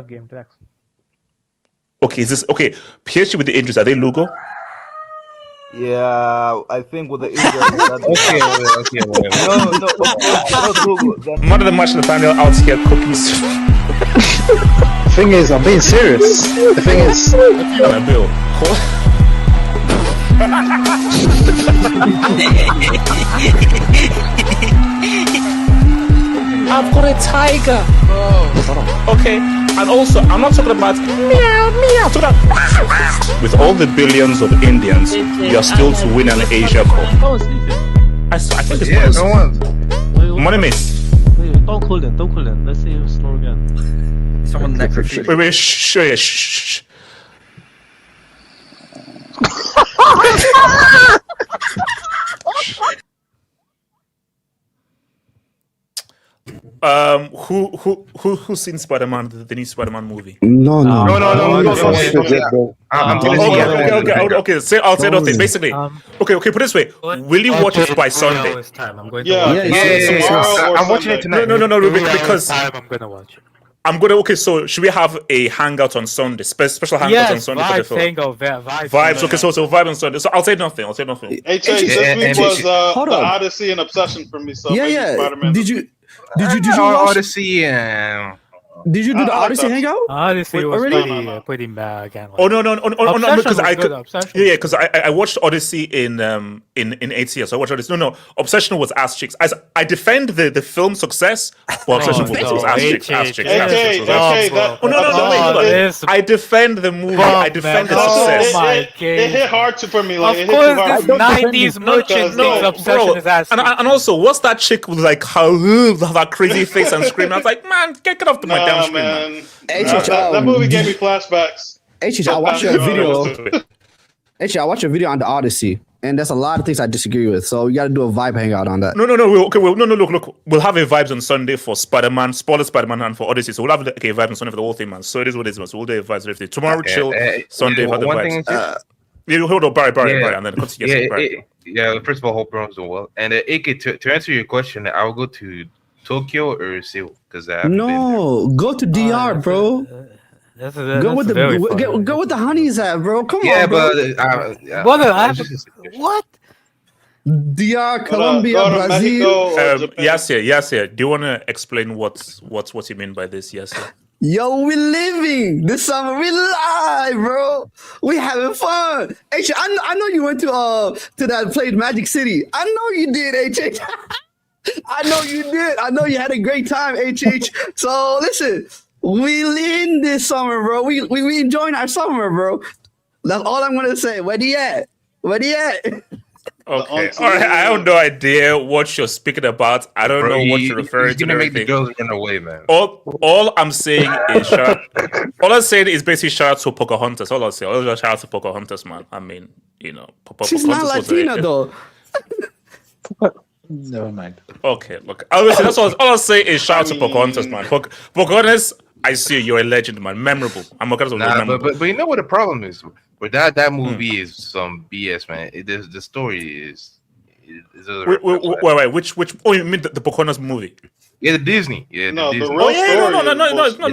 Game tracks. Okay, is this okay? PSG with the injuries, are they Lugo? Yeah, I think with the injuries. Okay. No, Google. Man of the match, Nathaniel out here cookies. The thing is, I'm being serious. The thing is, Bill. I've got a tiger. Okay, and also I'm not talking about meow meow. I'm talking about with all the billions of Indians, you're still to win an Asia Cup. Oh, sleeping. I think it's yeah, no one. money miss. Wait, don't call in. Let's see him slow again. Someone next to you. Wait, shh. Who's seen Spider-Man, the new Spider-Man movie? No. Okay. I'll say nothing. Basically, okay. Put it this way: will you watch it by Sunday? I'm going to watch it. Yeah. I'm watching it tonight. No, because I'm gonna watch it. Okay, so should we have a hangout on Sunday? Special hangout on Sunday for the film? Vibes. Okay, so vibe on Sunday. So I'll say nothing. Hey, this week was the Odyssey and Obsession for me. So Spider-Man. Did you do Odyssey? Did you do the Odyssey hangout? Odyssey was already? pretty bad again. Oh no, because Obsession I watched Odyssey in ATL. So I watched Odyssey. No, Obsession was ass chicks. I defend the film success, but Obsession was ass chicks. I defend the movie. I defend the success. It hit hard for me. Of course, this 90s merchant thinks Obsession is ass chicks. And also, what's that chick with like that crazy face and scream? I was like, man, get off the mic. Man. That movie gave me flashbacks. I watched your video. I watched your video on the Odyssey, and there's a lot of things I disagree with. So you got to do a vibe hangout on that. No. Look. We'll have a vibes on Sunday for Spider-Man, spoiler Spider-Man, and for Odyssey. So we'll have a vibe on Sunday for the whole thing, man. So it is what it is, man. So we'll do a vibes everything. Tomorrow, chill. Sunday for the vibes. Hold on, Barry, and then continue. First of all, hope everyone's doing well. And AK, to answer your question, I will go to Tokyo or Seoul because go to DR, bro. Go with the honeys at, bro. Come on, bro. What? DR, Colombia, Brazil. Yasir. Do you want to explain what you mean by this? Yasir. Yo, we living this summer. We live, bro. We having fun. H, I know you went to that played Magic City. I know you did, H. I know you did. I know you had a great time, HH. So listen, we in this summer, bro. We enjoying our summer, bro. That's all I'm gonna say. Where he at? Okay. All right. I have no idea what you're speaking about. I don't know what you're referring to. He's gonna make the girls run away, man. All I'm saying is all I'm saying is basically shout out to Pocahontas. All I'll say. I'll just shout out to Pocahontas, man. I mean, she's not Latina though. Never mind. Okay, look. Obviously, that's all I'll say is shout out to Pocahontas, man. Pocahontas, I see you're a legend, man. Memorable. Memorable. But you know what the problem is? With that movie is some BS, man. The story is wait. Which? Oh, you mean the Pocahontas movie? Yeah, the Disney. Yeah, no, the Disney. real story.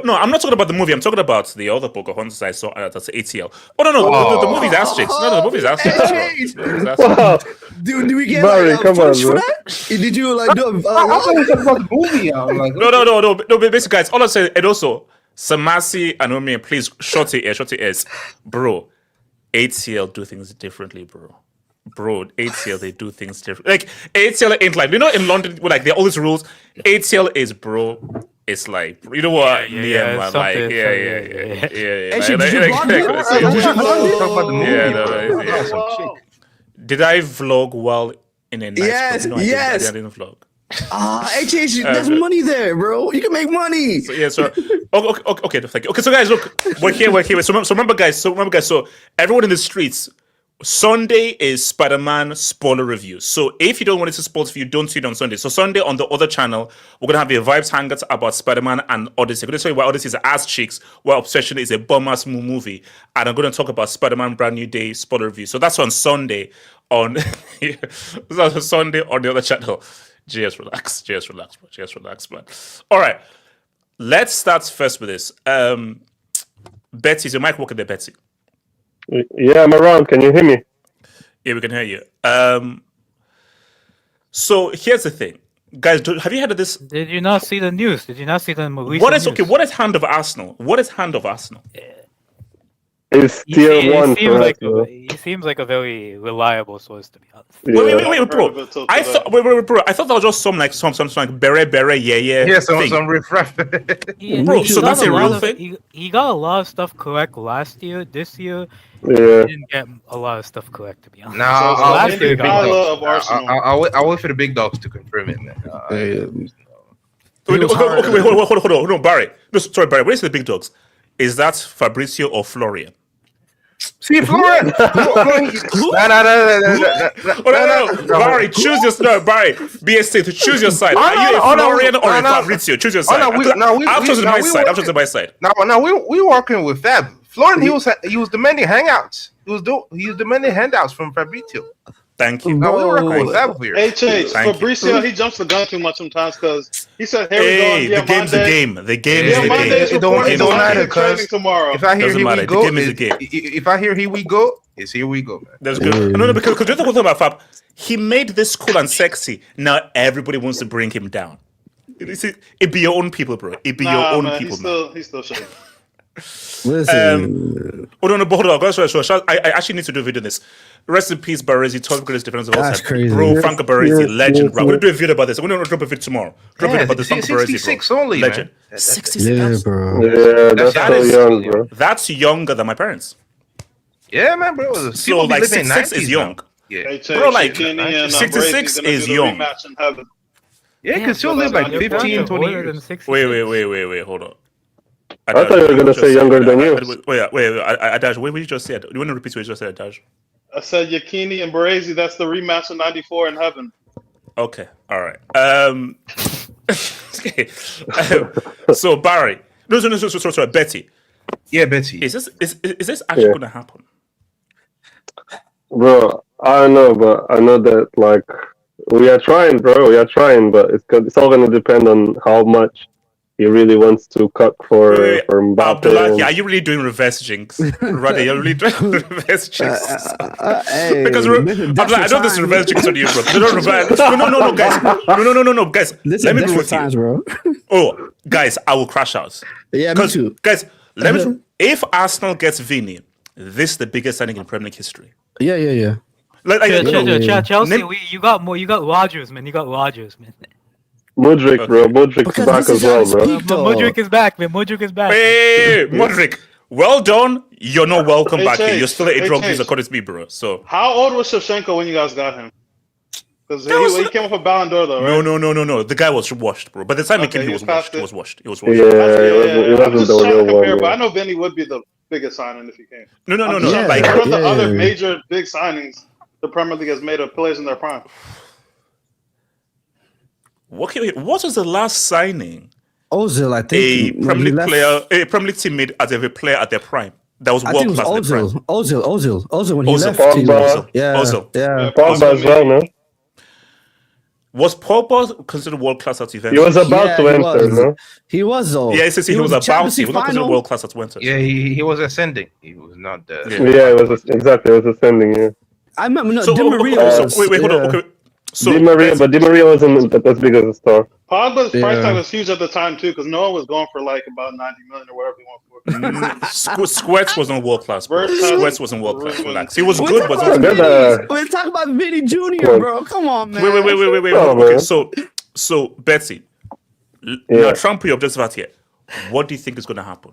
No. I'm not talking about the movie. I'm talking about the other Pocahontas I saw. That's ATL. The movie's ass chicks. No, the movie's ass chicks. Wow. Did we get Barry, come on, for bro. that? Did you do? I thought we talking about the movie. No. Basically, guys, all I say, and also Samasi and Omi, please, shorty is, bro. ATL do things differently, bro. ATL, they do things different. Like ATL ain't like, in London, like there are all these rules. ATL is, bro. It's like, you know what? Yeah. Did I vlog while in a night? Yes, No, yes. I didn't vlog. HH, there's money there, bro. You can make money. So, yeah, so okay, thank you. Okay, so guys, look, we're here. So remember, guys. So everyone in the streets, Sunday is Spider-Man spoiler review. So if you don't want it to spoil for you, don't see it on Sunday. So Sunday on the other channel, we're gonna have a vibes hangout about Spider-Man and Odyssey. I'm gonna tell you why Odyssey is ass cheeks, why Obsession is a bum-ass movie, and I'm gonna talk about Spider-Man Brand New Day spoiler review. So that's on Sunday on that's on Sunday on the other channel. JS relax, man. All right, let's start first with this. Betty, is your mic working there, Betty? Yeah, I'm around. Can you hear me? Yeah, we can hear you. So here's the thing, guys. Have you heard of this? Did you not see the news? Did you not see the recent What is news? okay? What is hand of Arsenal? What is hand of Arsenal? It's tier 1 for us, bro. He seems like a very reliable source, to be honest. Yeah. Wait, bro. I thought that was just some like bere, yeah. Yeah, some thing. refresh. Bro, so that's a real thing? He got a lot of stuff correct last year. This year, Yeah. he didn't get a lot of stuff correct, to be honest. No, last year he got I it. love Arsenal. I'll wait for the big dogs to confirm it, man. Wait, hold on, Barry. No, sorry, Barry. What is the big dogs? Is that Fabrizio or Florian? See, Florian. No. Barry, choose your side. Barry, BSC, to choose your side. Are you a Florian or a Fabrizio? Choose your side. I've chosen my side. Now we working with Fab. Florian, he was demanding hangouts. He was demanding handouts from Fabrizio. Thank you. Now we working with Fab here. HH, Thank Fabrizio, he jumps the gun too much sometimes because he said, "Here Hey, we go." the game's the game. The game is Yeah, the Monday's game. It don't reporting matter, he's training tomorrow. If I hear Doesn't here matter. we The go, game is the game. if I hear here we go, it's here we go, man. That's good. No, because you're talking about Fab. He made this cool and sexy. Now everybody wants to bring him down. It be your own people, bro. It be your own man, people, man. He's still shaking. Listen, Hold on. I actually need to do a video on this. Rest in peace, Baresi, top greatest defense of all That's time. crazy. Bro, Yes, Franco Baresi, yes, legend, yes, bro. I'm going to yes. do a video about this. I'm going to drop a video tomorrow. Drop a video about this Franco Baresi, 66 bro. only, Legend. man. 66. bro. Yeah, that's That so is- young, bro. That's younger than my parents. Yeah, man, bro. So, like, 66 is young. Yeah, HH, Bro, like, Kenny and 66 Brady's gonna is do the young. rematch in heaven. yeah, because he'll live like 15, 20 years. Wait, hold on. I thought you were gonna say younger than you. Wait, Adash, what you just said? Do you want to repeat what you just said, Adash? I said Yakini and Brazy, that's the rematch of 94 in heaven. Okay, all right. Okay. So Barry, no, sorry, Betty. Yeah, Betsy. Is this actually Yeah. gonna happen? Bro, I don't know, but I know that, like, we are trying, bro. We are trying, but it's all gonna depend on how much he really wants to cut for Mbappe. Abdullah, are you really doing reverse jinx? Rather, you're really doing reverse jinx. Hey, Because Abdullah, I know this is reverse jinx on you, bro. No, guys. No, guys. This Let me is be with times, you. bro. Oh, guys, I will crash out. Yeah, me too. Guys, let me. If Arsenal gets Vini, this is the biggest signing in Premier League history. Yeah. Chelsea, Name- you got Rodgers, man. You got Rodgers, man. Modric, bro. Okay. Modric's Because back this as is well, how bro. it's peaked, though. Modric is back, man. Modric is back. Hey, Modric, well done. You're not welcome back here. H. You're still a drug H. user, according to me, bro. So How old was Shevchenko when you guys got him? Because was- he came off a Ballon d'Or, though, right? no. The guy was washed, bro. By the time he Okay, came, he he was was washed. past He it. was washed. He was Yeah, washed. it I'm wasn't just the trying to real compare, one. but I man. know Vinny would be the biggest signing if he came. No. I'm just trying to Like, compare the yeah. other major big signings the Premier League has made of players in their prime. what was the last signing Ozil, I a think. when Premier he League left- player, a Premier League team made as a player at their prime? That was I world think it class was at their prime. Ozil when he Ozil. left. Pogba. Yeah. Ozil. Yeah. Pogba as well, no? Was Pogba considered world class at Juventus? He was about to he enter, was. no? He was, though. Yeah, he was about Champions to. He League was not considered final. world class at Juventus. Yeah, he was ascending. He was not. Yeah. It was ascending, yeah. I remember, no, So, Di Maria was. wait, hold on. yeah. Okay. So, Di Maria, guys, but Di Maria wasn't as big as a star. Pogba's price Yeah. tag was huge at the time, too, because no one was going for like about 90 million or whatever he went for. Squirts wasn't world class, bro. Versus- Squirts wasn't world class. Relax. He was We're good, talking but about not Good, We're talking about Vini Jr., Come on. bro. Come on, man. Wait. Oh, Okay, man. so Betsy, now Yeah. try and put your objective out here. What do you think is going to happen?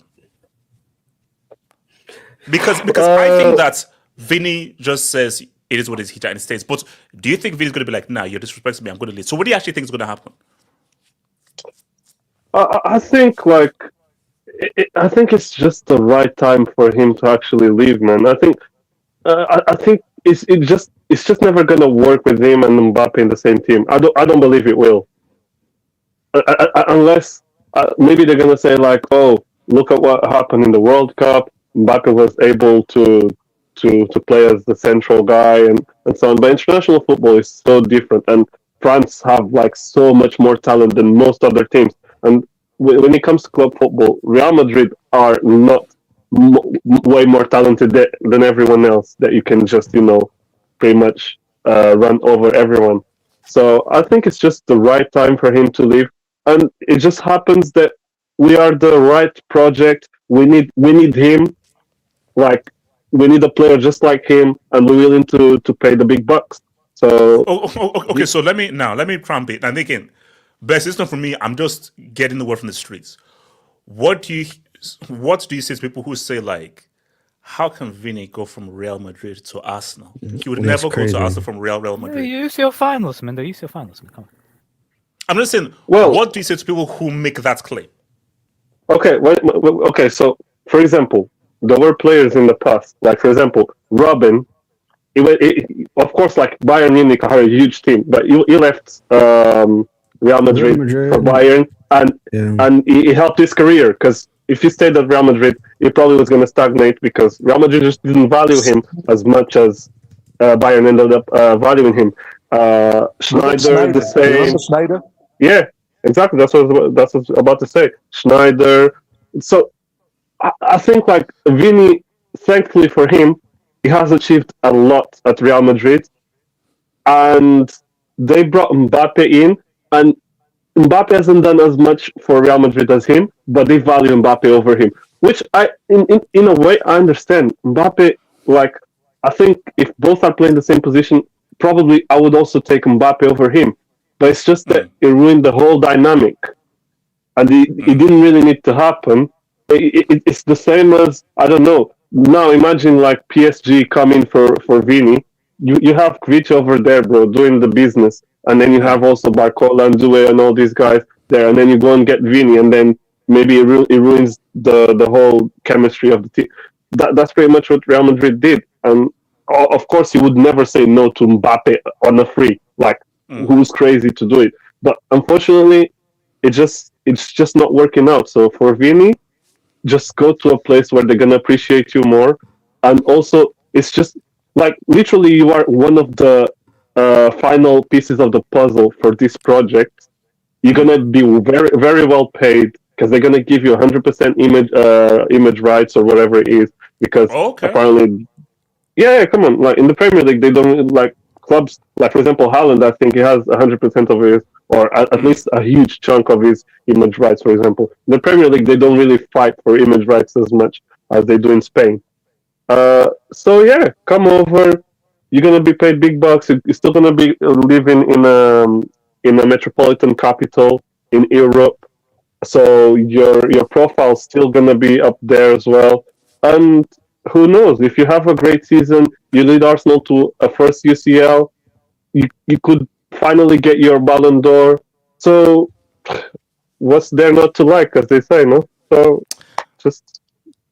Because I think that Vinny just says it is what it is. He's United States. But do you think Vini's going to be like, nah, you're disrespecting me, I'm going to leave? So what do you actually think is going to happen? I think I think it's just the right time for him to actually leave, man. I think it's just never gonna work with him and Mbappe in the same team. I don't believe it will, unless maybe they're gonna say like, oh, look at what happened in the World Cup. Mbappe was able to play as the central guy and so on. But international football is so different, and France have like so much more talent than most other teams. And when it comes to club football, Real Madrid are not way more talented than everyone else that you can just, pretty much run over everyone. So I think it's just the right time for him to leave. And it just happens that we are the right project. We need him. Like, we need a player just like him, and we're willing to pay the big bucks. So okay. So let me try and beat. And again, best it's not for me. I'm just getting the word from the streets. What do you say to people who say like, how can Vini go from Real Madrid to Arsenal? He would never go to Arsenal from Real Madrid. You use your finals, man. They use your finals, man. Come on. I'm just saying. Well, what do you say to people who make that claim? Okay. Okay. So, for example, there were players in the past, like for example, Robin. Of course, like Bayern Munich are a huge team, but he left Real Madrid for Bayern, and he helped his career, because if he stayed at Real Madrid, he probably was going to stagnate, because Real Madrid just didn't value him as much as Bayern ended up valuing him. Schneider, the same. Schneider? Yeah, exactly. That's what I was about to say. Schneider. So I think like Vini, thankfully for him, he has achieved a lot at Real Madrid, and they brought Mbappe in, and Mbappe hasn't done as much for Real Madrid as him, but they value Mbappe over him, which in a way I understand. Mbappe, like, I think if both are playing the same position, probably I would also take Mbappe over him, but it's just that it ruined the whole dynamic, and it didn't really need to happen. It's the same as, I don't know. Now imagine like PSG coming for Vini. You have Kvich over there, bro, doing the business, and then you have also Barcola and Due and all these guys there, and then you go and get Vini, and then maybe it ruins the whole chemistry of the team. That's pretty much what Real Madrid did, and of course you would never say no to Mbappe on a free. Like, who's crazy to do it? But unfortunately, it's just not working out. So for Vini, just go to a place where they're gonna appreciate you more, and also it's just like literally you are one of the final pieces of the puzzle for this project. You're gonna be very, very well paid, because they're gonna give you 100% image rights or whatever it is. Because apparently, come on, like in the Premier League, they don't like clubs. Like for example, Haaland, I think he has 100% of his, or at least a huge chunk of his image rights. For example, in the Premier League, they don't really fight for image rights as much as they do in Spain. So yeah, come over. You're gonna be paid big bucks. You're still gonna be living in a metropolitan capital in Europe. So your profile's still gonna be up there as well. And who knows? If you have a great season, you lead Arsenal to a first UCL. You could finally get your Ballon d'Or. So what's there not to like, as they say, no? So just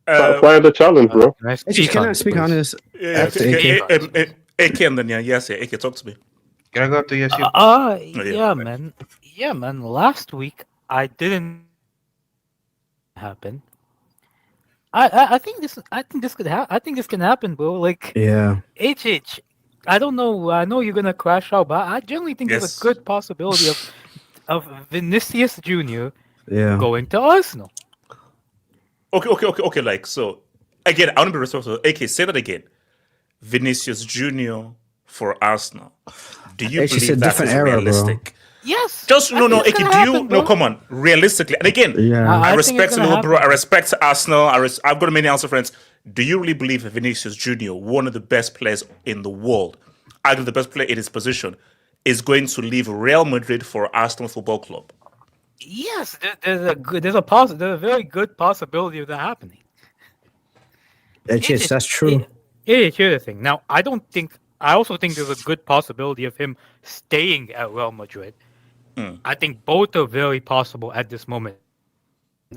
fire the challenge, bro. Can I speak on this? AK and then AK, talk to me. Can I go up to yes? Yeah, man. Last week I didn't happen. I think this could happen. I think this can happen, bro. Like, HH. I don't know. I know you're gonna crash out, but I generally think there's a good possibility of Vinicius Jr. going to Arsenal. Okay. Like, so again, I want to be respectful. AK, say that again. Vinicius Jr. for Arsenal. Do you believe that is realistic? Bro. Yes. Just no, AK. Come on, realistically. And again, I respect you, bro. I respect Arsenal. I've got many Arsenal friends. Do you really believe that Vinicius Jr., one of the best players in the world, either the best player in his position, is going to leave Real Madrid for Arsenal Football Club? Yes, there's a very good possibility of that happening. That's true. Here's the thing. Now, I don't think I also think there's a good possibility of him staying at Real Madrid. I think both are very possible at this moment.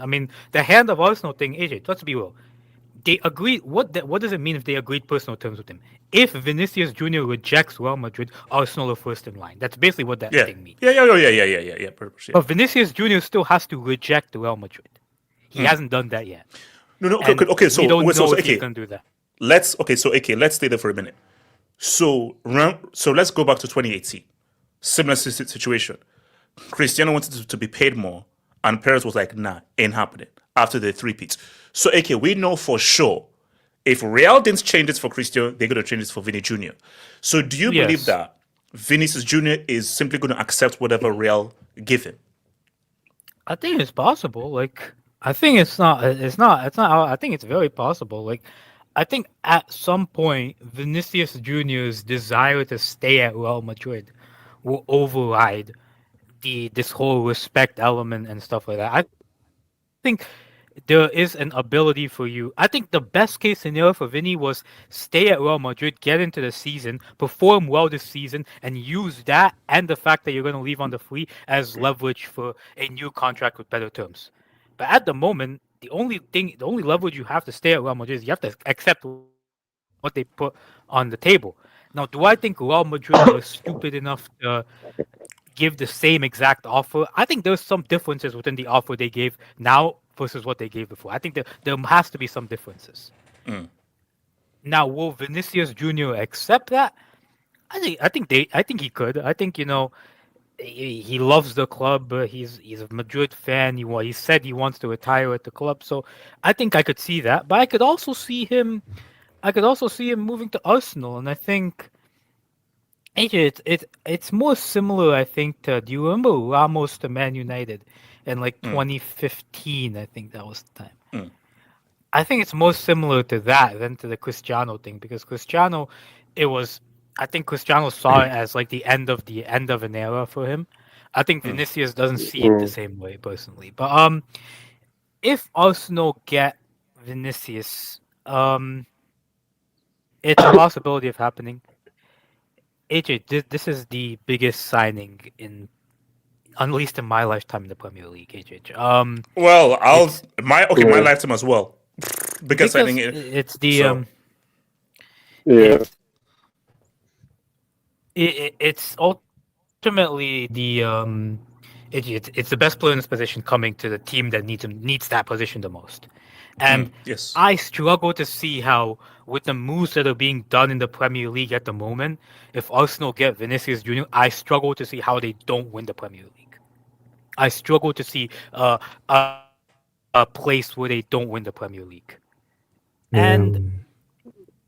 I mean, the hand of Arsenal thing, AJ, let's be real. They agreed. What does it mean if they agreed personal terms with him? If Vinicius Jr. rejects Real Madrid, Arsenal are first in line. That's basically what that thing means. Yeah. But Vinicius Jr. still has to reject Real Madrid. He hasn't done that yet. No. Okay. So we don't know if okay. he's gonna do that. Let's stay there for a minute. So let's go back to 2018. Similar situation. Cristiano wanted to be paid more, and Perez was like, "Nah, ain't happening." After the three-peats. So, we know for sure if Real didn't change this for Cristiano, they're going to change this for Vini Jr. So, do you believe that Vinicius Jr. is simply going to accept whatever Real give him? I think it's possible. Like, I think it's not. I think it's very possible. Like, I think at some point, Vinicius Jr.'s desire to stay at Real Madrid will override this whole respect element and stuff like that. I think there is an ability for you. I think the best case scenario for Vini was stay at Real Madrid, get into the season, perform well this season, and use that and the fact that you're going to leave on the free as leverage for a new contract with better terms. But at the moment, the only leverage you have to stay at Real Madrid is you have to accept what they put on the table. Now, do I think Real Madrid was stupid enough to give the same exact offer? I think there's some differences within the offer they gave now versus what they gave before. I think there has to be some differences. Now, will Vinicius Jr. accept that? I think he could. I think he loves the club. He's a Madrid fan. He said he wants to retire at the club. So I think I could see that. But I could also see him moving to Arsenal. And I think AJ, it's more similar, I think, to, do you remember Ramos to Man United in 2015? I think that was the time. I think it's more similar to that than to the Cristiano thing, because I think Cristiano saw it as the end of an era for him. I think Vinicius doesn't see it the same way personally. But if Arsenal get Vinicius, it's a possibility of happening. AJ, this is the biggest signing at least in my lifetime in the Premier League, AJ. My lifetime as well. Because signing it's the it's ultimately the it's the best player in this position coming to the team that needs that position the most. And I struggle to see how, with the moves that are being done in the Premier League at the moment, if Arsenal get Vinicius Jr., I struggle to see how they don't win the Premier League. I struggle to see a place where they don't win the Premier League. And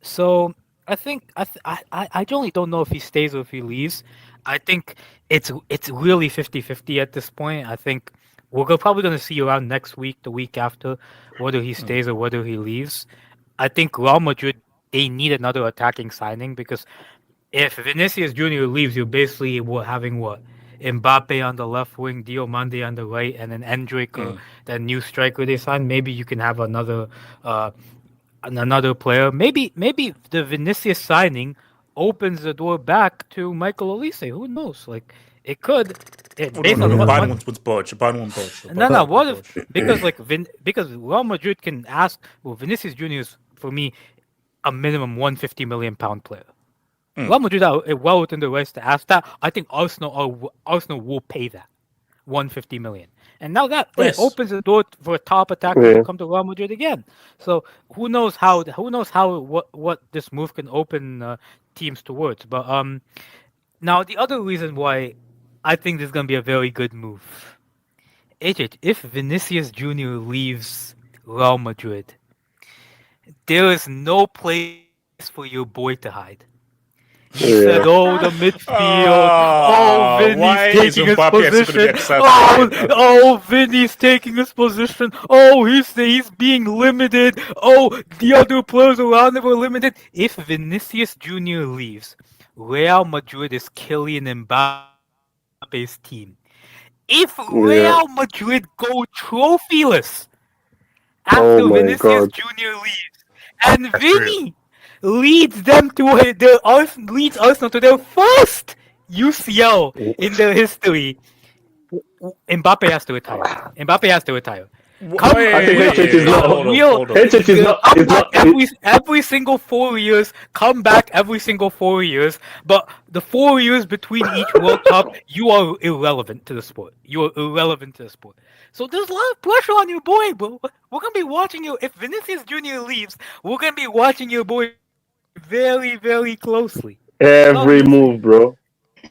so I think I generally don't know if he stays or if he leaves. I think it's really 50-50 at this point. I think we're probably going to see around next week, the week after, whether he stays or whether he leaves. I think Real Madrid, they need another attacking signing, because if Vinicius Jr. leaves, you're basically having Mbappe on the left wing, Diomande on the right, and then Endrick, that new striker they signed. Maybe you can have another player. Maybe the Vinicius signing opens the door back to Michael Olise. Who knows? It could. Bayern won't budge. No. What if because Real Madrid can ask? Well, Vinicius Jr. is, for me, a minimum £150 million player. Real Madrid are well within the rights to ask that. I think Arsenal will pay that £150 million, and now that opens the door for a top attacker to come to Real Madrid again. So who knows what this move can open teams towards. But now the other reason why I think this is going to be a very good move, AJ, if Vinicius Jr. leaves Real Madrid, there is no place for your boy to hide. He said, the midfield. Vinny's taking his position. Vinny's taking his position. He's being limited. The other players around him are limited. If Vinicius Jr. leaves, Real Madrid is Kylian Mbappe's team. If Real Madrid go trophyless after Vinicius Jr. leaves, and leads leads Arsenal to their first UCL in their history. Mbappe has to retire. I think HH is not. HH is not. Is not. Every single 4 years, come back every single 4 years. But the 4 years between each World Cup, you are irrelevant to the sport. So there's a lot of pressure on your boy, bro. We're gonna be watching you. If Vinicius Jr. leaves, we're gonna be watching your boy very, very closely. Every move, bro.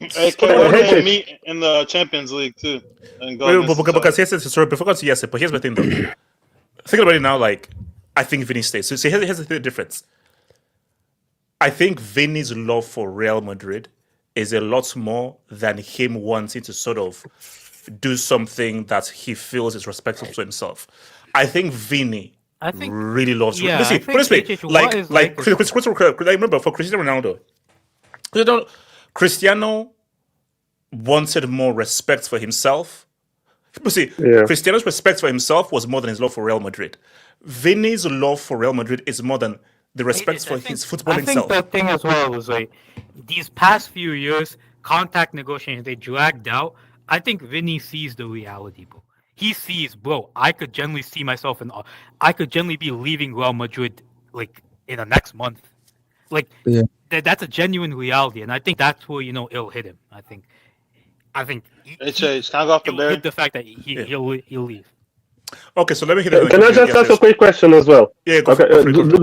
Hey, can meet in the Champions League too? And go because here's the story. Before I go to yes, but here's my thing though. Think about it now. Like, I think Vini stays. So here's the difference. I think Vini's love for Real Madrid is a lot more than him wanting to sort of do something that he feels is respectful to himself. I think Vini really loves. Yeah, listen, put this way, remember for Cristiano Ronaldo, Cristiano wanted more respect for himself. Cristiano's respect for himself was more than his love for Real Madrid. Vini's love for Real Madrid is more than the respect for his football himself. I think that thing as well was like these past few years, contact negotiations, they dragged out. I think Vini sees the reality, bro. He sees, bro, I could generally see myself I could generally be leaving Real Madrid like in the next month. Like that's a genuine reality, and I think that's where it'll hit him. I think HH, can I go off the bear? Hit the fact that he'll leave. Okay, so let me hit Can I just ask a quick question as well? Yeah, go okay,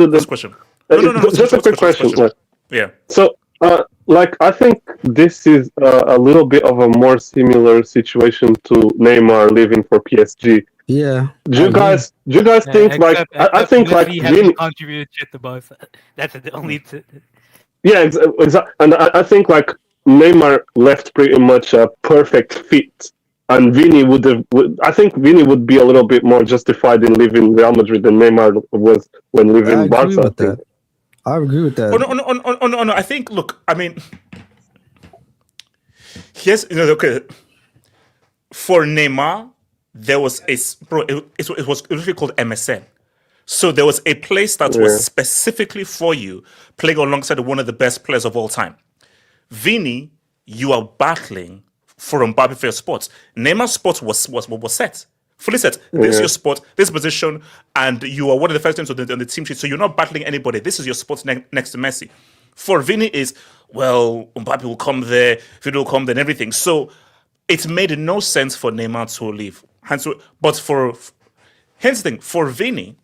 this question. Just a quick question. Yeah. So, I think this is a little bit of a more similar situation to Neymar leaving for PSG. Yeah. Do you guys think I think like Vini contributed shit to both. That's the only. Yeah, exactly. And I think like Neymar left pretty much a perfect fit, and Vini I think Vini would be a little bit more justified in leaving Real Madrid than Neymar was when leaving Barca. I agree with that. No. I think. Look, I mean, yes, okay. For Neymar, there was it was literally called MSN. So there was a place that was specifically for you, playing alongside one of the best players of all time. Vini, you are battling for Mbappe for your spot. Neymar's spot was set. Fully set. This is your spot, this position, and you are one of the first teams on the team sheet, so you're not battling anybody. This is your spot next to Messi. For Vini is, well, Mbappe will come there, Vini will come there, and everything. So it made no sense for Neymar to leave. But here's the thing, for Vini,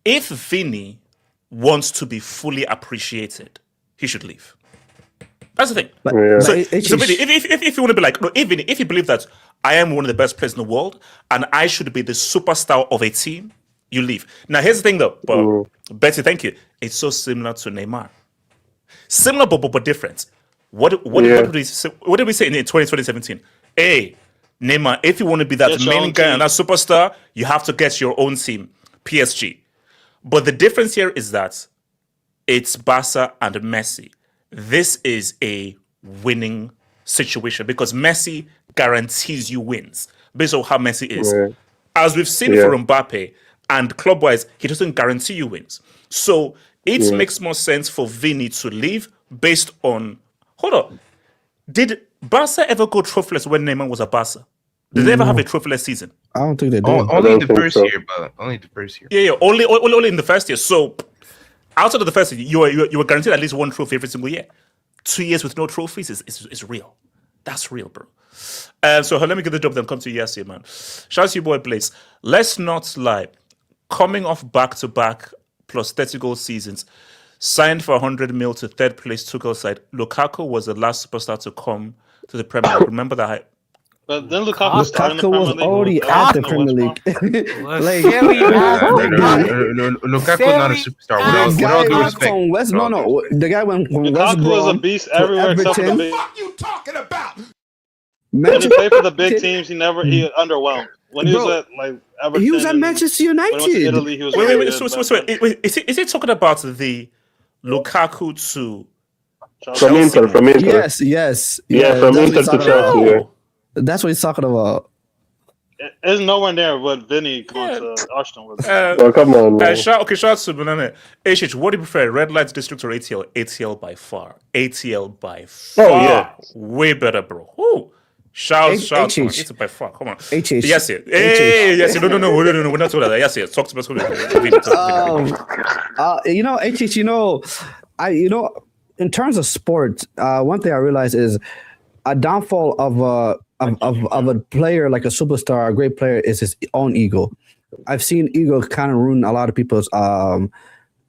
if Vini wants to be fully appreciated, he should leave. That's the thing. So Vini, if you want to be like, no, if you believe that I am one of the best players in the world and I should be the superstar of a team, you leave. Now, here's the thing though, Betty, thank you. It's so similar to Neymar. Similar but different. What did we say in 2017? Hey, Neymar, if you want to be that main guy and that superstar, you have to get your own team, PSG. But the difference here is that it's Barca and Messi. This is a winning situation because Messi guarantees you wins based on how Messi is. As we've seen for Mbappe, and club-wise, he doesn't guarantee you wins. So it makes more sense for Vini to leave based on... Hold on. Did Barca ever go trophyless when Neymar was at Barca? Did they ever have a trophyless season? I don't think they did. Only in the first year, but only the first year. Yeah, only in the first year. So outside of the first year, you were guaranteed at least one trophy every single year. 2 years with no trophies is real. That's real, bro. So let me get the job then come to Yasir, man. Shout out to you, boy, Blaze. Let's not lie. Coming off back-to-back plus 30 goal seasons, signed for 100 mil to third place Tuchel side. Lukaku was the last superstar to come to the Premier League. Remember that? But then Lukaku was already at the Premier League. Lukaku not a superstar. With all due respect. The guy went from West Lukaku was a beast everywhere except for the big. What you talking about? When he played for the big teams, he underwhelmed. When he was at Everton, he was at Manchester United. When he went to Italy, he was wait. Is he talking about the Lukaku to from Inter? Yes. Yeah, from Inter to Chelsea. Yeah. That's what he's talking about. It's nowhere near what Vinny going to Arsenal was. Oh, come on, man. Shout out to Banana. HH, what do you prefer, Red Lights District or ATL? ATL by far. ATL by far. Oh, yeah. Way better, bro. Ooh. Shout. HH. It's by far. Come on. HH. Yes, it. Hey, yes, it. No, we're not talking about that. Yes, it. Talk to us. HH, in terms of sports, one thing I realized is a downfall of a player like a superstar, a great player, is his own ego. I've seen ego kind of ruin a lot of people's.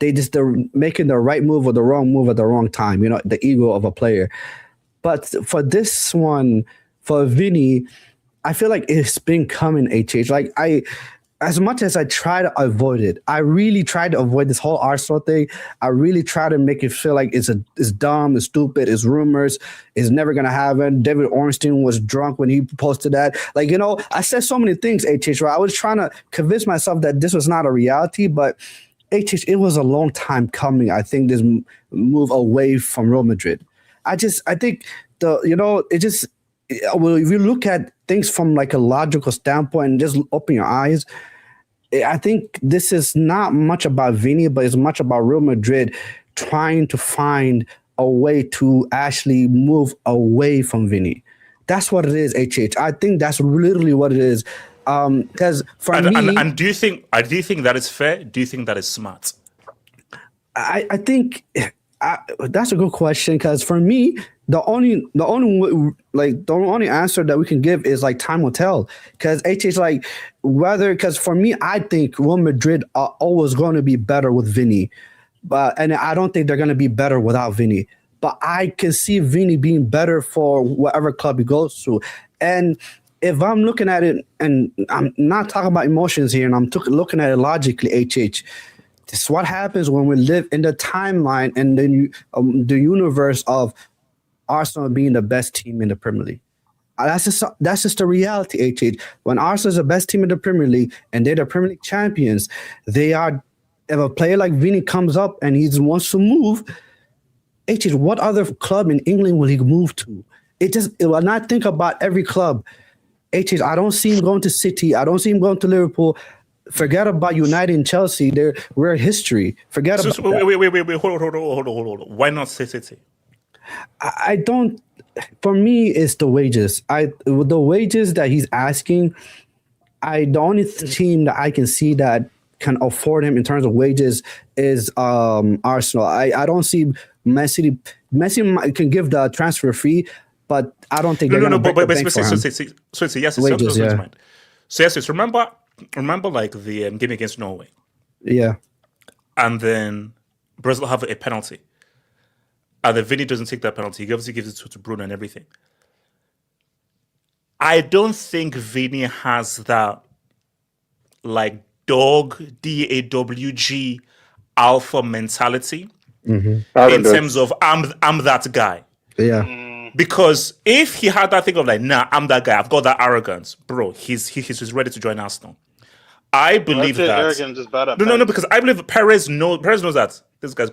They're making the right move or the wrong move at the wrong time. The ego of a player. But for this one, for Vini, I feel like it's been coming. HH, like as much as I try to avoid it, I really try to avoid this whole Arsenal thing. I really try to make it feel like it's dumb, it's stupid, it's rumors, it's never gonna happen. David Ornstein was drunk when he posted that. Like, I said so many things, HH, right? I was trying to convince myself that this was not a reality, but HH, it was a long time coming. I think this move away from Real Madrid. I think if you look at things from like a logical standpoint and just open your eyes, I think this is not much about Vini, but it's much about Real Madrid trying to find a way to actually move away from Vini. That's what it is, HH. I think that's literally what it is. Because for me, and do you think that is fair? Do you think that is smart? I think that's a good question. Because for me, the only answer that we can give is like time will tell. Because because for me, I think Real Madrid are always going to be better with Vini, and I don't think they're going to be better without Vini. But I can see Vini being better for whatever club he goes to. And if I'm looking at it, and I'm not talking about emotions here, and I'm looking at it logically, HH, this is what happens when we live in the timeline and then the universe of Arsenal being the best team in the Premier League. That's just the reality, HH. When Arsenal is the best team in the Premier League and they're the Premier League champions, they are. If a player like Vini comes up and he wants to move, HH, what other club in England will he move to? It will not think about every club. HH, I don't see him going to City. I don't see him going to Liverpool. Forget about United and Chelsea. We're history. Forget about that. Wait. Hold on. Why not City? I don't. For me, it's the wages. With the wages that he's asking, the only team that I can see that can afford him in terms of wages is Arsenal. I don't see Messi. Messi can give the transfer fee, but I don't think they're going to break the bank for him. So yes, remember like the game against Norway. Yeah. And then Brazil have a penalty. And then Vini doesn't take that penalty. He obviously gives it to Bruno and everything. I don't think Vini has that like dog, DAWG alpha mentality in terms of I'm that guy. Yeah. Because if he had that thing of like, nah, I'm that guy, I've got that arrogance, bro, he's ready to join Arsenal. I believe that. Arrogance is bad at no, because I believe Perez knows that this guy's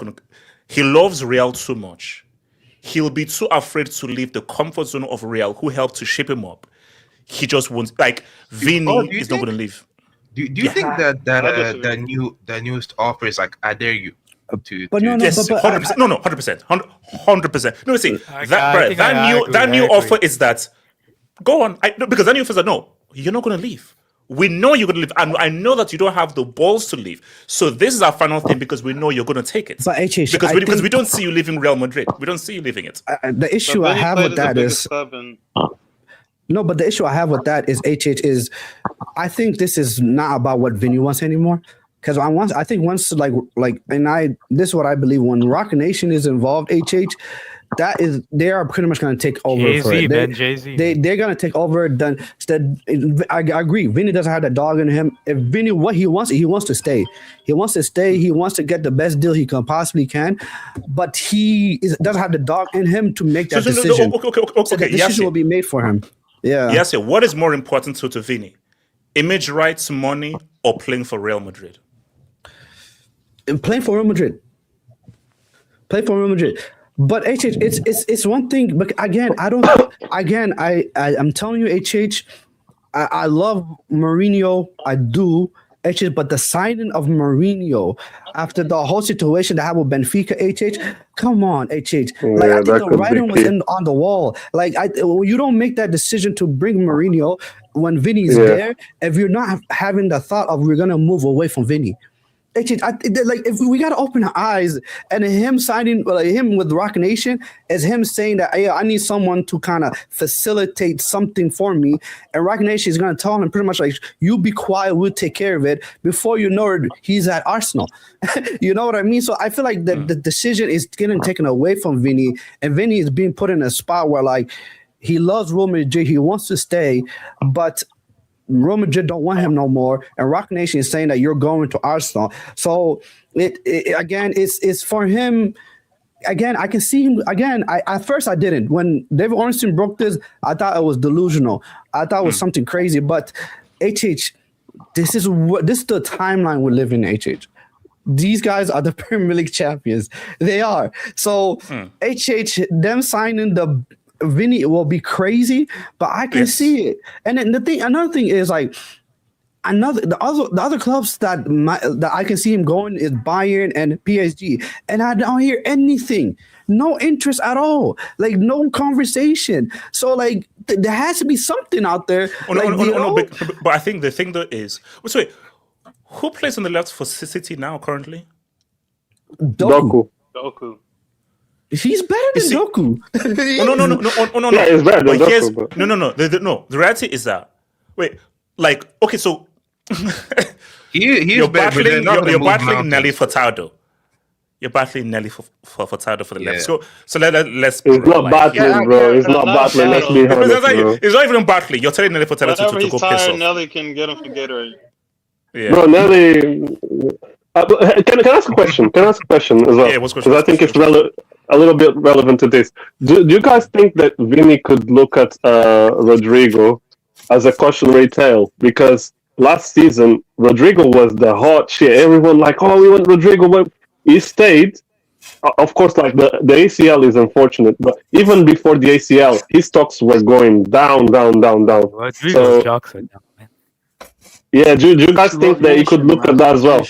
he loves Real too much. He'll be too afraid to leave the comfort zone of Real, who helped to shape him up. He just won't. Like Vini is not going to leave. Do you think that newest offer is like I dare you to? But no, yes, 100%. No, 100%. No, see that new offer is that go on. Because that new offer is that no, you're not going to leave. We know you're going to leave, and I know that you don't have the balls to leave. So this is our final thing because we know you're going to take it. But HH, because we don't see you leaving Real Madrid. We don't see you leaving it. The issue I have with that is no, but the issue I have with that is HH is I think this is not about what Vini wants anymore. Because I think once this is what I believe when Rock Nation is involved, HH. They are pretty much going to take over Jay-Z, for it. They're going to take over. Then I agree. Vinny doesn't have that dog in him. If Vinny, what he wants to stay. He wants to stay. He wants to get the best deal he possibly can. But he doesn't have the dog in him to make that decision. Okay. So the decision will be made for him. Yeah. Yes. What is more important to Vinny? Image rights, money, or playing for Real Madrid? Playing for Real Madrid. But HH, it's one thing. But again, I'm telling you, HH, I love Mourinho. I do. HH, but the signing of Mourinho after the whole situation that happened with Benfica, HH, come on, HH. Like, I think the writing was on the wall. Like, you don't make that decision to bring Mourinho when Vinny's there if you're not having the thought of we're gonna move away from Vinny. Like, if we gotta open our eyes, and him signing him with Rock Nation is him saying that, hey, I need someone to kind of facilitate something for me, and Rock Nation is gonna tell him pretty much like, you be quiet, we'll take care of it. Before you know it, he's at Arsenal. You know what I mean? So I feel like the decision is getting taken away from Vinny, and Vinny is being put in a spot where like he loves Real Madrid, he wants to stay, but Real Madrid don't want him no more, and Rock Nation is saying that you're going to Arsenal. So it again, it's for him. Again, I can see him. Again, at first I didn't. When David Ornstein broke this, I thought it was delusional. I thought it was something crazy. But HH, this is the timeline we live in. HH, these guys are the Premier League champions. They are. So HH, them signing the Vinny will be crazy, but I can see it. And then another thing is like the other clubs that I can see him going is Bayern and PSG, and I don't hear anything, no interest at all, like no conversation. So like there has to be something out there. But I think the thing though is, wait, who plays on the left for City now currently? Doku. He's better than Doku. No. Yeah, he's better than Doku. No. The reality is that okay, so you're battling Nelly Furtado. You're battling Nelly for Furtado for the left. So let's. It's not battling, bro. It's not battling. Let's be honest, bro. It's not even battling. You're telling Nelly Furtado to go piss off. Nelly can get him for Gatorade. Yeah. Bro, Nelly. Can I ask a question? Can I ask a question as well? Yeah, what's the question? Because I think it's a little bit relevant to this. Do you guys think that Vini could look at Rodrigo as a cautionary tale? Because last season, Rodrigo was the hot shit. Everyone like, oh, we want Rodrigo. But he stayed. Of course, like the ACL is unfortunate, but even before the ACL, his stocks were going down. Rodrigo's jocks right now, man. Yeah, do you guys think that he could look at that as well?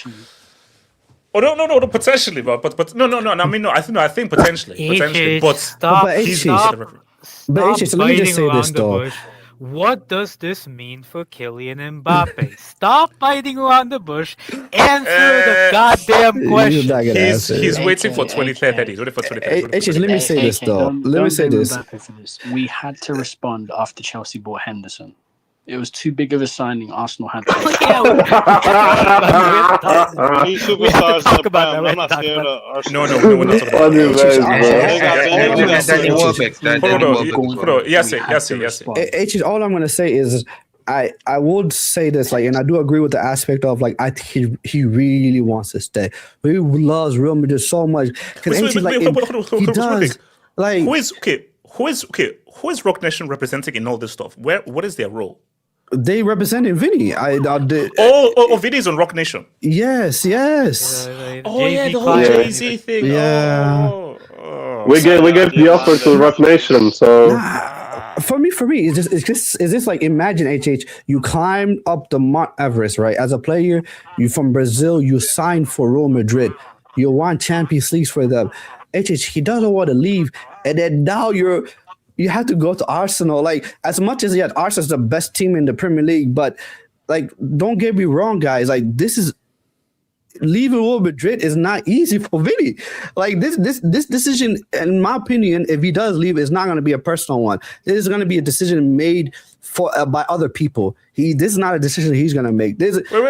Oh no, potentially, but no. I mean, no, I think potentially, but stop. But HH, let me just say this though. What does this mean for Kylian Mbappe? Stop fighting around the bush. Answer the goddamn question. He's waiting for 2030. He's waiting for 2030. HH, let me say this though. Let me say this. We had to respond after Chelsea bought Henderson. It was too big of a signing. Arsenal had to. These superstars talk about that. I'm not scared of Arsenal. No, we're not talking about that. Yes. All I'm gonna say is I would say this, like, and I do agree with the aspect of like I think he really wants to stay. He loves Real Madrid so much because he does. Like, who is Rock Nation representing in all this stuff? What is their role? They representing Vinny. Vinny's on Rock Nation. Yes. The whole Jay-Z thing. Yeah. We gave the offer to Rock Nation, so. For me, it's just like, imagine HH. You climb up the Mount Everest, right? As a player, you from Brazil, you signed for Real Madrid. You won Champions League for them. HH, he doesn't want to leave, and then now you have to go to Arsenal. Like, as much as Arsenal's the best team in the Premier League, but like, don't get me wrong, guys. Like, this is leaving Real Madrid is not easy for Vini. Like, this decision, in my opinion, if he does leave, is not going to be a personal one. This is going to be a decision made for by other people. This is not a decision he's going to make. Wait, hold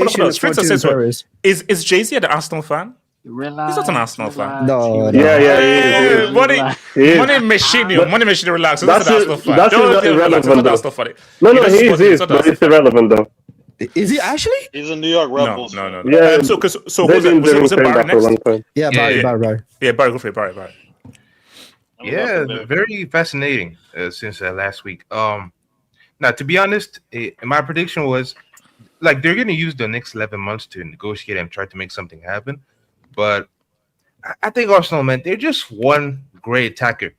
on. Is Jay-Z an Arsenal fan? Relax, he's not an Arsenal fan. No. Yeah. Money machine, relax. That's irrelevant, though. No, he is, but it's irrelevant, though. Is he actually? He's a New York Rebels. No. Yeah. So was it Barry next? Yeah, Barry. Yeah, Barry, go for it, Barry. Yeah, very fascinating since last week. Now, to be honest, my prediction was like they're going to use the next 11 months to negotiate and try to make something happen. But I think Arsenal, man, they're just one great attacker.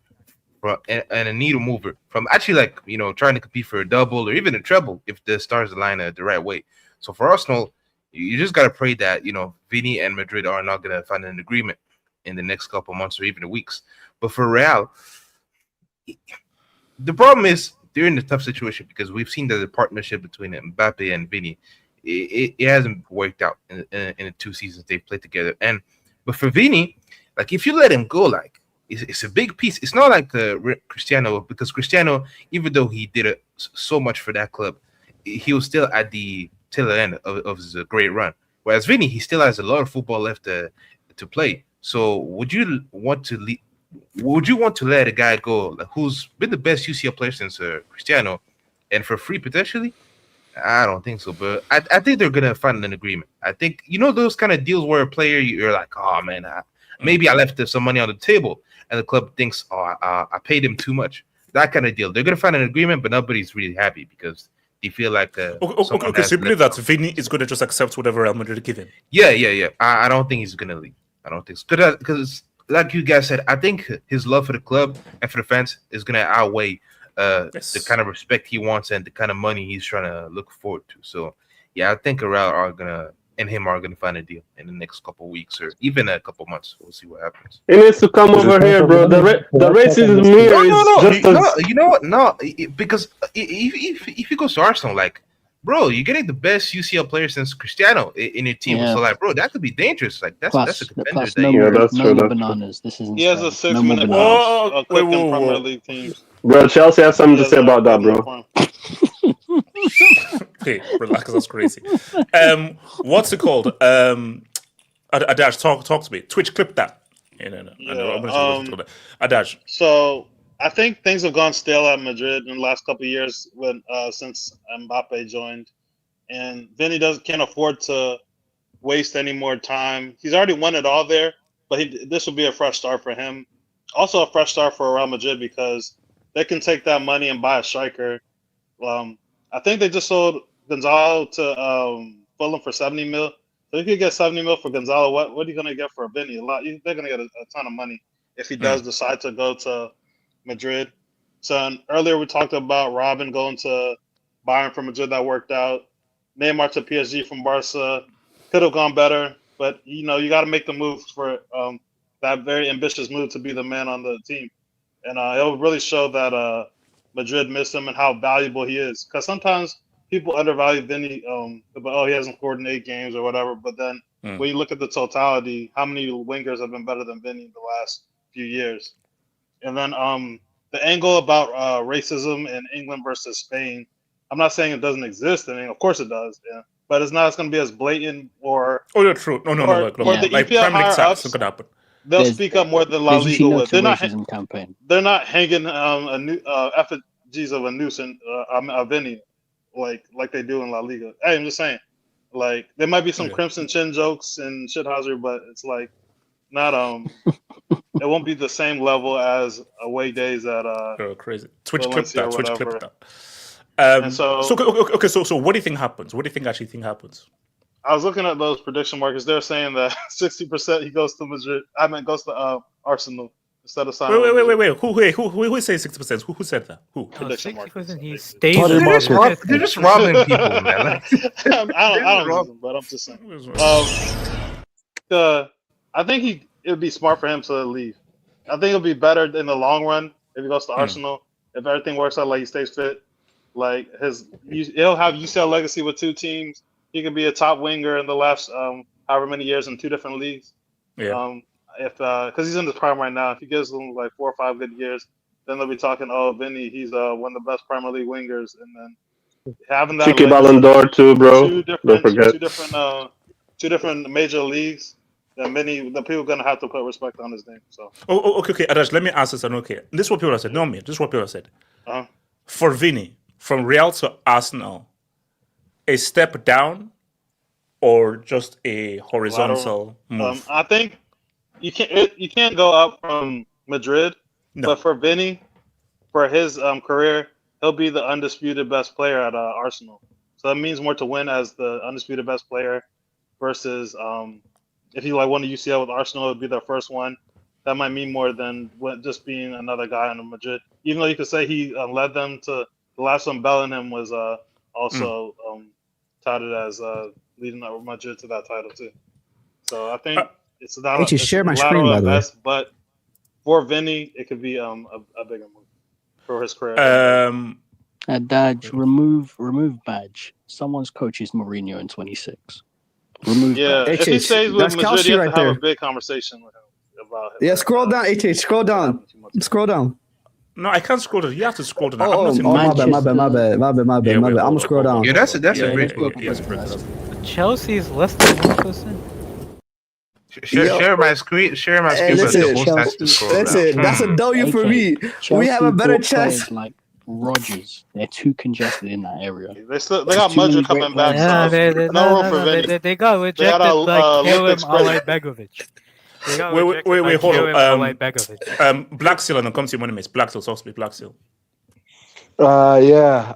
and a needle mover from actually like trying to compete for a double or even a treble if the stars align the right way. So for Arsenal, you just gotta pray that Vini and Madrid are not gonna find an agreement in the next couple months or even weeks. But for Real, the problem is they're in a tough situation because we've seen that the partnership between Mbappe and Vini, it hasn't worked out in the 2 seasons they've played together. But for Vini, like if you let him go, like it's a big piece. It's not like Cristiano, because Cristiano, even though he did so much for that club, he was still at the tail end of his great run. Whereas Vini, he still has a lot of football left to play. So would you want to let a guy go who's been the best UCL player since Cristiano, and for free potentially? I don't think so, but I think they're gonna find an agreement. I think those kind of deals where a player you're like, oh man, maybe I left some money on the table, and the club thinks, oh, I paid him too much. That kind of deal. They're gonna find an agreement, but nobody's really happy because they feel like okay. So you believe that Vini is gonna just accept whatever Real Madrid give him? Yeah. I don't think he's gonna leave. I don't think so. Because like you guys said, I think his love for the club and for the fans is gonna outweigh the kind of respect he wants and the kind of money he's trying to look forward to. So yeah, I think Real are gonna find a deal in the next couple of weeks or even a couple months. We'll see what happens. He needs to come over here, bro. The racism here is just you know what? No, because if he goes to Arsenal, like, bro, you're getting the best UCL player since Cristiano in your team. Yeah. So like, bro, that could be dangerous. Like that's a contender. Plus, That no you- more bananas. This isn't. He has a Spain. 6-minute No more bananas. click in Premier League teams. bro. Chelsea has something to say about that, bro. Okay, relax. That's crazy. What's it called? Adash, talk to me. Twitch, clip that. Adash. So I think things have gone stale at Madrid in the last couple of years since Mbappe joined, and Vinny can't afford to waste any more time. He's already won it all there, but this will be a fresh start for him. Also a fresh start for Real Madrid because they can take that money and buy a striker. I think they just sold Gonzalo to Fulham for 70 mil. So you could get 70 mil for Gonzalo. What are you going to get for Vinny? They're going to get a ton of money if he does decide to go to Madrid. So earlier we talked about Robin going to Bayern from Madrid. That worked out. Neymar to PSG from Barca. Could have gone better, but you got to make the move for that very ambitious move to be the man on the team. And it'll really show that Madrid missed him and how valuable he is. Because sometimes people undervalue Vinny, he hasn't scored in 8 games or whatever. But then when you look at the totality, how many wingers have been better than Vinny in the last few years? And then the angle about racism in England versus Spain, I'm not saying it doesn't exist. I mean, of course it does, yeah. But it's not going to be as blatant or... Oh, yeah, true. No. The Like EPL Premier League higher-ups, could happen. They'll speak up more than La Liga would. They're not campaign. They're not hanging effigies of a noose and a Vinny like they do in La Liga. Hey, I'm just saying, like there might be some Crimson Chin jokes and shithouser, but it's like not it won't be the same level as away days at crazy. Twitch clip Valencia that. or Twitch whatever. clip that. So what do you think happens? What do you think actually happens? I was looking at those prediction markers. They're saying that 60% he goes to Madrid. I meant goes to Arsenal instead of signing. Wait. Who says 60%? Who said that? Who? Prediction markers. He stays. They're just robbing people, man. Like, I don't use them, but I'm just saying. I think it would be smart for him to leave. I think it'll be better in the long run if he goes to Arsenal. If everything works out, like he stays fit, like he'll have UCL legacy with 2 teams. He could be a top winger in the last however many years in 2 different leagues. Yeah. Because he's in his prime right now. If he gives them like 4 or 5 good years, then they'll be talking. Oh, Vinny, he's one of the best Premier League wingers, and then having that. Cheeky Ballon d'Or too, bro. Don't forget. Two different major leagues. Then the people are gonna have to put respect on his name. So. Okay. Adash, let me ask this. Okay, this is what people have said. No, me. This is what people have said. For Vinny, from Real to Arsenal, a step down or just a horizontal move? I think you can't go up from Madrid, but for Vinny, for his career, he'll be the undisputed best player at Arsenal. So that means more to win as the undisputed best player versus if he won the UCL with Arsenal, it'd be their first one. that might mean more than just being another guy on Madrid. Even though you could say he led them to the last one, Bellingham was also touted as leading Madrid to that title too. So I think it's not Hey, just share my screen, by the way. but for Vini, it could be a bigger move for his career. Dad, remove badge. Someone's coach is Mourinho in 26. Remove. Yeah, badge. if he stays with That's Madrid, Kelsey you have right to have there. a big conversation with him about him. Yeah, scroll down, HH. Scroll down. Scroll down. No, I can't scroll down. You have to scroll down. Oh, I'm not my bad. I'm gonna scroll down. Yeah, that's a Yeah, great yeah, move. yeah, scroll down. Chelsea's less than 1%. Share my screen. Share my screen. But listen, the host has to scroll down. Listen, that's a W for me. We have a better chance. Like Rodgers, they're too congested in that area. They got Mudra coming back. Yeah, So no room for Vini. they got rejected gotta, like Olympics Kerim Alay-Begovic. They got Wait, rejected hold like Kerim on. Alay-Begovic. Black Seal and then come to your monuments. Black Seal, talk to me. Black Seal. Yeah,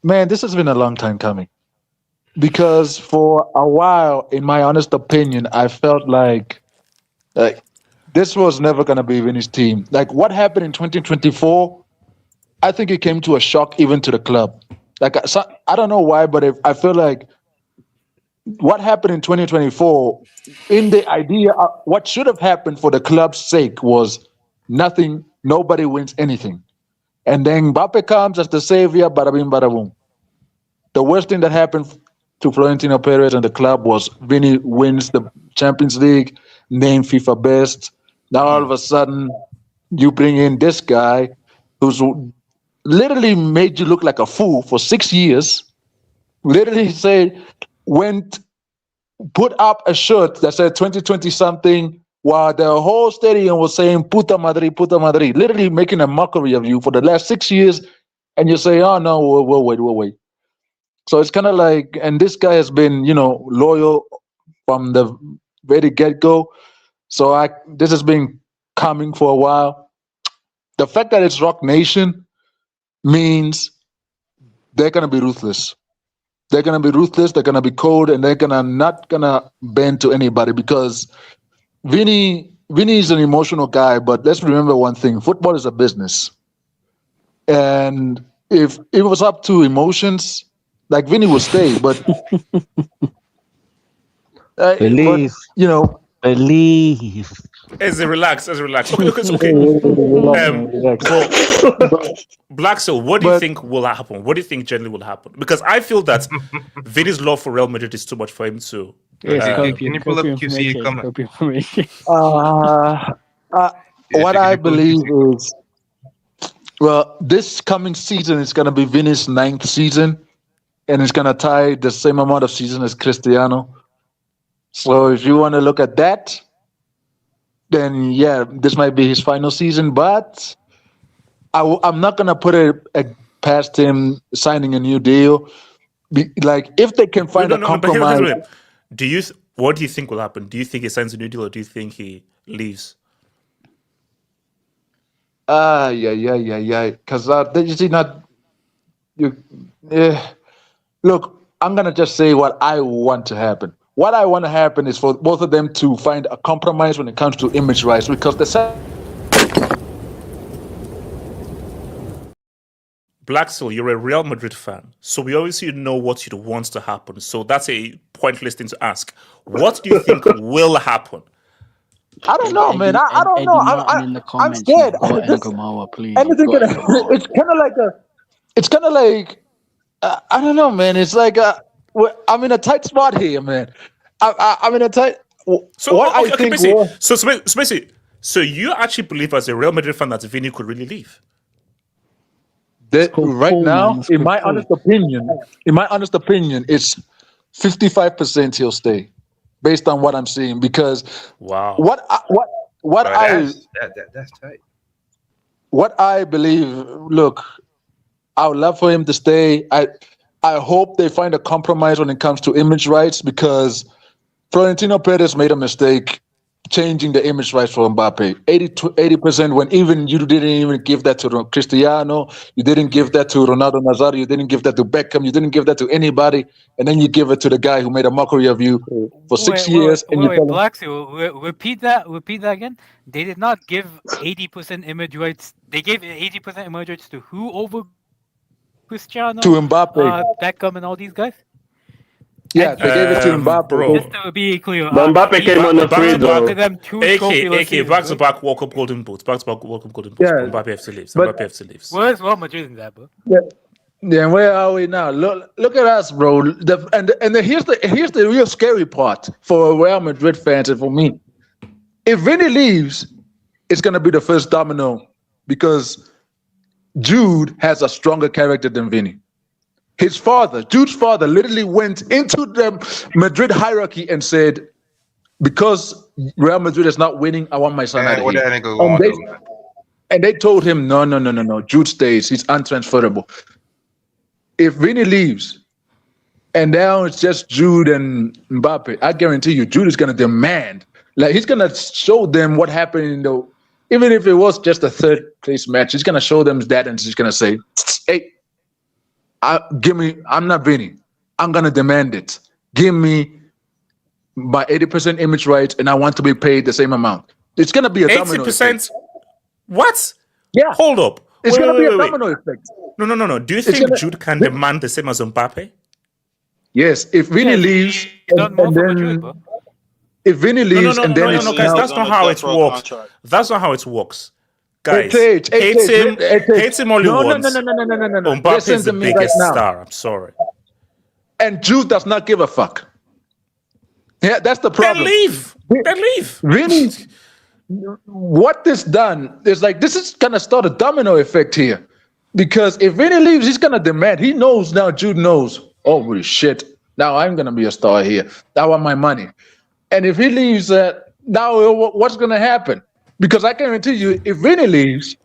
man, this has been a long time coming. Because for a while, in my honest opinion, I felt like this was never going to be Vini's team. Like what happened in 2024, I think it came to a shock even to the club. Like I don't know why, but I feel like what happened in 2024, in the idea, what should have happened for the club's sake was nothing. Nobody wins anything. And then Mbappe comes as the savior, bada bing, bada boom. The worst thing that happened to Florentino Perez and the club was Vini wins the Champions League, named FIFA best. Now all of a sudden, you bring in this guy who's literally made you look like a fool for 6 years. Literally put up a shirt that said 2020 something, while the whole stadium was saying "Puta Madrid, Puta Madrid," literally making a mockery of you for the last 6 years, and you say, "Oh no, we'll wait." So it's kind of like, and this guy has been, loyal from the very get-go. So this has been coming for a while. The fact that it's Rock Nation means they're gonna be ruthless. They're gonna be ruthless. They're gonna be cold, and they're not gonna bend to anybody because Vini is an emotional guy. But let's remember one thing: football is a business, and if it was up to emotions, like Vini would stay, but Believe. Believe. Relax. Okay. Black Seal, what do you think will happen? What do you think generally will happen? Because I feel that Vini's love for Real Madrid is too much for him to. Can you pull up QC comment? What I believe is, well, this coming season is going to be Vini's 9th season, and it's going to tie the same amount of season as Cristiano. So if you want to look at that, then yeah, this might be his final season. But I'm not going to put it past him signing a new deal. Like if they can find a compromise. But what do you think will happen? Do you think he signs a new deal, or do you think he leaves? Yeah. Because look, I'm gonna just say what I want to happen. What I want to happen is for both of them to find a compromise when it comes to image rights, because Black Seal, you're a Real Madrid fan, so we obviously know what you want to happen. So that's a pointless thing to ask. What do you think will happen? I don't know, man. I don't know. I'm scared. Anything can happen. It's kind of like I don't know, man. It's like I'm in a tight spot here, man. I'm in a tight. So you actually believe as a Real Madrid fan that Vini could really leave? Right now, in my honest opinion, it's 55% he'll stay, based on what I'm seeing. Because that's tight. What I believe, look, I would love for him to stay. I hope they find a compromise when it comes to image rights, because Florentino Perez made a mistake changing the image rights for Mbappe. 80% when even you didn't even give that to Cristiano, you didn't give that to Ronaldo Nazario, you didn't give that to Beckham, you didn't give that to anybody, and then you give it to the guy who made a mockery of you for 6 years. Repeat that again. They did not give 80% image rights. They gave 80% image rights to who over Cristiano? To Mbappe. Beckham and all these guys? Yeah, they gave it to Mbappe. Bro. Just to be clear. But Mbappe came on the free though. AK, back-to-back World Cup Golden Boots. Back-to-back World Cup Golden Boots. Yeah. Mbappe FC leaves. But- Mbappe FC leaves. Where's Real Madrid in that, bro? Yeah, where are we now? Look at us, bro. Here's the real scary part for Real Madrid fans and for me. If Vini leaves, it's gonna be the first domino because Jude has a stronger character than Vini. Jude's father, literally went into the Madrid hierarchy and said, because Real Madrid is not winning, I want my son out of here. And they told him, no, Jude stays. He's untransferable. If Vini leaves, and now it's just Jude and Mbappe, I guarantee you, Jude is going to demand. Like, he's going to show them what happened, even if it was just a third-place match, he's going to show them that, and he's going to say, hey, I'm not Vini. I'm going to demand it. Give me my 80% image rights, and I want to be paid the same amount. It's going to be a domino effect. 80%? What? Yeah. Hold up. It's going to be a domino effect. No. Do you think Jude can demand the same as Mbappe? Yes. If Vini leaves, if Vini leaves, and then no, guys, that's not how it works. That's not how it works. Guys, hate him all you want. No. Mbappe is the biggest star. I'm sorry. And Jude does not give a fuck. Yeah, that's the problem. Then leave. Vini, what this done is like, this is gonna start a domino effect here. Because if Vini leaves, he's gonna demand. He knows now, Jude knows, holy shit, now I'm gonna be a star here. I want my money. And if he leaves, now what's gonna happen? Because I guarantee you, if Vini leaves,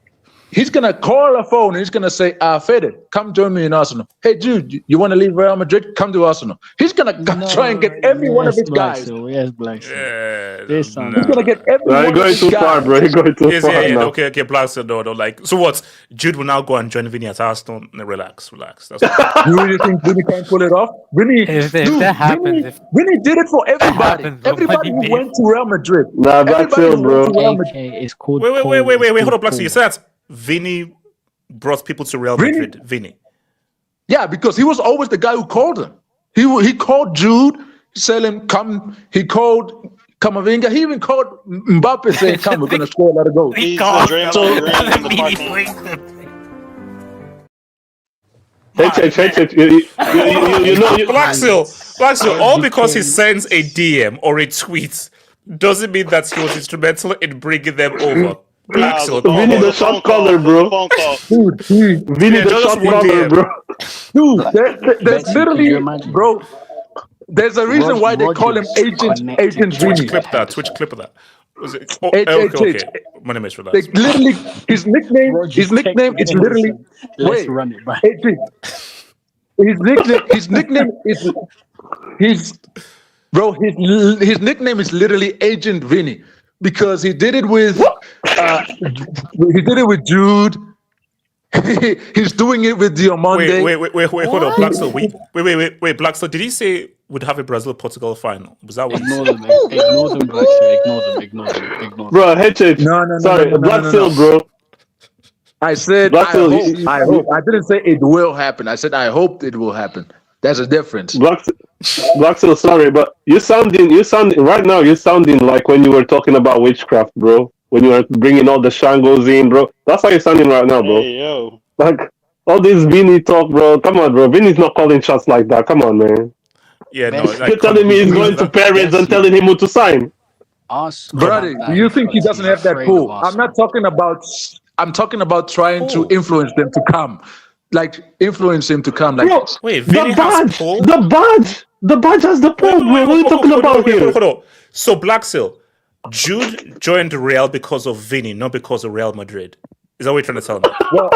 he's gonna call a phone and he's gonna say, Fede, come join me in Arsenal. Hey Jude, you want to leave Real Madrid? Come to Arsenal. He's gonna try and get every one of his guys. Yes, Black. He's gonna get every one of his guys. You're going too far, bro. You're going too far now. Okay, Black no. Like, so what? Jude will now go and join Vini at Arsenal. Relax. That's you really think Vini can pull it off? Vini did it for everybody. Everybody who went to Real Madrid. Nah, back still, bro. It's called. Wait. Hold up, Black. You said Vini brought people to Real Madrid. Vini. Yeah, because he was always the guy who called them. He called Jude, said him come. He called Camavinga. He even called Mbappe, saying, "Come, we're gonna score a lot of goals." He's the dream of the You know, Black Seal, all because he sends a DM or a tweet doesn't mean that he was instrumental in bringing them over. Black Seal, Vini the shot caller, bro. Vini the shot caller, bro. Dude, there's literally, bro. There's a reason why they call him Agent Vini. Twitch clip that. Was it? Okay. My name is relax. Like, literally, his nickname is literally. Let's run it back. His nickname is literally Agent Vini because he did it with Jude. He's doing it with Diamante. Wait, hold on, Blackstone. Wait, Blackstone. Did he say we'd have a Brazil-Portugal final? Was that what Ignore them, Blackstone. Ignore them. Bro, HH. No. Sorry, Blackstone, bro. I said I hope. I didn't say it will happen. I said I hope it will happen. There's a difference. Blackstone, sorry, but you're sounding right now. You're sounding like when you were talking about witchcraft, bro. When you were bringing all the Shangos in, bro. That's how you're sounding right now, bro. Hey, yo. Like all this Vini talk, bro. Come on, bro. Vini's not calling shots like that. Come on, man. Yeah, no. You're telling me he's going to Perez and telling him who to sign. Brother, do you think he doesn't have that pull? I'm talking about trying to influence them to come. Like, influence him to come. Like, bro, wait, Vini has pull? The badge has the pull. What are you talking about here? Hold on. So, Black Seal, Jude joined Real because of Vini, not because of Real Madrid. Is that what you're trying to tell me? Well,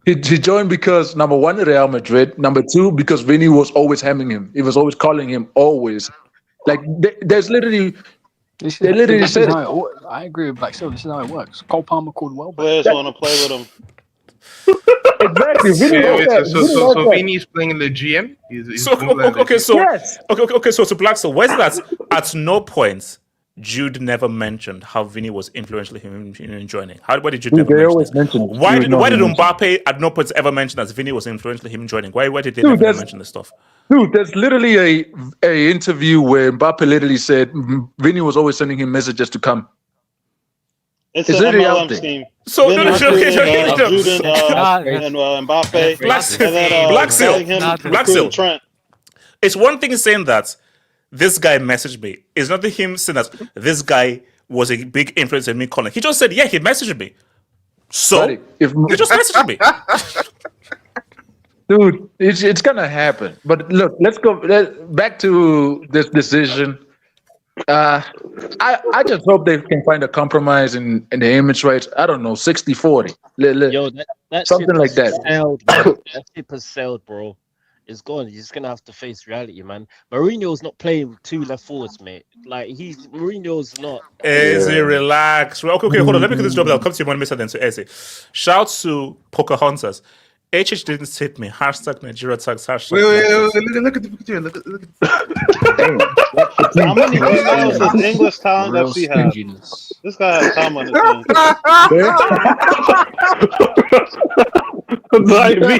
he joined because, number one, Real Madrid. Number two, because Vini was always hamming him. He was always calling him, always. Like, there's literally They literally said I agree with Black Silver. This is how it works. Cole Palmer called Welbeck. Players want to play with him. Exactly. So Vini is playing the GM. So Blackstone, where's that? At no point Jude never mentioned how Vini was influential in him joining. Why did Jude never mention this? Why did Mbappe at no point ever mention that Vini was influential in him joining? Why did they never mention this stuff? Dude, there's literally a interview where Mbappe literally said Vini was always sending him messages to come. It's an MLM scheme. So Jude and Mbappe, Blackstone. Trent. It's one thing saying that this guy messaged me. It's not him saying that this guy was a big influence in me calling. He just said, yeah, he messaged me. So he just messaged me. Dude, it's gonna happen. But look, let's go back to this decision. I just hope they can find a compromise in the image rights. I don't know, 60-40. Yo, that something like that. That ship has sailed, bro. It's gone. You're just gonna have to face reality, man. Mourinho's not playing with two left forwards, mate. Like Mourinho's not. Easy, relax. Okay, hold on. Let me get this job. I'll come to you one minute then to Easy. Shout to Pocahontas. HH didn't tip me. Hashtag Nigeria tags. Hashtag. Wait. Look at the picture. Look at How many emails does English Talent FC have? This guy has time on his hands. Baby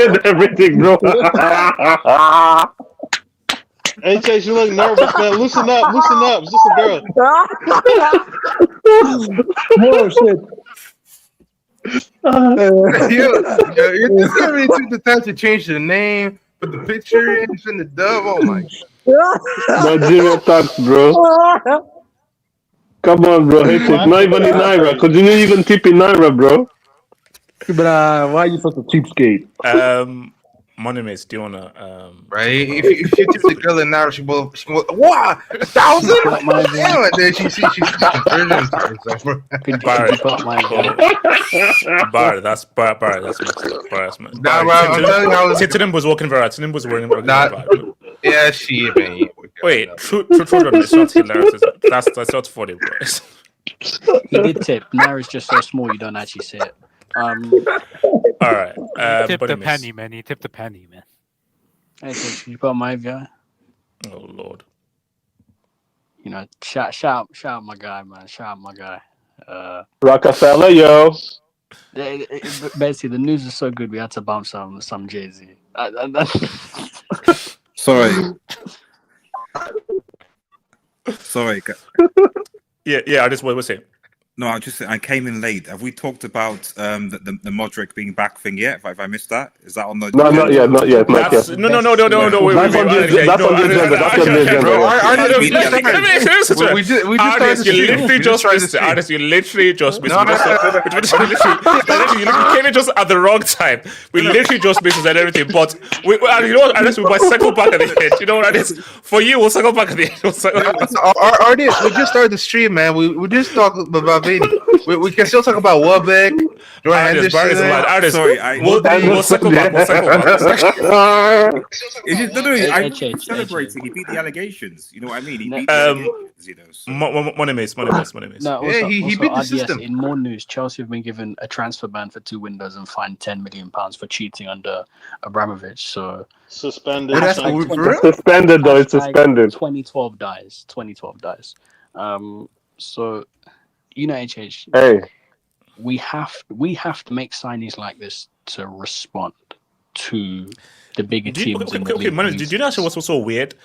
and everything, bro. HH, you look nervous, man. Loosen up. It's just a girl. Oh, shit. You're just really took the time to change the name, put the picture in, send the dove. Oh my god. Nigeria tax, bro. Come on, bro. Hey, not even in Naira. Could you not even tip in Naira, bro? But why are you such a cheapskate? Moneymates, do you wanna right? If you tip the girl in Naira, she will what? 1,000? Damn it! Then she's Bar. That's mixed. Tinim was walking very. Tinim was wearing. Yeah, she man. Wait, true. It's not hilarious. That's not funny, bro. He did tip. Naira's just so small you don't actually see it. All right. He tipped the penny, man. He tipped the penny, man. Hey, so you put my guy. Oh Lord. You know, shout out my guy, man. Shout out my guy. Rockefeller, yo. Basically, the news is so good we had to bounce some Jay-Z. Sorry. Yeah. I just what was saying. No, I came in late. Have we talked about the Modric being back thing yet? Have I missed that? Is that on the? No, not yet. No. Wait, That's on the agenda. We just Artist, you literally just missed it. You came in just at the wrong time. We literally just missed and everything. But you know what? Artist, we might circle back at the end. You know what that is? For you, we'll circle back at the end. Artist, we just started the stream, man. We just talked about Vini. We can still talk about Welbeck, Jordan Henderson. Sorry, we'll circle back. I'm celebrating. He beat the allegations. You know what I mean? He beat the allegations, Moneymates. No, he beat the system. In more news, Chelsea have been given a transfer ban for 2 windows and fined £10 million for cheating under Abramovich. So suspended. Suspended though. It's suspended. 2012 dies. So you know, HH. Hey. We have to make signings like this to respond to the bigger teams. Okay, did you know what's so weird?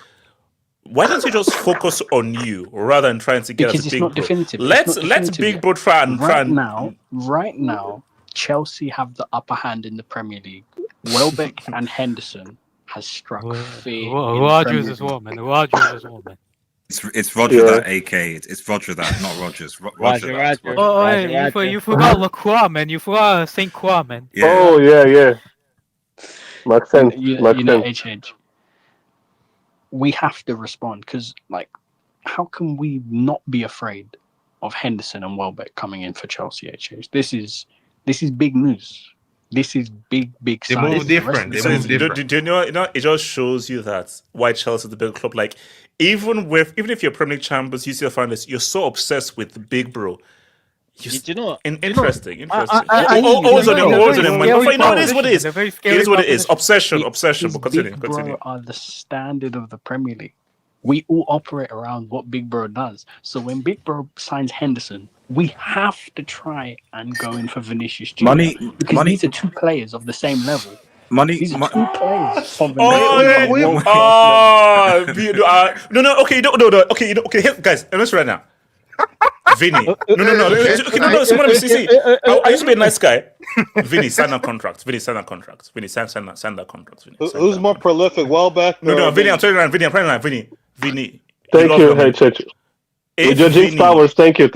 Why don't you just focus on you rather than trying to get us big bro? Let's big bro try and Right now, Chelsea have the upper hand in the Premier League. Welbeck and Henderson has struck fear. Who argues as well, man? It's Roger that, AK. It's Roger that, not Rogers. Roger. You forgot Lacroix, man. You forgot Saint Croix, man. Yeah. Oh yeah. Makes sense. You know, HH. We have to respond because, how can we not be afraid of Henderson and Welbeck coming in for Chelsea? HH. This is big news. This is big They signs. move different. They move different. Do you know? It just shows you that why Chelsea is the big club. Like even if you're Premier League champions, you still find this. You're so obsessed with the big bro. Do you know? Interesting. Always on your money. But you know, it is what it is. It is what it is. Obsession. But Big continue. Bro are the standard of the Premier League. We all operate around what Big Bro does. So when Big Bro signs Henderson, we have to try and go in for Vinicius Jr. Because these are two players of the same level. These are two players of the no. Okay, guys, let's right now. Vinny. No. Okay, someone see. I used to be a nice guy. Vinny, sign that contract. Vinny, sign that contract. Who's more prolific? Welbeck? No, Vinny, I'm telling you, Vinny, I'm praying like Vinny. Thank you, HH. With your Jinx powers, thank you.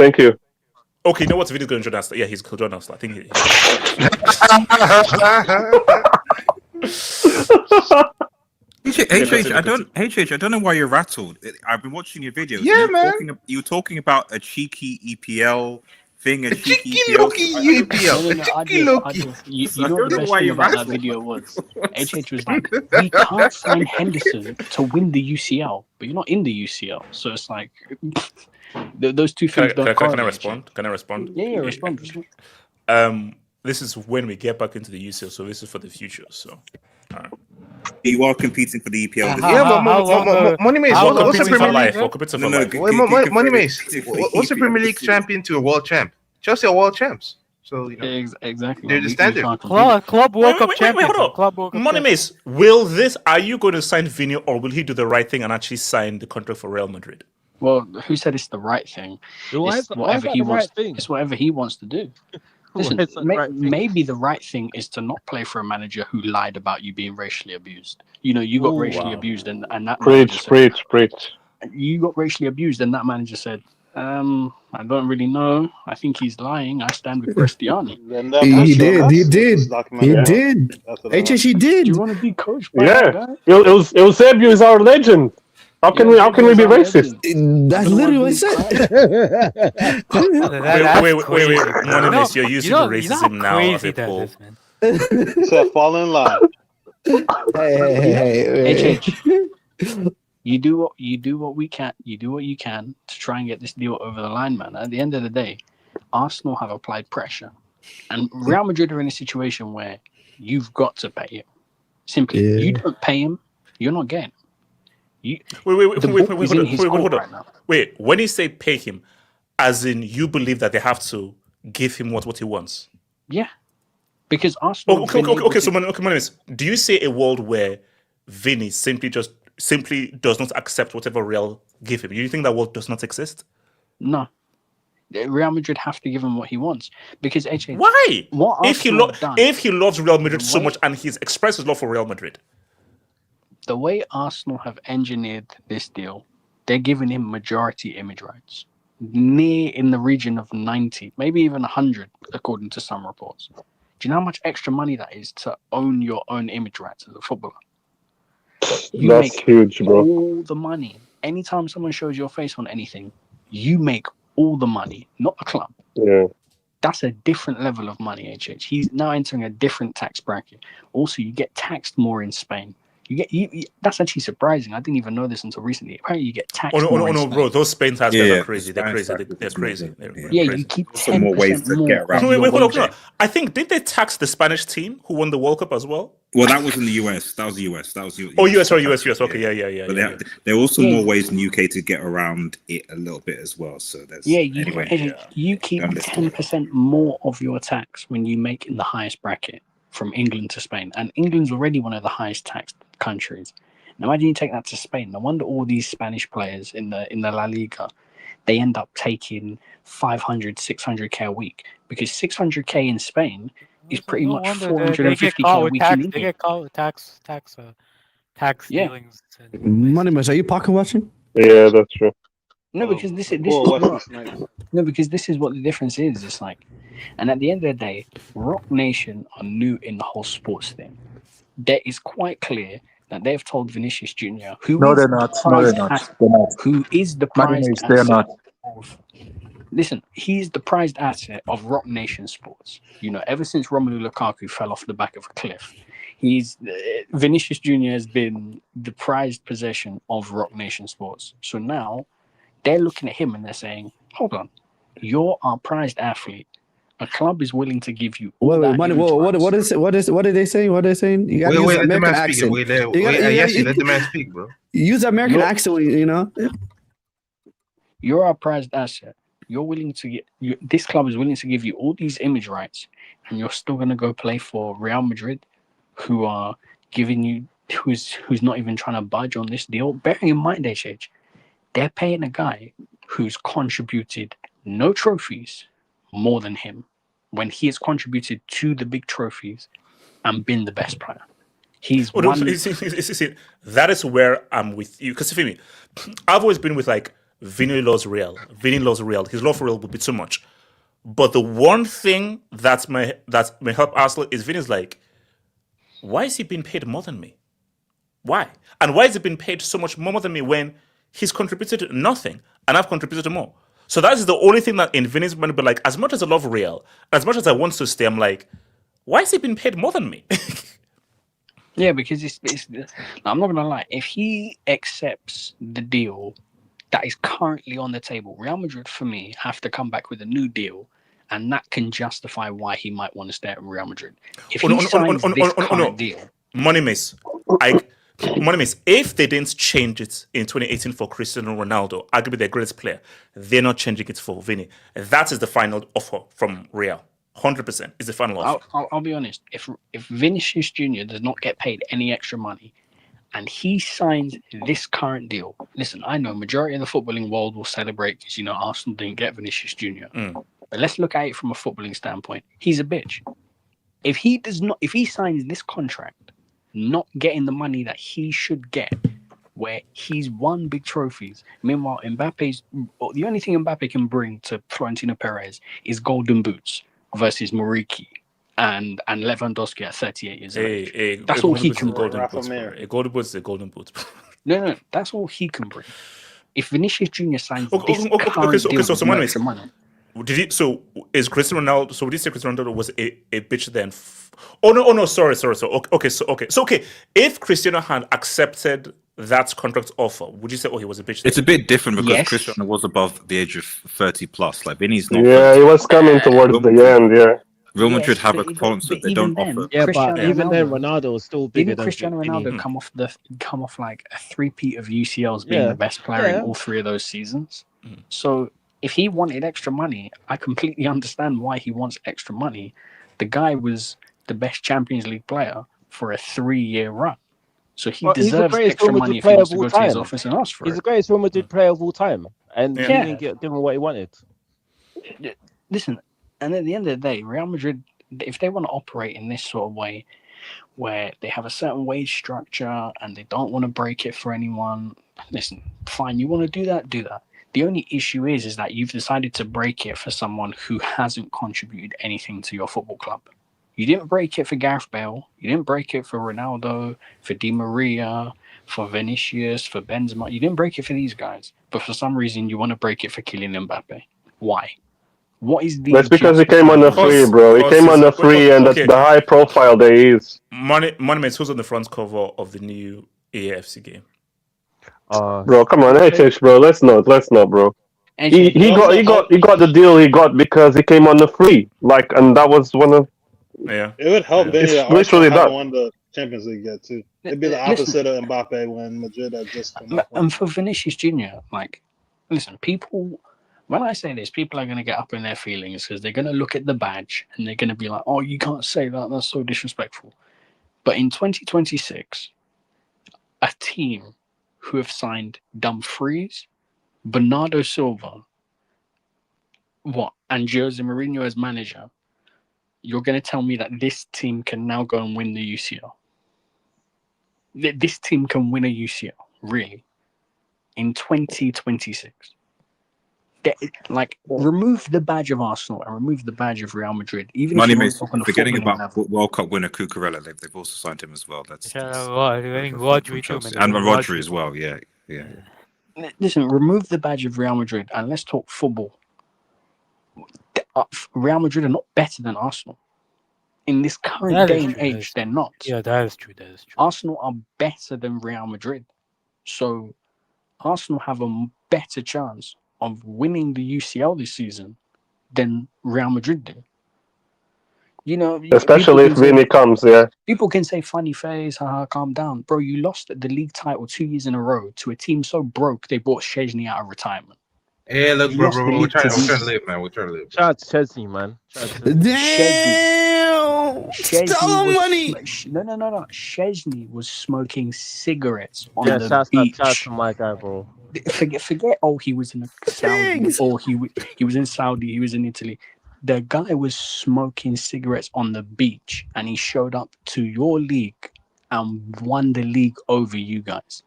Okay, you know what? Vinny's going to join us. Yeah, he's going to join us. I think I don't know why you're rattled. I've been watching your videos. Yeah, man. You're talking about a cheeky EPL thing, a cheeky EPL. You know what the best thing about that video was? HH was like, we can't sign Henderson to win the UCL, but you're not in the UCL. So it's like, those two things don't correlate. Can I respond? Yeah, respond. This is when we get back into the UCL, so this is for the future. So, all right. You are competing for the EPL. Money Mace, what's the Premier League? Money Mace, what's the Premier League champion to a world champ? Chelsea are world champs. So, you know, exactly. They're the standard. Club World Cup champion. Hold on. Money Mace, are you going to sign Vini or will he do the right thing and actually sign the contract for Real Madrid? Well, who said it's the right thing? It's whatever he wants. It's whatever he wants to do. Listen, maybe the right thing is to not play for a manager who lied about you being racially abused. You know, you got racially abused, and that preach. You got racially abused, and that manager said, I don't really know. I think he's lying. I stand with Cristiano. He did. He did. HH, he did. Do you want to be coached by that guy? Eusebio is our legend. How can we be racist? That's literally what I said. Wait. Money Mace, you're using racism now as a poll. So fall in line. Hey. HH. You do what we can. You do what you can to try and get this deal over the line, man. At the end of the day, Arsenal have applied pressure, and Real Madrid are in a situation where you've got to pay him. Simply, you don't pay him, you're not getting him. Hold on. Wait, when you say pay him, as in you believe that they have to give him what he wants? Yeah, because Arsenal. Okay. So, Manis, do you see a world where Vini simply does not accept whatever Real give him? Do you think that world does not exist? No. Real Madrid have to give him what he wants because why? If he loves Real Madrid so much and he's expressed his love for Real Madrid. The way Arsenal have engineered this deal, they're giving him majority image rights, near in the region of 90, maybe even 100, according to some reports. Do you know how much extra money that is to own your own image rights as a footballer? That's huge, bro. All the money. Anytime someone shows your face on anything, you make all the money, not the club. Yeah. That's a different level of money, HH. He's now entering a different tax bracket. Also, you get taxed more in Spain. That's actually surprising. I didn't even know this until recently. Apparently, you get taxed. No, bro. Those Spain taxes are crazy. They're crazy. You keep 10% more ways to get around. Wait, hold on. I think did they tax the Spanish team who won the World Cup as well? Well, that was in the US. That was US. US. Okay, yeah. But there are also more ways in the UK to get around it a little bit as well. So there's you keep 10% more of your tax when you make in the highest bracket from England to Spain, and England's already one of the highest taxed countries. Now imagine you take that to Spain. No wonder all these Spanish players in the La Liga, they end up taking 500, 600k a week, because 600k in Spain is pretty much 450k a week in England. They get caught with tax dealings. Money Mace, are you pocket watching? Yeah, that's true. No, because this is what the difference is. It's like, and at the end of the day, Rock Nation are new in the whole sports thing. That is quite clear that they've told Vinicius Jr. who is the prize. They're not. Who is the prize? They're not. Listen, he's the prized asset of Rock Nation Sports. You know, ever since Romelu Lukaku fell off the back of a cliff, Vinicius Jr. has been the prized possession of Rock Nation Sports. So now they're looking at him and they're saying, "Hold on, you're our prized athlete. A club is willing to give you all that what are they saying? What are they saying? You gotta Wait, use let the American man speak. accent. Wait, let the man speak, bro. Use American accent, you know. You're our prized asset. You're willing to this club is willing to give you all these image rights, and you're still gonna go play for Real Madrid, who are giving you who's not even trying to budge on this deal. Bearing in mind, HH, they're paying a guy who's contributed no trophies more than him when he has contributed to the big trophies and been the best player. He's that is where I'm with you. Because Fimi, I've always been with like Vini loves Real. Vini loves Real. His love for Real would be too much. But the one thing that may help Arsenal is Vini's like, why is he being paid more than me? Why? And why is he being paid so much more than me when he's contributed nothing and I've contributed more? So that is the only thing that in Vini's mind, but like, as much as I love Real, as much as I want to stay, I'm like, why is he being paid more than me? Yeah, because it's I'm not gonna lie. If he accepts the deal that is currently on the table, Real Madrid for me have to come back with a new deal, and that can justify why he might want to stay at Real Madrid. If he signs this current deal, Money miss, if they didn't change it in 2018 for Cristiano Ronaldo, arguably their greatest player, they're not changing it for Vini. That is the final offer from Real. 100% is the final offer. I'll be honest. If Vinicius Jr. does not get paid any extra money, and he signs this current deal, listen, I know majority of the footballing world will celebrate because Arsenal didn't get Vinicius Jr. But let's look at it from a footballing standpoint. He's a bitch. If he signs this contract, not getting the money that he should get, where he's won big trophies. Meanwhile, the only thing Mbappe can bring to Florentino Perez is golden boots versus Muriqi and Lewandowski at 38 years of age. That's all he can bring. A golden boot is a golden boot. No, that's all he can bring. If Vinicius Jr. signs this current deal with no extra money, is Cristiano Ronaldo? So would you say Cristiano Ronaldo was a bitch then? No. Sorry. Okay. If Cristiano had accepted that contract offer, would you say, he was a bitch then? It's a bit different because Cristiano was above the age of 30 plus. Like Vinny's not. Yeah, 30. He was coming towards the end. Yeah. Real Madrid have a sponsor they don't offer. Yeah, but even then, Ronaldo was still bigger. Didn't Cristiano Ronaldo come off like a three-peat of UCLs being the best player in all three of those seasons? So if he wanted extra money, I completely understand why he wants extra money. The guy was the best Champions League player for a 3-year run. So he deserves extra money if he wants to go to his office and ask for it. He's the greatest Real Madrid player of all time. And he didn't get given what he wanted. Listen, and at the end of the day, Real Madrid, if they want to operate in this sort of way, where they have a certain wage structure and they don't want to break it for anyone, listen, fine, you want to do that, do that. The only issue is that you've decided to break it for someone who hasn't contributed anything to your football club. You didn't break it for Gareth Bale. You didn't break it for Ronaldo, for Di Maria, for Vinicius, for Benzema. You didn't break it for these guys. But for some reason, you want to break it for Kylian Mbappe. Why? What is the... That's because he came on the free, bro. He came on the free, and that's the high profile there is. Monuments, who's on the front cover of the new AFC game? Bro, come on, HH, bro. Let's not, bro. He got the deal he got because he came on the free, and that was one of. Yeah, it would help. It's literally that. Won the Champions League yet too. It'd be the opposite of Mbappe when Madrid had just come up. And for Vinicius Jr., listen, people. When I say this, people are going to get up in their feelings because they're going to look at the badge and they're going to be like, "Oh, you can't say that. That's so disrespectful." But in 2026, a team who have signed Dumfries, Bernardo Silva, and Jose Mourinho as manager, you're going to tell me that this team can now go and win the UCL? This team can win a UCL, really, in 2026. Remove the badge of Arsenal and remove the badge of Real Madrid. Even Money if makes forgetting about World Cup winner Cucurella. They've also signed him as well. That's Rodri and Rodri as well. Yeah. Listen, remove the badge of Real Madrid and let's talk football. Real Madrid are not better than Arsenal. In this current day and age, they're not. Yeah, that is true. That is true. Arsenal are better than Real Madrid. So Arsenal have a better chance of winning the UCL this season than Real Madrid do. You know, especially if Vini comes, yeah. People can say funny face, haha, calm down. Bro, you lost the league title 2 years in a row to a team so broke they bought Szczesny out of retirement. Hey, look, bro, we're trying to live, man. We're trying to live. Shout out to Chelsea, man. Damn! Stole money! No. Szczesny was smoking cigarettes on the beach. Shout out to my guy, bro. Forget. Oh, he was in Saudi, or he was in Saudi. He was in Italy. The guy was smoking cigarettes on the beach, and he showed up to your league and won the league over you guys.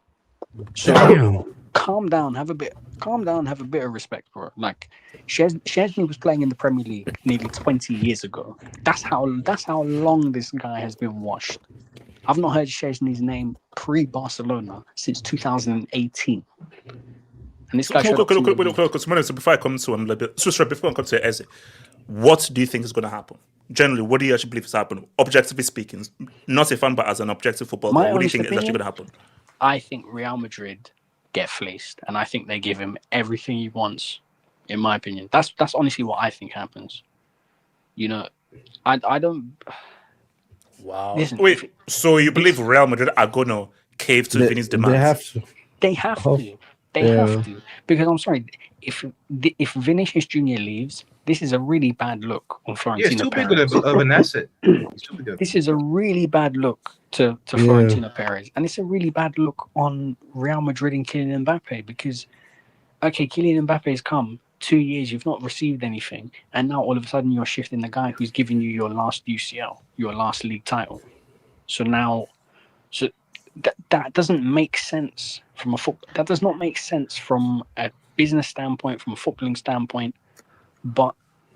So calm down, have a bit of respect, bro. Like Szczesny was playing in the Premier League nearly 20 years ago. That's how long this guy has been washed. I've not heard Szczesny's name pre-Barcelona since 2018. And this guy before I come to him, before I come to Eze, what do you think is going to happen? Generally, what do you actually believe is happening? Objectively speaking, not a fan, but as an objective football player, what do you think is actually going to happen? I think Real Madrid get fleeced, and I think they give him everything he wants. In my opinion, that's honestly what I think happens. You know, I don't. Wow. Listen, wait, so you believe Real Madrid are going to cave to Vini's demands? They have to. They have to. Because I'm sorry, if Vinicius Jr. leaves, this is a really bad look on Florentino. Yeah, it's too big of an asset. This is a really bad look to Florentino Perez, and it's a really bad look on Real Madrid and Kylian Mbappe because, okay, Kylian Mbappe's come 2 years, you've not received anything, and now all of a sudden you're shifting the guy who's giving you your last UCL, your last league title. So that doesn't make sense from that does not make sense from a business standpoint, from a footballing standpoint. But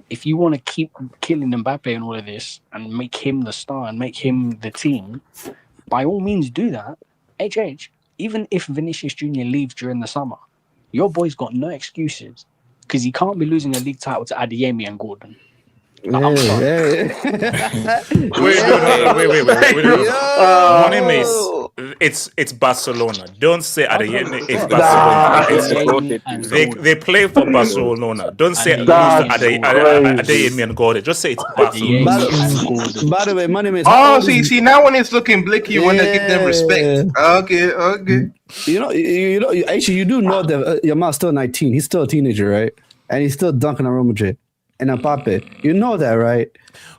if you want to keep killing Mbappe and all of this and make him the star and make him the team, by all means do that. Even if Vinicius Jr. leaves during the summer, your boy's got no excuses because he can't be losing a league title to Adeyemi and Gordon. Wait. Money miss. It's Barcelona. Don't say Adeyemi. It's Barcelona. They play for Barcelona. Don't say Adeyemi and Gordon. Just say it's Barcelona. By the way, Money miss. Oh, see, now when it's looking blicky, you want to give them respect. Okay. Actually, you do know that Yamal's still 19. He's still a teenager, right? And he's still dunking on Real Madrid. And Mbappe, you know that, right?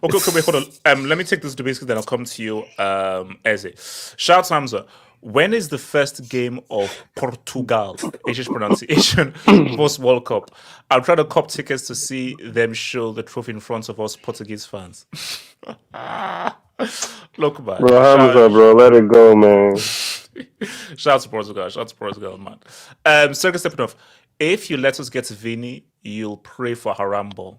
Okay, wait, hold on. Let me take this to basic, then I'll come to you, Eze. Shout Hamza. When is the first game of Portugal, English pronunciation, post World Cup? I'll try to cop tickets to see them show the trophy in front of us Portuguese fans. Look, man. Bro, Hamza, bro, let it go, man. Shout to Portugal, man. Second stepping off. If you let us get Vini, you'll pray for haram ball.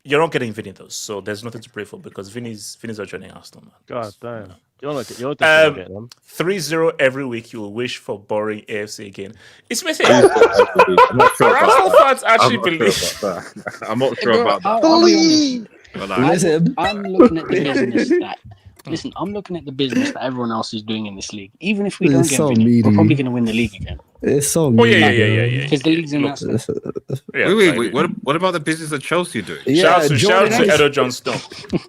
You're not getting Vini though, so there's nothing to pray for because Vini's are joining Arsenal, man. God damn. You're definitely get them. 3-0 every week. You'll wish for boring AFC again. It's messy. I'm not sure Arsenal fans actually believe. I'm not sure about that. I'm looking at the business that. Listen, I'm looking at the business that everyone else is doing in this league. Even if we don't get Vini, we're probably going to win the league again. It's so meaty. Oh, yeah. Because the league's in that. Wait. What about the business that Chelsea do? Shout out to Edo Johnston.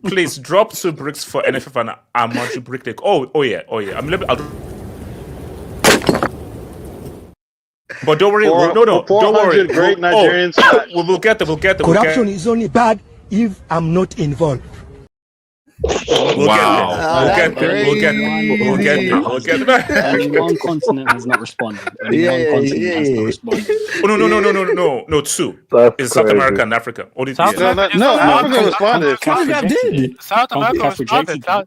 Please drop 2 bricks for NFF and Amaju Bricklick. Oh yeah. But don't worry. Don't worry. Great Nigerians. We'll get them. Corruption is only bad if I'm not involved. We'll get there. Only one continent has not responded. No, 2. It's South America and Africa. Africa responded. CONCACAF did. South America responded. I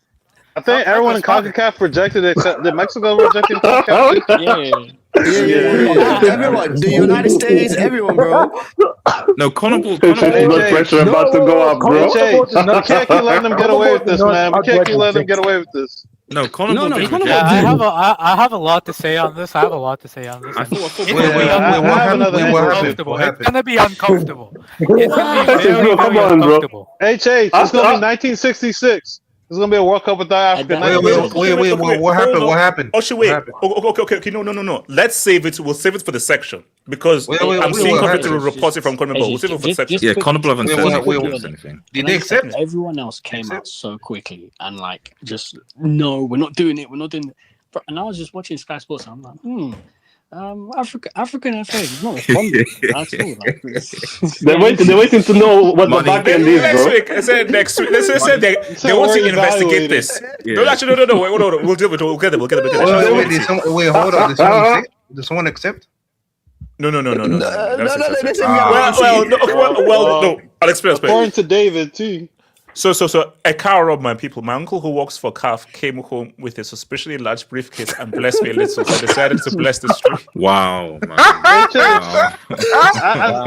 think everyone in CONCACAF rejected it. Did Mexico reject CONCACAF? Yeah. Everyone. The United States, everyone, bro. No, Connor pressure about to go up, bro. We can't keep letting them get away with this, man. We can't keep letting them get away with this. No, Conor No, Ball no, gets Conor rejected. Ball I have a lot to say on this. I have a lot to say on this. I thought It's Wait, gonna be what happened? Wait, what happened? uncomfortable. What It's happened? gonna be uncomfortable. It's gonna be very, Bro, come very on, bro. uncomfortable. HH, it's gonna be 1966. There's gonna be a World Cup without Africa. What happened? What happened? Oh, shit, wait. Okay. No. Let's save it. We'll save it for the section because I'm seeing conflicting reports from Conor Ball. We'll save it for the section. Yeah, Conor Ball haven't said Wait. anything. Did they accept? Everyone else came out so quickly and like just no, we're not doing it. We're not doing it. And I was just watching Sky Sports. And I'm like, African FA is not responding at all. Like, They're waiting to know what the back end is, bro. Next week. Let's say they want to investigate this. No, actually, no. Wait, hold on. We'll deal with it. We'll get it. Wait, hold on. Did someone accept? No. no, No. I'll explain. According to David too. So a car of my people. My uncle who works for CAF came home with a suspiciously large briefcase and blessed me a little. So I decided to bless the street. Wow, man.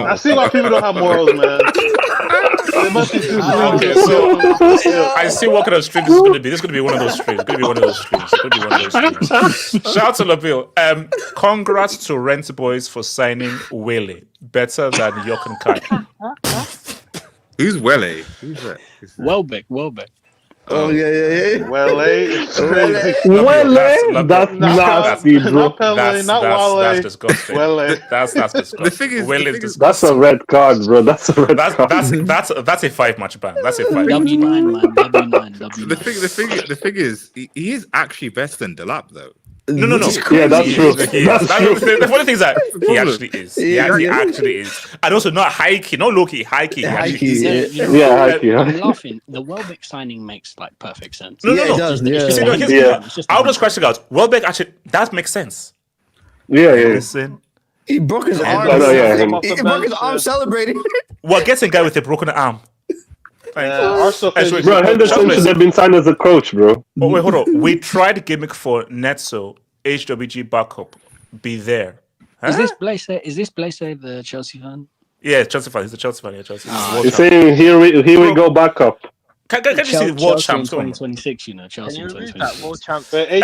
I see why people don't have morals, man. They must be too Okay, so I see what kind of stream this is going to be. This is going to be one of those streams. It's going to be one of those streams. Shout out to Labil. Congrats to Rent Boys for signing Willie. Better than York and Kai. Who's Wele? Who's that? Welbeck. Oh yeah. Well, That's nasty, bro. That's disgusting. That's disgusting. The thing is, That's a red card, bro. That's a red card. That's a 5-match ban. That's a 5. W9, man. W9. The thing is, he is actually better than Delap, though. No. Yeah, that's true. The funny thing is that he actually is. He actually is. And also not high key, not low key, high key. High key. I'm laughing. The Welbeck signing makes like perfect sense. No. It does. You see, I'll just scratch it out. Welbeck actually, that makes sense. Yeah. Listen. He broke his arm. He broke his arm celebrating. What gets a guy with a broken arm? Bro, Henderson should have been signed as a coach, bro. Oh, wait, hold on. We tried gimmick for Netso, HWG backup. Be there. Huh? Is this Blaise the Chelsea fan? Yeah, Chelsea fan. He's the Chelsea fan. Yeah, Chelsea. He's saying, here we go back up. Can you see the world champs? 2026, Chelsea in 2026. World champs. Wait,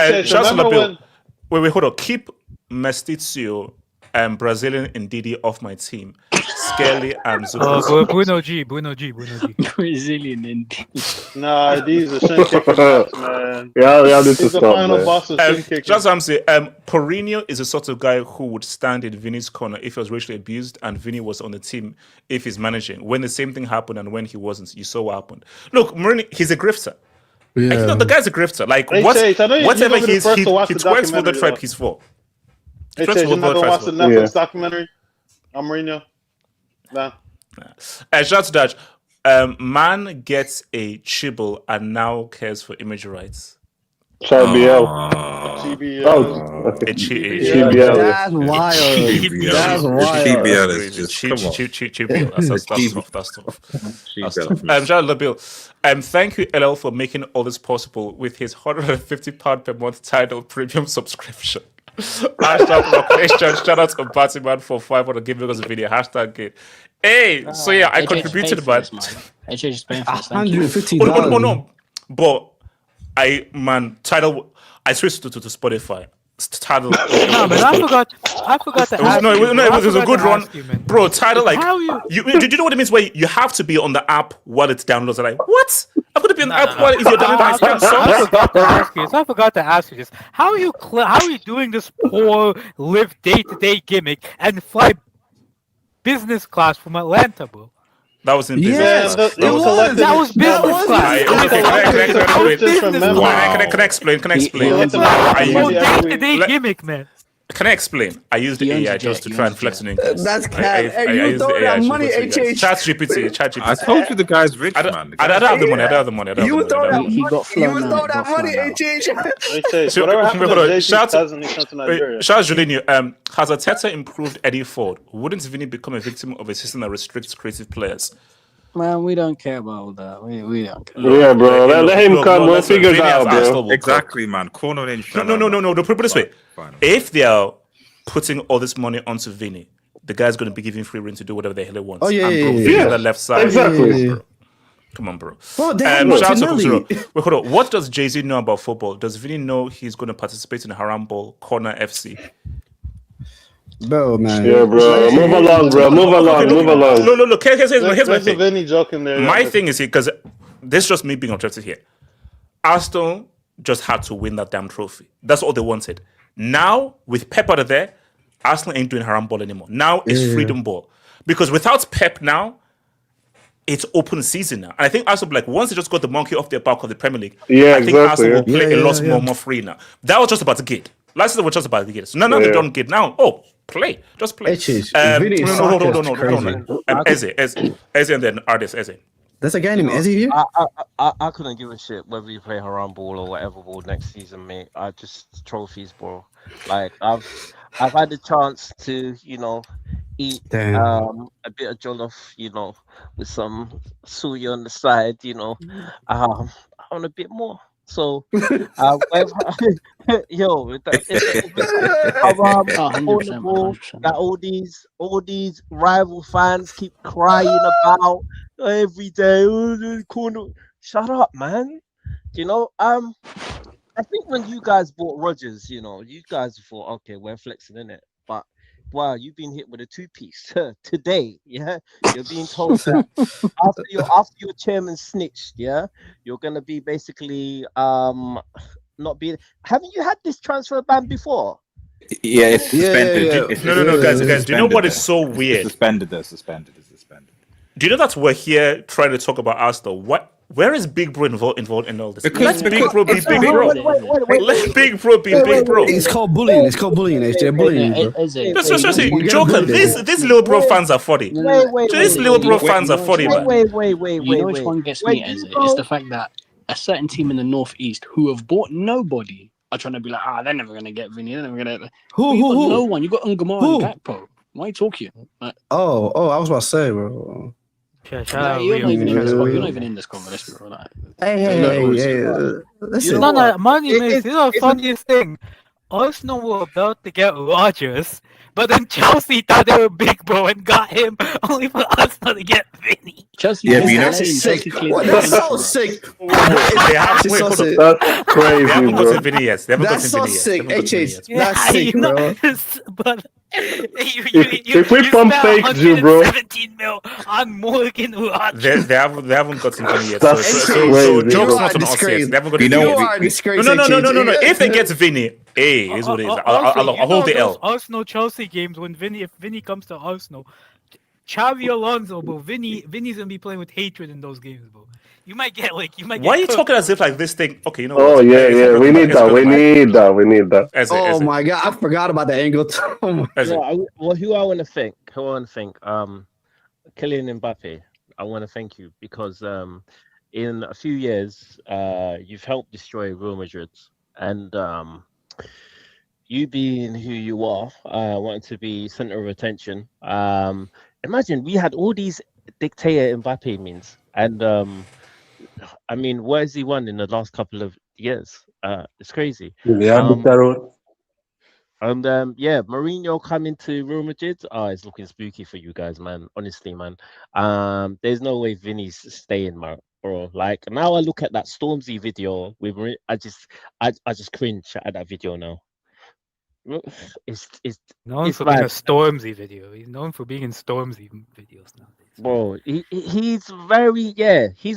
hold on. Keep Mestizio and Brazilian Ndidi off my team. Skelly and Zuko. Bruno G. Brazilian Ndidi. Nah, these are shin kickers, man. Yeah, this He's is the tough, final man. boss of shin kickers. Just I'm saying, Porrinho is the sort of guy who would stand in Vini's corner if he was racially abused and Vini was on the team if he's managing. When the same thing happened and when he wasn't, you saw what happened. Look, Mourinho, he's a grifter. Yeah. Like, the guy's a grifter. Like, whatever he twerks for the tribe he's for. Hey, Chase, you're not gonna watch the Netflix documentary on Mourinho? Nah. Shout out to Dutch. Man gets a chibble and now cares for image rights. GBL. GBL. That's wild. That's wild. GBL is just come on. That's tough. Shout out to Bill. Thank you, LL, for making all this possible with his £150 per month title premium subscription. Hashtag Rock Nation. Shout out to Batman for 500 giving us a video. Hashtag it. Hey, so yeah, I contributed, but $150. Oh no, but title. I switched to Spotify. Title. No, man, I forgot to ask. It was a good run, bro. Title like did you know what it means? Where you have to be on the app while it downloads. I'm like, what? I'm gonna be on the app while you're downloading songs. I forgot to ask you this. How are you doing this poor live day-to-day gimmick and fly business class from Atlanta, bro? That was in business class. That was business class. Can I explain? Day-to-day gimmick, man. Can I explain? I used the AI just to try and flex an income. That's cat. Hey, you throw that money, HH. ChatGPT. I told you the guy's rich, man. I don't have the money. You throw that money, HH. Whatever happened to Shout out Nigeria? Julinho. Has Arteta improved Eddie Ford? Wouldn't Vini become a victim of a system that restricts creative players? Man, we don't care about all that. We don't care. Yeah, bro. Let him come. We'll figure it out, bro. Exactly, man. Corner in. No. Put it this way. If they are putting all this money onto Vini, the guy's going to be giving free rein to do whatever the hell he wants. Oh, yeah. On the left side. Exactly. Come on, bro. Bro, they had Shout out to Martinelli. Kuchero. Wait, hold on. What does Jay-Z know about football? Does Vini know he's going to participate in Haram Ball Corner FC? Bro, man. Yeah, bro. Move along, bro. Move along. Move along. Look. Here's my There's a thing. Vinny joke in there. My thing is here, because this is just me being objective here. Arsenal just had to win that damn trophy. That's all they wanted. Now, with Pep out of there, Arsenal ain't doing Haram Ball anymore. Now it's freedom ball. Because without Pep now, it's open season now. And I think Arsenal, like, once they just got the monkey off their back of the Premier League, I think Arsenal will play a lot more free now. That was just about to get. Last season was just about to get. So now they don't get. Now, play. Just play. Eze, and then artist Eze. That's a guy named Eze here? I couldn't give a shit whether you play Haram Ball or whatever ball next season, mate. I just trophies, bro. Like I've had the chance to, eat a bit of jollof, with some suya on the side, I want a bit more. So, that all these rival fans keep crying about every day. Shut up, man. I think when you guys bought Rodgers, you guys thought, okay, we're flexing in it, but wow, you've been hit with a two-piece today. Yeah, you're being told that after your chairman snitched, you're gonna be basically not being. Haven't you had this transfer ban before? Yeah, it's suspended. No, guys. Do you know what is so weird? Suspended. Do you know that we're here trying to talk about Arsenal? Where is Big Bro involved in all this? Let Big Bro be Big Bro. Let Big Bro be Big Bro. It's called bullying. They're bullying, bro. Joker, these little bro fans are funny. These little bro fans are funny, man. You know which one gets me, Eze? It's the fact that a certain team in the Northeast who have bought nobody are trying to be like, they're never going to get Vini. They're never going to. Who? No one. You got Ungamar and Gakpo. Why are you talking? Like, I was about to say, bro. You're not even in this conversation, bro. Like, Hey. Listen. Money, mate. This is the funniest thing. Arsenal were about to get Rodgers, but then Chelsea thought they were Big Bro and got him, only for Arsenal to get Vinny. Chelsea, that's sick. That's so sick. That's crazy, bro. That's so sick. That's sick, bro. But if we pump fake you, bro. 17 mil on Morgan Rodgers. They haven't gotten Vinny yet. That's So jokes not on us yet. They haven't gotten Vinny yet. No. If they get Vinny, is what it is. I'll hold the L. Arsenal Chelsea games if Vinny comes to Arsenal, Xavi Alonso, bro. Vinny's gonna be playing with hatred in those games, bro. You might get. Why are you talking as if like this thing? Okay, Oh yeah. We need that. Oh my god, I forgot about the angle. Who I want to thank? Kylian Mbappe. I want to thank you because in a few years, you've helped destroy Real Madrid, and you being who you are, wanting to be center of attention. Imagine we had all these dictator Mbappe memes, and I mean, what has he won in the last couple of years? It's crazy. And Mourinho coming to Real Madrid. It's looking spooky for you guys, man. Honestly, man. There's no way Vinny's staying, man, bro. Like now, I look at that Stormzy video with I just cringe at that video now. It's known for being a Stormzy video. He's known for being in Stormzy videos nowadays. Bro, he's he's a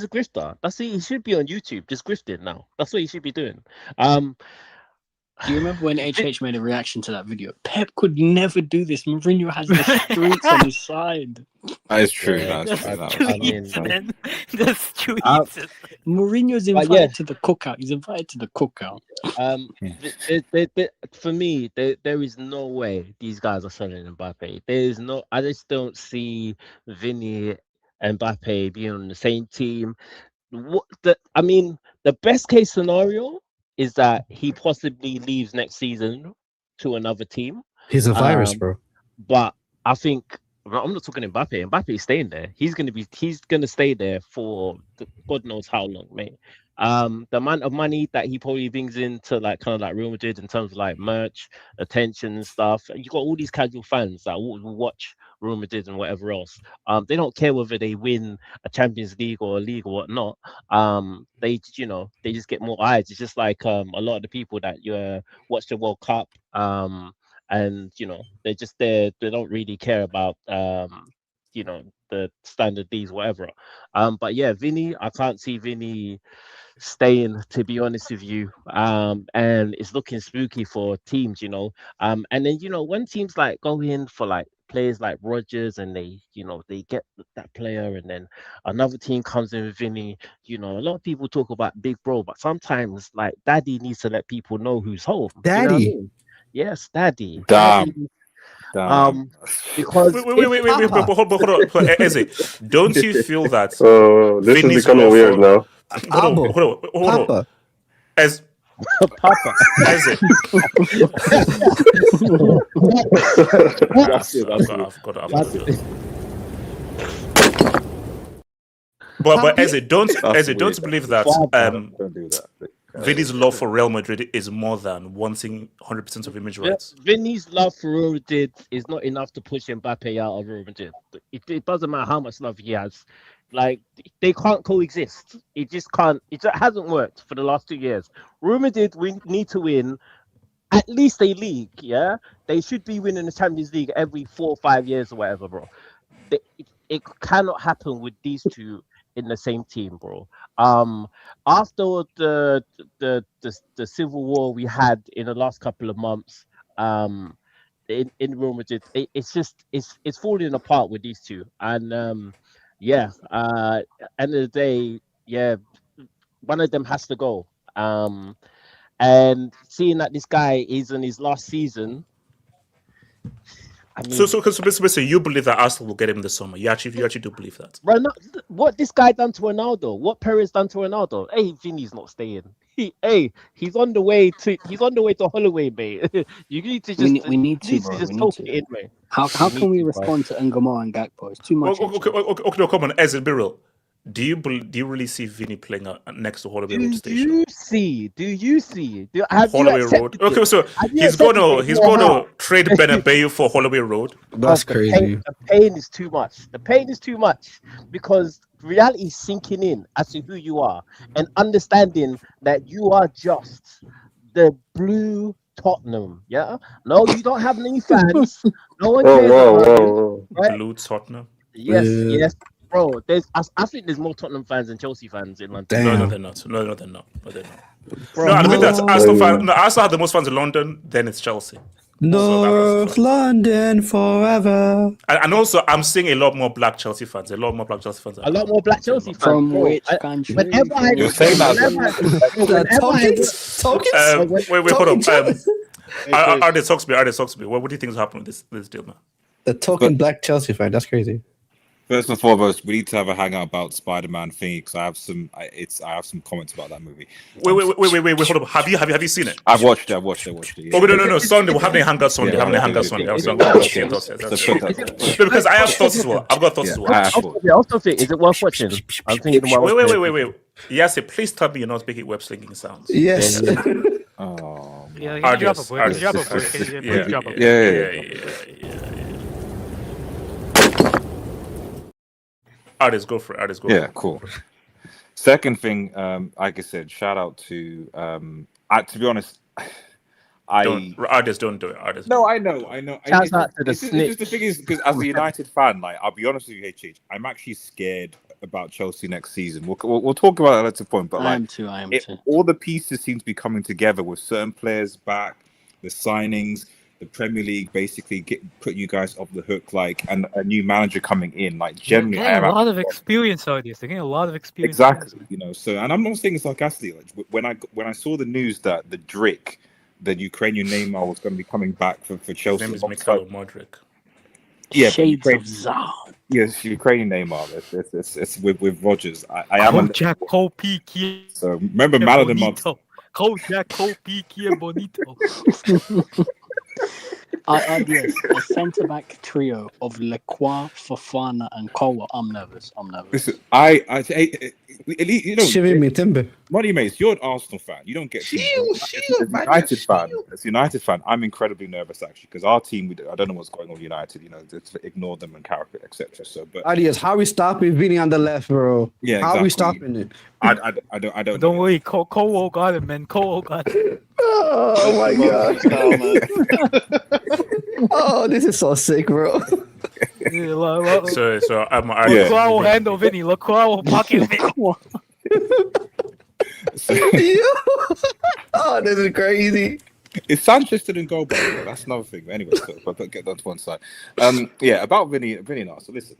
grifter. That's it. He should be on YouTube, just grifting now. That's what he should be doing. Do you remember when HH made a reaction to that video? Pep could never do this. Mourinho has the streets on his side. That is true. The streets. Mourinho's invited to the cookout. He's invited to the cookout. For me, there is no way these guys are selling Mbappe. I just don't see Vini and Mbappe being on the same team. The best case scenario is that he possibly leaves next season to another team. He's a virus, bro. But I think I'm not talking Mbappe. Mbappe is staying there. He's gonna stay there for God knows how long, mate. The amount of money that he probably brings into kind of like Real Madrid in terms of like merch, attention and stuff. You got all these casual fans that will watch Real Madrid and whatever else. They don't care whether they win a Champions League or a league or whatnot. They just get more eyes. It's just like a lot of the people that watch the World Cup. And they're just there. They don't really care about the standard D's, whatever. But yeah, Vini, I can't see Vini staying, to be honest with you. And it's looking spooky for teams, and then when teams like go in for like players like Rodgers and they get that player, and then another team comes in with Vini. A lot of people talk about big bro, but sometimes like daddy needs to let people know who's home. Daddy. You know what I mean? Yes, daddy. Damn. Because wait, hold on. Eze, don't you feel that? This Vinny's is becoming weird now. Hold on. Papa. As Papa. Eze. I've got it. But Eze, don't believe that Don't do that. Vinny's love for Real Madrid is more than wanting 100% of image rights. Vinny's love for Real Madrid is not enough to push Mbappe out of Real Madrid. It doesn't matter how much love he has. Like, they can't coexist. It just can't. It hasn't worked for the last 2 years. Real Madrid, we need to win at least a league, yeah? They should be winning the Champions League every 4 or 5 years or whatever, bro. It cannot happen with these two in the same team, bro. After the civil war we had in the last couple of months, in Real Madrid, it's falling apart with these two. And end of the day, one of them has to go. And seeing that this guy is in his last season. I mean, so basically, you believe that Arsenal will get him this summer? You actually do believe that? What this guy done to Ronaldo? What Perez done to Ronaldo? Hey, Vinny's not staying. He's on the way to Holloway, mate. You need to just we need to talk it in, mate. How can we respond to Ngoma and Gakpo? It's too much. Okay, no, come on, Ezra, be real. Do you really see Vini playing next to Holloway Road Station? Do you see? Holloway Road. Okay, so he's gonna trade Bernabeu for Holloway Road. That's crazy. The pain is too much. The pain is too much because reality is sinking in as to who you are and understanding that you are just the blue Tottenham. Yeah. No, you don't have any fans. No one cares about you. Right? Blue Tottenham. Yes. Bro, I think there's more Tottenham fans than Chelsea fans in London. Damn. No, they're not. No, they're not. Bro, no, I mean that's Arsenal fans. No, Arsenal have the most fans in London. Then it's Chelsea. North London forever. And also, I'm seeing a lot more black Chelsea fans. A lot more black Chelsea fans. From which country? You're saying that. Tokens? Wait, hold on. Are they talks me? What do you think is happening with this deal, man? The token black Chelsea fan. That's crazy. First and foremost, we need to have a hangout about Spider-Man thingy because I have some comments about that movie. Wait, hold up. Have you seen it? I've watched it. Yeah. Oh, no. Sunday, we're having a hangout Sunday. Because I have thoughts as well. I've got thoughts as well. I also think, is it worth watching? I'm thinking wait. Yes, please tell me you're not speaking web slinging sounds. Yes. Oh. Yeah, drop a word. Artists, go for it. Yeah, cool. Second thing, like I said, shout out to to be honest, artists don't do it. No, I know. Shout out to the snitch. The thing is, because as a United fan, like I'll be honest with you, HH, I'm actually scared about Chelsea next season. We'll talk about that at a point, but I am too. All the pieces seem to be coming together with certain players back, the signings. The Premier League basically put you guys off the hook, like, and a new manager coming in, like, generally. They're getting a lot of experience out of this. They're getting a lot of experience. Exactly, So, and I'm not saying it's sarcastically. Like, when I saw the news that the Drick, the Ukrainian Neymar, was going to be coming back for Chelsea. His name is Mikhailo Modric. Yeah, Shades of Tsar. Yes, Ukrainian Neymar. It's with Rodgers. I am. So remember, man of the month. Yes, a centre-back trio of Leclerc, Fofana, and Kowa. I'm nervous. Listen, You know, Shivering me timber. Money Mates, you're an Arsenal fan. You don't get United fan. As a United fan, I'm incredibly nervous actually because our team. I don't know what's going on with United. You know, just ignore them and character, etc. So, but Adios. How are we stopping Vini on the left, bro? Yeah, How are we exactly. stopping it? I don't. Don't worry, Cole got it, man. Cole got it. Oh my god. Oh, this is so sick, bro. So look who I will handle Vinny. Look who I will pocket Vinny. Oh, this is crazy. If Sanchez didn't go, bro, that's another thing. Anyway, but get that to one side. Yeah, about Vinny now. So listen,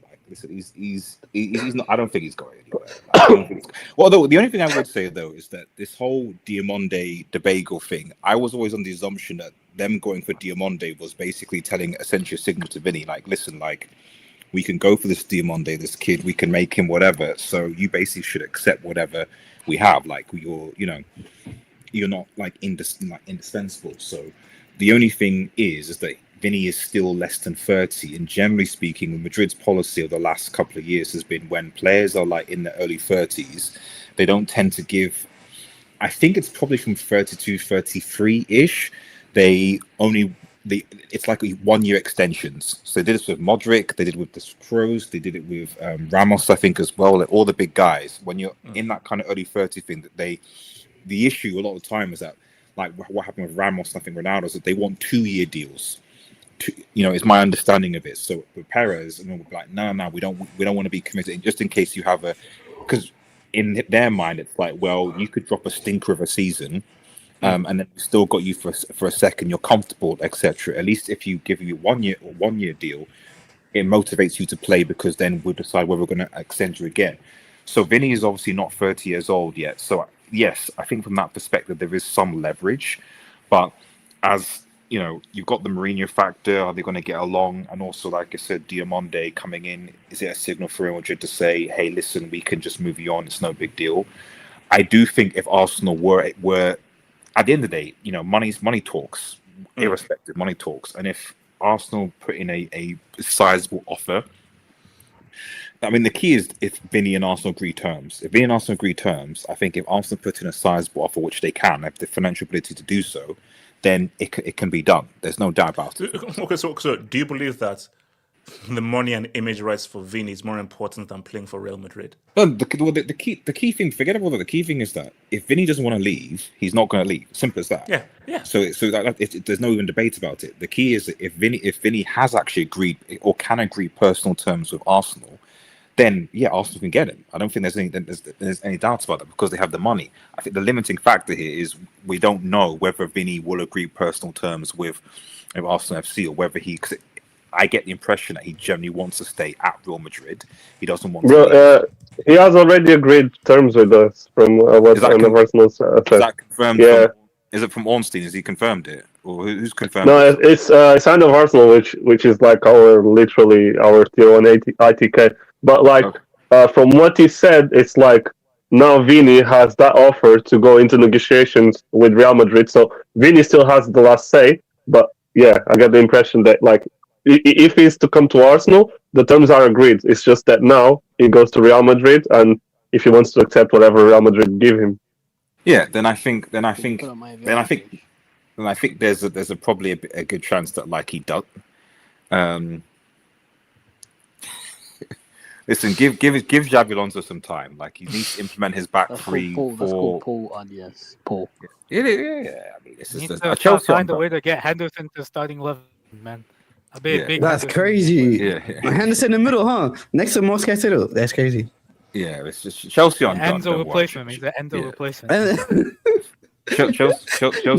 he's not. I don't think he's going anywhere. Well, though, the only thing I would say though is that this whole Diamonde Debago thing, I was always on the assumption that them going for Diamonde was basically telling essentially a signal to Vinny, like, listen, like, we can go for this Diamonde, this kid, we can make him whatever. So you basically should accept whatever we have. Like, you're not like indispensable. So the only thing is that Vinny is still less than 30, and generally speaking, Madrid's policy of the last couple of years has been when players are like in the early 30s, they don't tend to give. I think it's probably from 32, 33-ish. It's like 1 year extensions. So they did this with Modric, they did it with the Kroos, they did it with Ramos, I think, as well. Like all the big guys. When you're in that kind of early 30 thing, that the issue a lot of the time is that, like what happened with Ramos, I think Ronaldo, is that they want 2-year deals. It's my understanding of it. So with Perez, and we're like, no, we don't want to be committed, just in case you have because in their mind it's like, well, you could drop a stinker of a season. And then we still got you for a second. You're comfortable, etc. At least if you give you one year deal, it motivates you to play because then we'll decide whether we're going to extend you again. So Vinny is obviously not 30 years old yet. So yes, I think from that perspective there is some leverage, but as you know, you've got the Mourinho factor. Are they going to get along? And also, like I said, Diamonde coming in, is it a signal for Real Madrid to say, hey, listen, we can just move you on. It's no big deal. I do think if Arsenal were at the end of the day, money talks, irrespective, money talks. And if Arsenal put in a sizable offer, I mean, the key is if Vinny and Arsenal agree terms. If Vinny and Arsenal agree terms, I think if Arsenal put in a sizable offer, which they can, have the financial ability to do so, then it can be done. There's no doubt about it. Okay, so do you believe that the money and image rights for Vini is more important than playing for Real Madrid? No, the key thing, forget about that. The key thing is that if Vinny doesn't want to leave, he's not going to leave. Simple as that. Yeah. So there's no even debate about it. The key is that if Vinny has actually agreed or can agree personal terms with Arsenal, then yeah, Arsenal can get him. I don't think there's any doubts about that because they have the money. I think the limiting factor here is we don't know whether Vinny will agree personal terms with Arsenal FC or whether I get the impression that he generally wants to stay at Real Madrid. He doesn't want to. He has already agreed terms with us from what one of Arsenal's said. Is that confirmed? Yeah. Is it from Ornstein? Has he confirmed it, or who's confirmed? No, it's signed of Arsenal, which is like literally our tier 1 ITK. But like from what he said, it's like now Vini has that offer to go into negotiations with Real Madrid. So Vini still has the last say. But yeah, I get the impression that like if he's to come to Arsenal, the terms are agreed. It's just that now he goes to Real Madrid, and if he wants to accept whatever Real Madrid give him. Yeah, then I think there's probably a good chance that like he does. Listen, give Xabi Alonso some time. Like he needs to implement his back three. That's called Paul. Yes, Paul. Yeah. I mean, this is a Chelsea. Find a way to get Henderson to starting 11, man. Big that's Henderson. Crazy. Yeah. Henderson in the middle, huh? Next to Mosquito. That's crazy. Yeah, it's just Chelsea on Enzo replacement. He's an Enzo replacement.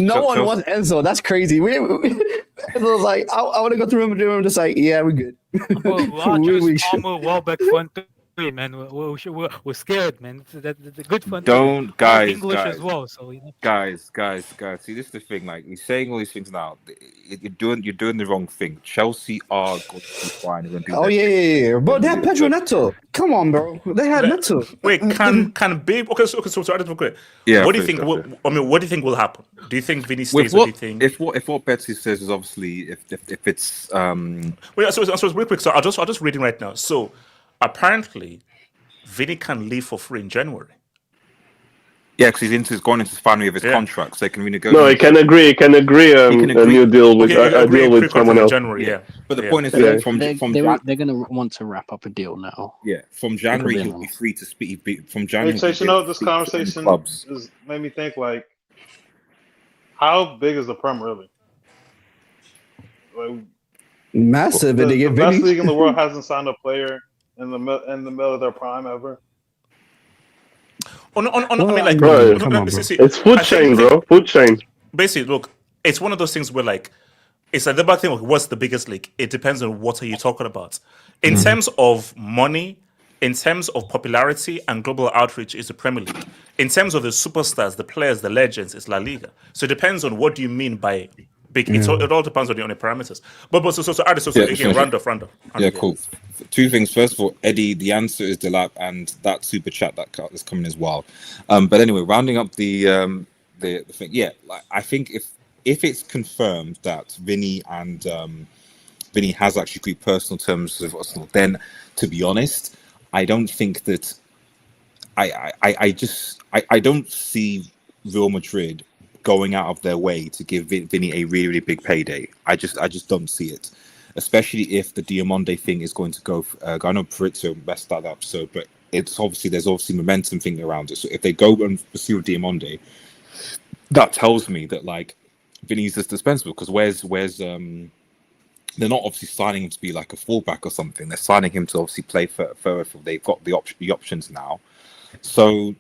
No one wants Enzo. That's crazy. Enzo's like, I want to go to Real Madrid. I'm just like, yeah, we're good. Rodgers, Palmer, Welbeck, front three, man. We're scared, man. The good front don't three. guys, English guys, as well. So guys. See, this is the thing. Like he's saying all these things now. You're doing the wrong thing. Chelsea are going to be fine. Yeah. Bro, they had Pedro Neto. Come on, bro. They had Neto. Wait, can Babe? Okay, so I don't know. Yeah. What do you think? What do you think will happen? Do you think Vinny stays? Or do you think if what Betsy says is obviously if it's Wait, so real quick. So I'll just reading right now. So apparently, Vini can leave for free in January. Yeah, because he's going into his final year of his contract, so they can renegotiate. No, he can agree. He can agree a new deal with a deal with someone else. January, yeah. But the point is, they're going to want to wrap up a deal now. Yeah, from January he'll be free to speak. From January, this conversation has made me think like, how big is the Prem really? Like, massive. The best league in the world hasn't signed a player in the middle of their prime ever. I mean, like, it's food chain, bro. Food chain. Basically, look, it's one of those things where, like, it's like the back thing. Like, what's the biggest league? It depends on what are you talking about. In terms of money, in terms of popularity and global outreach, is the Premier League. In terms of the superstars, the players, the legends, it's La Liga. So it depends on what do you mean by big. It all depends on the parameters. So again, round off. Yeah, cool. Two things. First of all, Eddie, the answer is Delap, and that super chat that is coming as well. But anyway, rounding up the thing. Yeah, like, I think if it's confirmed that Vini has actually agreed personal terms with Arsenal, then to be honest, I don't think that I don't see Real Madrid going out of their way to give Vini a really, really big payday. I just don't see it, especially if the Diamande thing is going to go. I know Perizzo messed that up, but there's obviously momentum thing around it. So if they go and pursue Diamande, that tells me that like Vini's just dispensable, because where's they're not obviously signing him to be like a fullback or something. They're signing him to obviously play further. They've got the options now. So.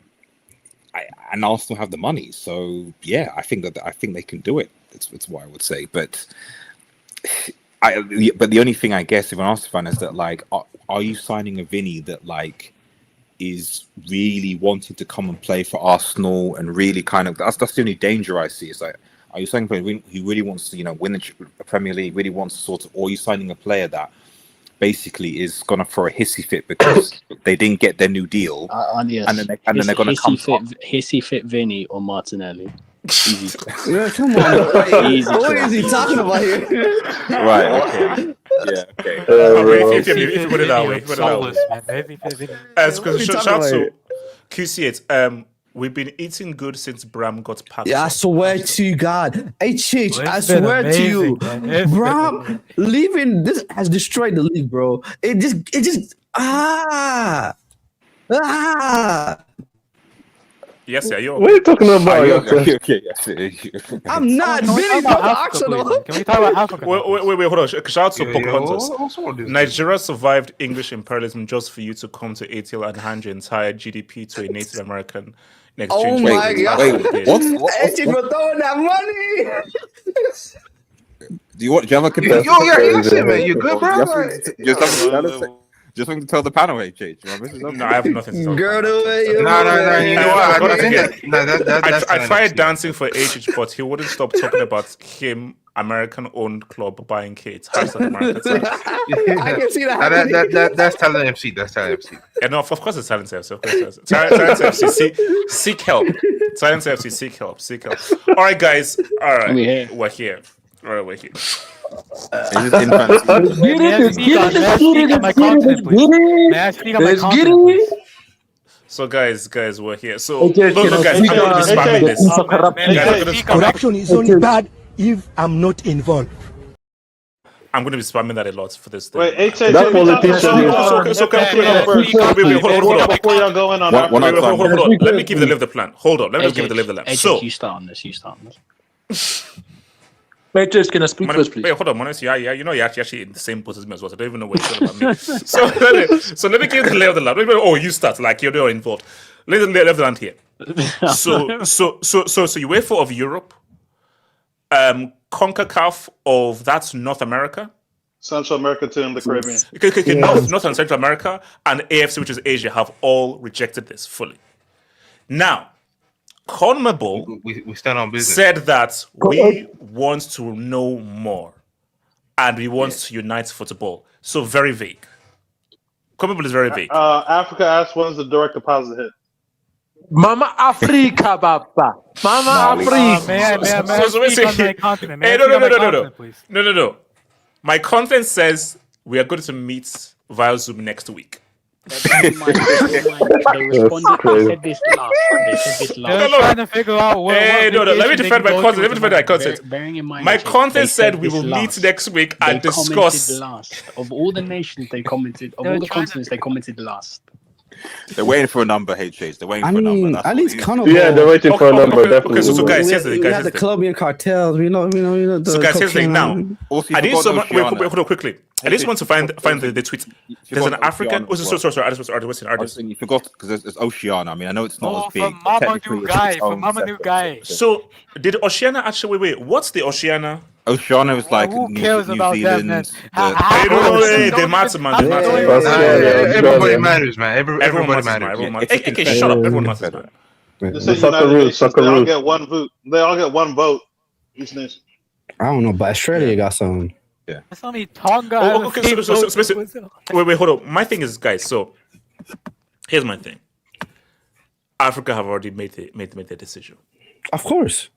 And Arsenal have the money, so yeah, I think they can do it. It's what I would say, but the only thing I guess if an Arsenal fan is that like, are you signing a Vini that like is really wanting to come and play for Arsenal and really kind of that's the only danger I see. It's like, are you signing a player who really wants to win the Premier League, really wants to sort of, or are you signing a player that basically is gonna throw a hissy fit because they didn't get their new deal, yes. and then they're gonna come hissy fit Vini or Martinelli. Easy. Yeah, come on. Easy. What is he talking about here? Right. Okay. Yeah. Okay. If you put it that way. Shout to QC8. We've been eating good since Bram got past. Yeah, I swear to God. HH, I swear to you. Bram leaving this has destroyed the league, bro. It just Yes, yeah, you're. What are you talking about? Okay. I'm not. Vinny from Arsenal. Can we talk about Africa? Wait, hold on. Shout out to Pocahontas. Nigeria survived English imperialism just for you to come to ATL and hand your entire GDP to a Native American next Oh my God. Wait, what? HH for throwing that money. Do you have a confession? Listen, man, you good, bro? Just want to tell the panel, HH. No, I have nothing to tell. Girl, the way you No, you know what? I tried dancing for HH, but he wouldn't stop talking about him, American-owned club buying kids. How's that American? I can see that. That's Talent FC. That's Talent FC. Yeah, no, of course it's Talent FC. Of course it's Talent FC. Seek help. Talent FC. Seek help. All right, guys. All right, we're here. All right, we're here. May I speak on my continent, please? So guys, we're here. So look, guys, I'm gonna be spamming this. Corruption is only bad if I'm not involved. I'm going to be spamming that a lot for this thing. Wait, that politician hold on. Let me give the lay of the plan. Hold on. Let me just give the lay of the land. So you start on this. Wait, just can I speak first, please? Wait, hold on, Mones. Yeah, you know you're actually in the same boat as me as well. So I don't even know what you're talking about me. So let me give the lay of the land. Oh, you start like you're involved. Lay the lay of the land here. So UEFA of Europe, Concacaf of that's North America, Central America too, and the Caribbean. Okay, North and Central America, and AFC, which is Asia, have all rejected this fully. Now, CONMEBOL we stand on business. Said that we want to know more and we want to unite football. So very vague. CONMEBOL is very vague. Africa asked when's the direct deposit hit. Mama Africa, Papa. Mama Africa. No. My content says we are going to meet via Zoom next week. Bear in mind, they responded. They said this last. They're trying to figure out what. Hey, no. Let me defend my content. Let me defend my content. Bearing in mind, My Jake, content they said we this will meet last. next week They and discuss. commented last of all the nations. They commented of They're all the trying continents. They commented last. They're waiting for a number, HH. They're waiting for a number. That's at what least it is. Carnival. Yeah, they're waiting for a number, Okay, definitely. so guys, here's the we guys. had the Colombian cartels. You know. The So guys, here's the thing. Now, Also, I need forgot someone. Wait, Oceania. hold on quickly. I just want to find the tweet. There's an African. Oh, sorry. I was saying you forgot because there's Oceania. I mean, I know it's not as big. from Mamadou Technically, it's Guy. its own From Mamadou separate Guy. section. So did Oceania actually? Wait. What's the Oceania? Oceania is like Who New cares about that, Zealand. man? I don't know. They matter, man. They matter. Everybody matters, man. Everybody matters. Everyone matters. Hey, shut up. Everyone matters, man. They say Soccer United rules, Nations, soccer they all rules. get one vote. They all get one vote. Each nation. I don't know, but Australia got some. It's only Tonga. Oh, has okay, the same so vote basically- as Brazil. Wait, hold on. My thing is, guys. So here's my thing. Africa have already made their decision. Of course.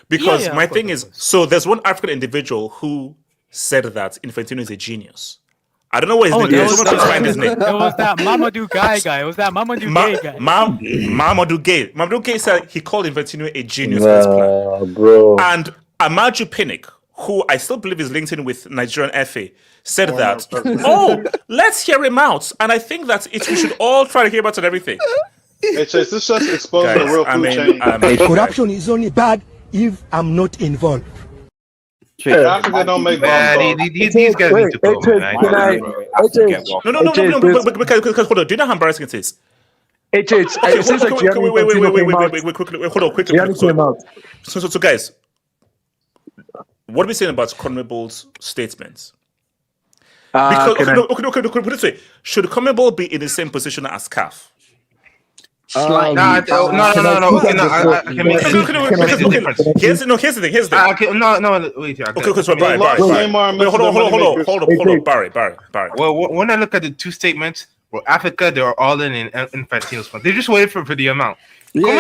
Because Yeah, my of course, thing of is, course. so there's one African individual who said that Infantino is a genius. I don't know what his name there is. was Someone please find his name. It was that Mamadou Guy. It was that Mamadou Gay guy. Mamadou Gay. Mamadou Gay said he called Infantino a genius for his plan. Bro. And Amaju Pinnick, who I still believe is linked in with Nigerian FA, said that, let's hear him out. And I think that we should all try to hear about it and everything. Hey, Chase, this just exposed the Guys, real food chain. Corruption is only bad if I'm not involved. Africa don't make Man, bombs. these guys need to go, man. No, because hold on. Do you know how embarrassing it is? It seems like Gianni Infantino came out. Quickly. Gianni came out. So, guys, what are we saying about CONMEBOL's statements? Because okay, put it this way: should CONMEBOL be in the same position as CAF? No. I can make a difference. Here's the thing. No. Wait here. Okay, so Barry. Hold up, Barry. Well, when I look at the two statements, well, Africa, they are all in Infantino's fund. They're just waiting for the amount. You know,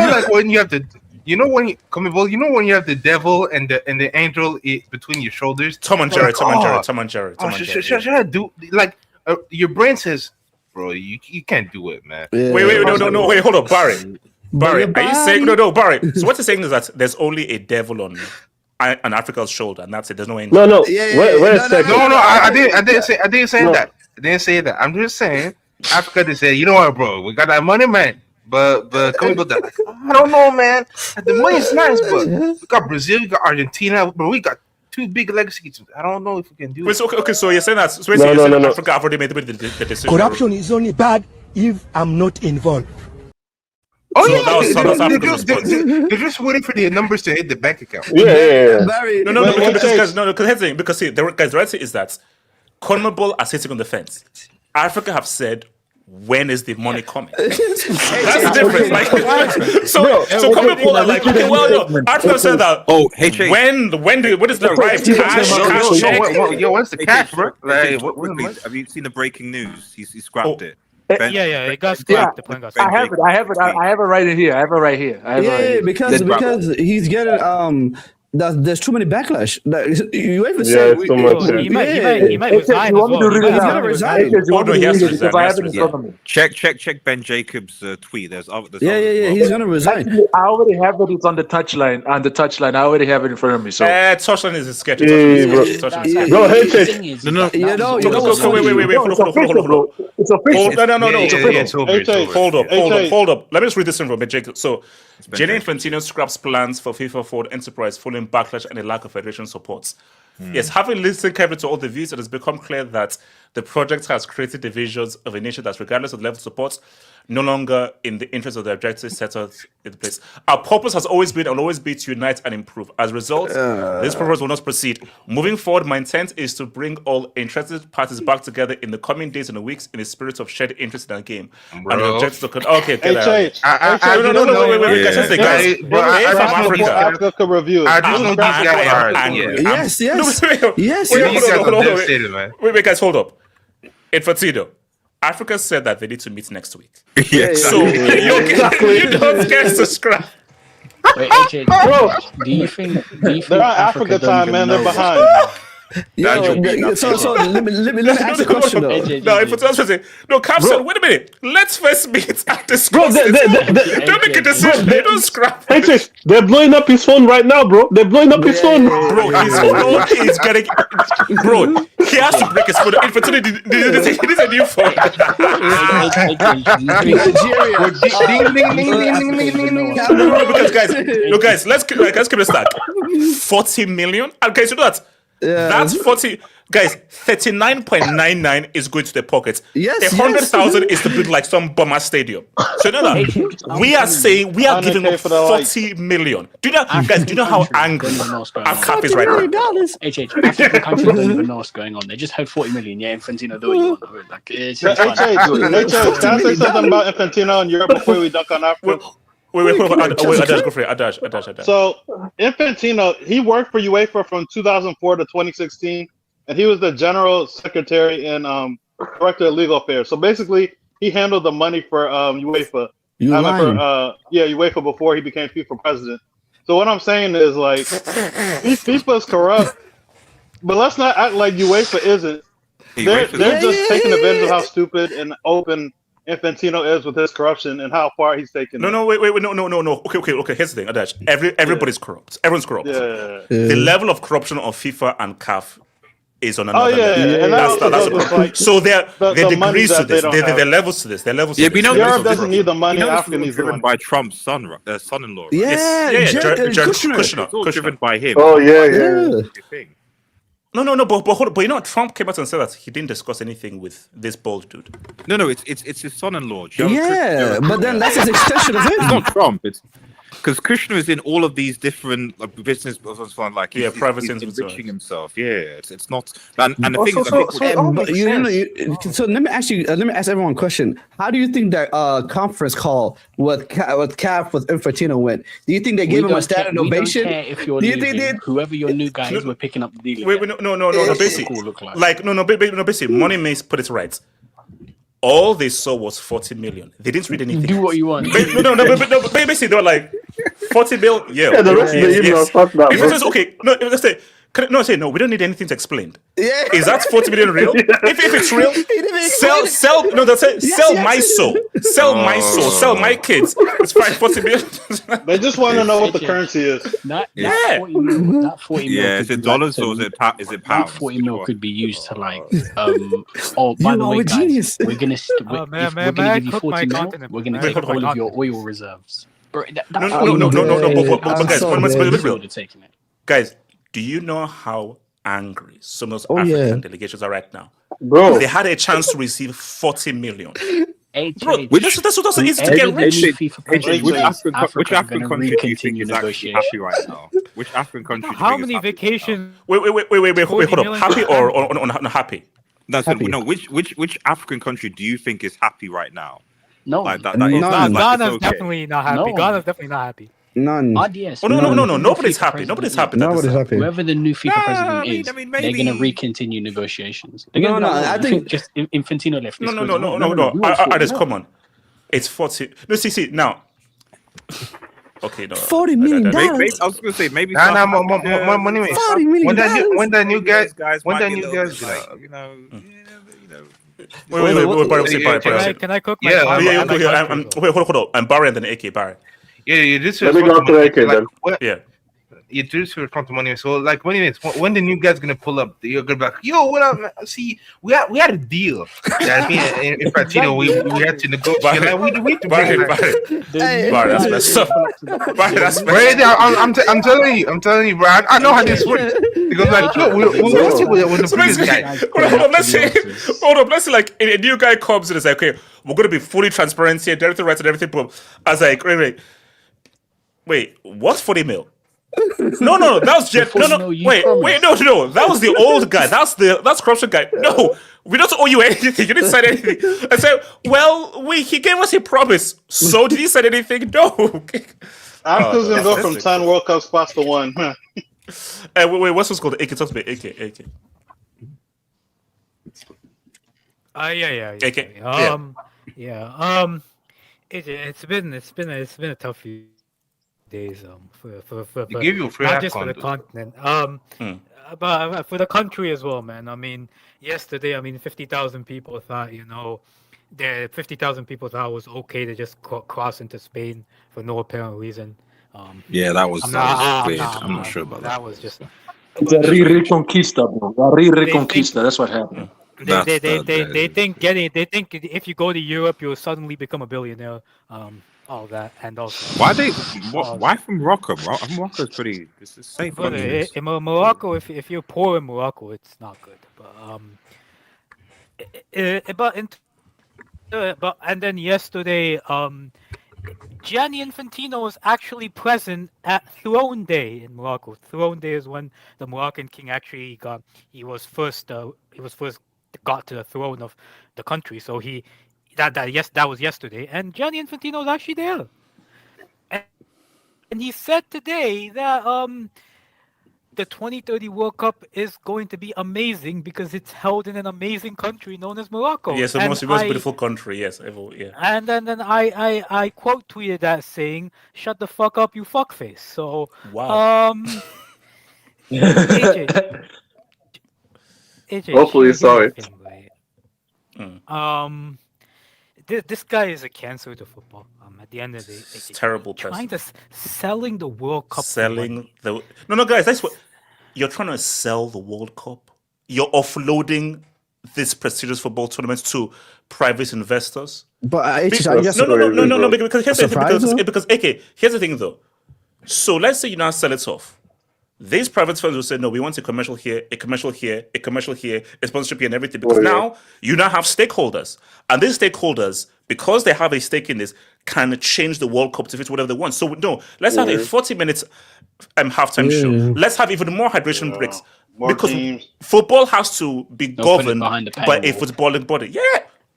like when you have the. You know when you have the devil and the angel between your shoulders. Tom and Jerry. Should I do like your brain says, bro? You can't do it, man. Wait, no. Wait, hold up, Barry. Are you saying no, Barry? So what you're saying is that there's only a devil on Africa's shoulder, and that's it. There's no angel. No. Wait a second. No. I didn't say that. I didn't say that. I'm just saying Africa. They say, you know what, bro? We got that money, man. But CONMEBOL, they're like, I don't know, man. The money's nice, but we got Brazil, we got Argentina, but we got two big legacy teams. I don't know if we can do it. Okay, so you're saying that Africa have already made the decision. Corruption is only bad if I'm not involved. Oh, So yeah, that was Africa's they're just waiting for the numbers to hit the bank account. Yeah. Because see, the reality is that CONMEBOL are sitting on the fence. Africa have said, when is the money coming? That's the difference. So CONMEBOL are like, okay, well, no. Africa said that. Oh, HH. When is the right cash check? Yo, what's the cash, bro? Like, Have you seen the breaking news? He scrapped it. Yeah, it got scrapped. The point got I scrapped. have it right here. Because he's getting there's too many backlash. UEFA Yeah, said so much. He might resign as well. He's gonna resign. He has to resign. Check Ben Jacobs' tweet. There's He's gonna resign. Actually, I already have it. It's on the touchline. I already have it in front of me. So touchline is a sketch. Bro, HH. No. You know. Wait. Hold. It's official. No. Hold up. Let me just read this in from Ben Jacobs. So, Gianni Infantino scraps plans for FIFA Forward Enterprise following backlash and a lack of federation support. Yes, having listened carefully to all the views, it has become clear that the project has created divisions of a nation that, regardless of the level of support, no longer in the interest of the objectives set out in the place. Our purpose has always been and will always be to unite and improve. As a result, this proposal will not proceed. Moving forward, my intent is to bring all interested parties back together in the coming days and weeks in the spirit of shared interest in our game. Bro. And the objectives to okay, get out. HH. Wait, guys. Africa could review it. I just know these guys are angry. Yes. Wait, guys, hold up. Infantino, Africa said that they need to meet next week. Yes. So you don't get to scrap. Wait, AJ, do you think They're on Africa time, man. They're behind. So let me ask a question though. No, Capson, wait a minute. Let's first meet and discuss Bro, don't make a decision. They don't scrap. They're blowing up his phone right now, bro. They're blowing up his phone. Bro, his phone is getting. Bro, he has to break his phone. Infantino needs a new phone. Because guys, let's keep it stack. 40 million. Okay, so that's 40. Guys, 39.99 is going to the pockets. Yes, 100,000 is to build like some bomber stadium. So you know that we are saying we are giving up 40 million. Do you know, guys? Do you know how angry our cap is right now? African countries don't even know what's going on. They just heard 40 million. Yeah, Infantino, do what you want. Like, it's can I say something about Infantino in Europe before we dunk on Africa? Wait, Adash, go for it. Adash. So, Infantino, he worked for UEFA from 2004 to 2016, and he was the general secretary and director of legal affairs. So basically, he handled the money for UEFA. UEFA before he became FIFA president. So what I'm saying is, like, FIFA's corrupt, but let's not act like UEFA isn't. They're just taking advantage of how stupid and open Infantino is with his corruption and how far he's taken. No. Okay. Here's the thing, Adash. Everybody's corrupt. Everyone's corrupt. Yeah. The level of corruption on FIFA and CAF is on another level. That's so they're degrees to this. They're levels to this. They're levels to this. Europe doesn't need the money. Africa needs driven by Trump's son-in-law. Right? Kushner. It's all driven by him. Oh yeah. No, but you know, Trump came out and said that he didn't discuss anything with this bald dude. No, it's his son-in-law. But then that's his extension of him. It's not Trump. It's because Kushner is in all of these different business, like private he's enriching himself. Yeah, it's not. And the thing is, so let me ask everyone a question. How do you think that conference call with CAF with Infantino went? Do you think they gave him a standing ovation? If you're whoever your new guys were picking up the deal. Basically, Money Mace put it right. All they saw was 40 million. They didn't read anything. Do what you want. But basically, they were like 40 million. Yeah, the rest of the email, fuck that. If it says, okay, let's say, no, we don't need anything to explain. Yeah. Is that 40 million real? If it's real, sell my soul. Sell my soul. Sell my kids. It's fine, 40 million. They just want to know what the currency is. That 40 mil. That 40 mil. Yeah, is it dollars or is it pounds? That 40 mil could be used to like. Oh, by the way, guys, we're gonna give you 40 mil. We're gonna take all of your oil reserves. No. But guys, taking it. Guys, do you know how angry some of those African delegations are right now? Bro, they had a chance to receive 40 million. Bro, that's what easy to get rich. Which African country do you think is actually happy right now? Which African country? How many vacations? Wait, hold up. Happy or unhappy? No. Which African country do you think is happy right now? No, Ghana's definitely not happy. Ghana's definitely not happy. None. RDS. No. Nobody's happy. Nobody's happy. Whoever the new FIFA president is, they're going to recontinue negotiations. I think just Infantino left. No. Just come on. It's 40. No, see now. Okay, no. $40 million. I was going to say maybe. More money. $40 million. When the new guys, Wait. Can I cook? Wait, hold on. I'm Barry and then AK Barry. Yeah, this is. Let me go to AK then. Yeah. You do this for money. So like when the new guy's gonna pull up, you're gonna be like, yo, what up, man? See, we had a deal. Yeah, Infantino, we had to negotiate. Barry, that's messed up. Barry, that's messed up. I'm telling you, bro. I know how this works. Because like, yo, we'll with the previous guy. Hold on, let's say like a new guy comes and it's like, okay, we're gonna be fully transparent here, everything right and everything. Boom. I was like, wait, what's 40 mil? No, that was Jet. No. Wait, no. That was the old guy. That's corruption guy. No, we don't owe you anything. You didn't sign anything. I said, well, he gave us a promise. So did he sign anything? No. Africa's gonna go from 10 World Cup spots to 1. Wait, what's this called? AK, talk to me. AK. Yeah. AK. It's been a tough few days for They give you free not just for AFCON, the continent but for the country as well, man. I mean, yesterday, 50,000 people thought, the 50,000 people thought it was okay to just cross into Spain for no apparent reason. Yeah, that was weird. I'm not sure about that. That was just It's a reconquista, bro. A reconquista. That's what happened. They think if you go to Europe, you'll suddenly become a billionaire. All that, and also why from Morocco? Morocco's pretty. It's a safe country. In Morocco, if you're poor in Morocco, it's not good. But and then yesterday, Gianni Infantino was actually present at Throne Day in Morocco. Throne Day is when the Moroccan king actually got first got to the throne of the country. So that was yesterday, and Gianni Infantino was actually there. And he said today that the 2030 World Cup is going to be amazing because it's held in an amazing country known as Morocco. Yes, the most beautiful country. Yes, ever. Yeah. And then I quote tweeted that saying, "Shut the fuck up, you fuckface." So wow. AJ, hopefully, sorry. This guy is a cancer to football. At the end of the day, it's terrible. Trying to selling the World Cup. No, guys. That's what you're trying to sell the World Cup. You're offloading this prestigious football tournament to private investors. But no. Because here's the thing. Because here's the thing though. So let's say you now sell it off. These private firms will say, no, we want a commercial here, a commercial here, a commercial here, a sponsorship here, and everything. Because now you now have stakeholders. And these stakeholders, because they have a stake in this, can change the World Cup to fit whatever they want. So no, let's have a 40-minute halftime show. Let's have even more hydration breaks. Because football has to be governed by a footballing body. Yeah.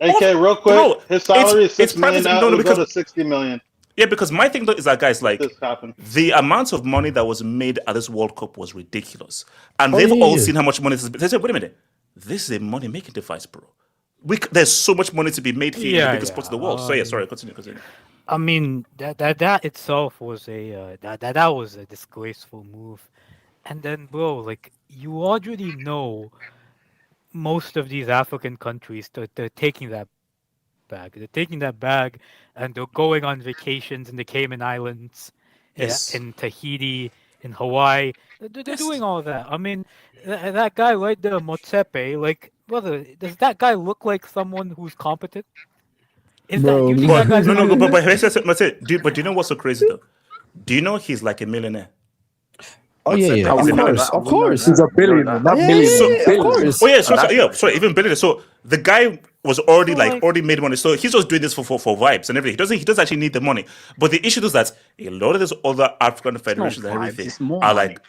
AK, real quick, his salary is $6 million now. It'll go to $60 million. Yeah, because my thing though is that guys, like, the amount of money that was made at this World Cup was ridiculous, and they've all seen how much money this is. They said, "Wait a minute, this is a money-making device, bro. There's so much money to be made here in the biggest sports of the world." So sorry, continue. I mean, that itself was that was a disgraceful move, and then, bro, like, you already know most of these African countries, they're taking that bag. They're taking that bag and they're going on vacations in the Cayman Islands, in Tahiti, in Hawaii. They're doing all of that. I mean, that guy right there, Motsepe, like, brother, does that guy look like someone who's competent? Is that you think that guy's but do you know what's so crazy though? Do you know he's like a millionaire? Oh yeah, of course. He's a billionaire, not millionaire. Of course. Oh yeah, sorry, even billionaire. So the guy was already made money. So he's just doing this for vibes and everything. He doesn't actually need the money. But the issue is that a lot of these other African federations and everything are like.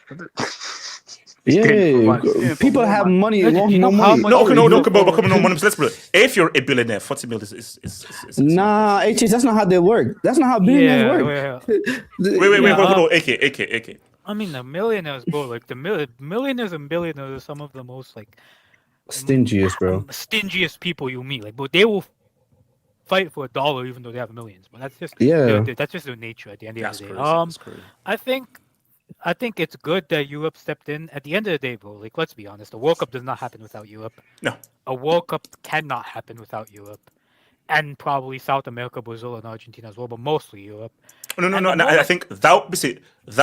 Yeah, people have money. No money. Let's put it. If you're a billionaire, 40 million is nah, that's not how they work. That's not how billionaires work. Wait, AK. I mean, the millionaires, bro. Like the millionaires and billionaires are some of the most like stingiest, bro. Stingiest people you meet. Like, but they will fight for $1 even though they have millions. But that's just that's just their nature at the end of the day. I think it's good that Europe stepped in. At the end of the day, bro, like, let's be honest, a World Cup does not happen without Europe. No. A World Cup cannot happen without Europe. And probably South America, Brazil, and Argentina as well, but mostly Europe. No. I think that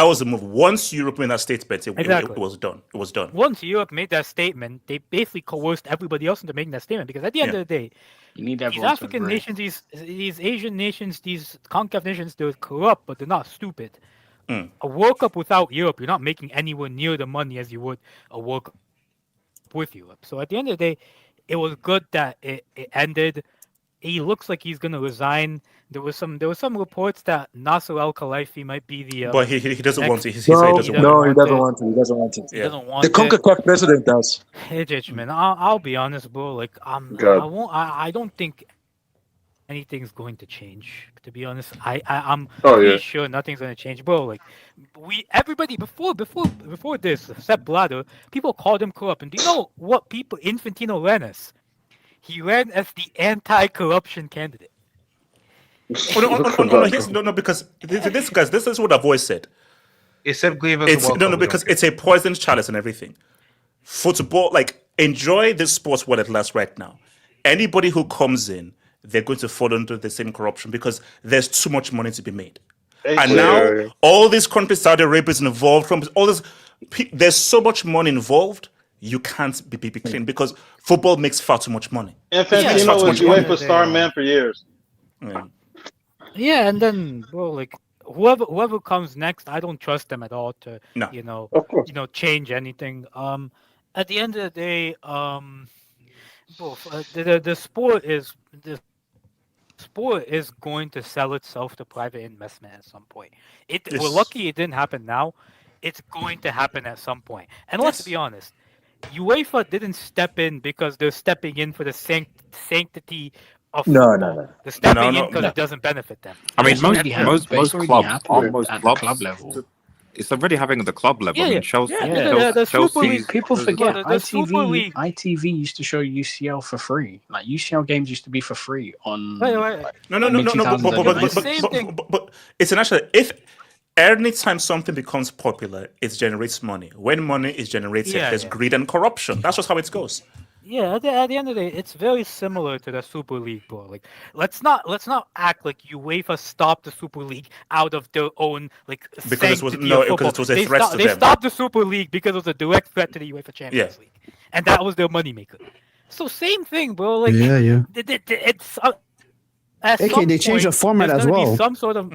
was the move. Once Europe made that statement, it was done. It was done. Once Europe made that statement, they basically coerced everybody else into making that statement. Because at the end of the day, you need these African nations, these Asian nations, these Concacaf nations, they're corrupt, but they're not stupid. A World Cup without Europe, you're not making anywhere near the money as you would a World Cup with Europe. So at the end of the day, it was good that it ended. He looks like he's going to resign. There was some reports that Nasser Al-Khelaifi might be the. But he doesn't want to. He doesn't want to. He doesn't want it. He doesn't want the Concacaf president does. Hey, man, I'll be honest, bro. Like, I don't think anything's going to change. To be honest, I'm pretty sure nothing's going to change, bro. Like, everybody before this, Sepp Blatter, people called him corrupt, and do you know what Infantino ran as? He ran as the anti-corruption candidate. No, because this guys, this is what I've always said. Except Gleaver's It's welcome, we because don't it's a poisoned chalice and everything. Football, like, enjoy this sport while it lasts right now. Anybody who comes in, they're going to fall into the same corruption because there's too much money to be made. And now all these countries, Saudi Arabia is involved, all this, there's so much money involved, you can't be clean because football makes far too much money. Infantino was UEFA star man for years. Yeah, and then, bro, like, whoever comes next, I don't trust them at all to change anything. At the end of the day, the sport is going to sell itself to private investment at some point. We're lucky it didn't happen now. It's going to happen at some point. And let's be honest, UEFA didn't step in because they're stepping in for the sanctity of football. No. They're stepping in because it doesn't benefit them. I mean, most clubs, club level. It's already having at the club level. I mean, Chelsea, the Super League. People forget the Super League. ITV used to show UCL for free. Like UCL games used to be for free on. No. But it's an actual. If anytime something becomes popular, it generates money. When money is generated, there's greed and corruption. That's just how it goes. Yeah, at the end of the day, it's very similar to the Super League, bro. Like, let's not act like UEFA stopped the Super League out of their own because it was a threat to them. They stopped the Super League because it was a direct threat to the UEFA Champions League, and that was their moneymaker. So same thing, bro. Like, it's they changed the format as well. Some sort of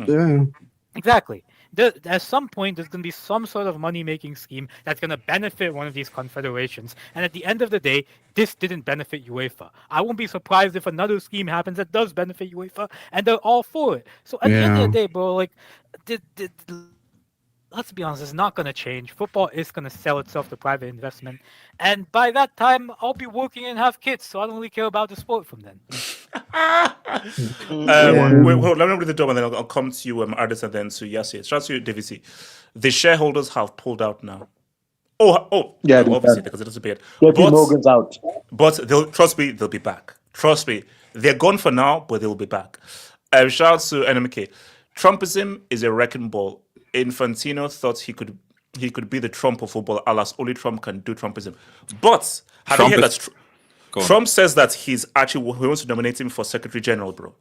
exactly. At some point, there's going to be some sort of money-making scheme that's going to benefit one of these confederations. And at the end of the day, this didn't benefit UEFA. I won't be surprised if another scheme happens that does benefit UEFA, and they're all for it. So at the end of the day, bro, like, let's be honest, it's not going to change. Football is going to sell itself to private investment. And by that time, I'll be working and have kids, so I don't really care about the sport from then. Let me read the door and then I'll come to you, Ardis, and then to Yassi. Shout out to you, DVC. The shareholders have pulled out now. Obviously, because it disappeared. Morgan's out. But trust me, they'll be back. Trust me. They're gone for now, but they'll be back. Shout out to NMK. Trumpism is a wrecking ball. Infantino thought he could be the Trump of football, alas, only Trump can do Trumpism. But have you heard that Trump says that he wants to nominate him for Secretary General, bro.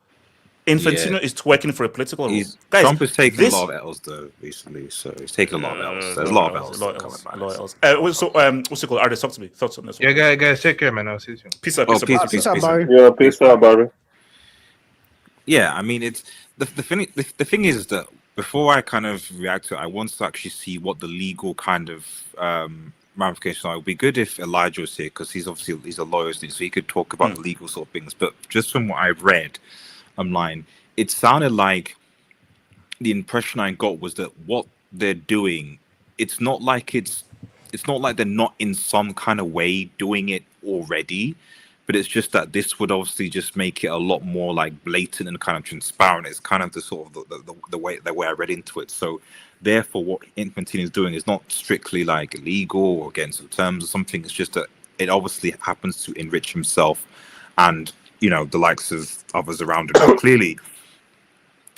Infantino is twerking for a political role. Guys, Trump is taking a lot of L's though recently, so he's taking a lot of L's. There's a lot of L's. What's it called? Artist, talk to me. Thoughts on this one? Yeah, guys, take care, man. I'll see you soon. Peace out, Barry. Yeah, peace out, Barry. Yeah, I mean, it's the thing is that before I kind of react to it, I want to actually see what the legal kind of ramifications are. It would be good if Elijah was here because he's a lawyer, so he could talk about the legal sort of things. But just from what I've read online, it sounded like the impression I got was that what they're doing, it's not like they're not in some kind of way doing it already, but it's just that this would obviously just make it a lot more like blatant and kind of transparent. It's kind of the sort of the way I read into it. So therefore, what Infantino is doing is not strictly like illegal or against the terms or something. It's just that it obviously happens to enrich himself and, you know, the likes of others around him. Now, clearly,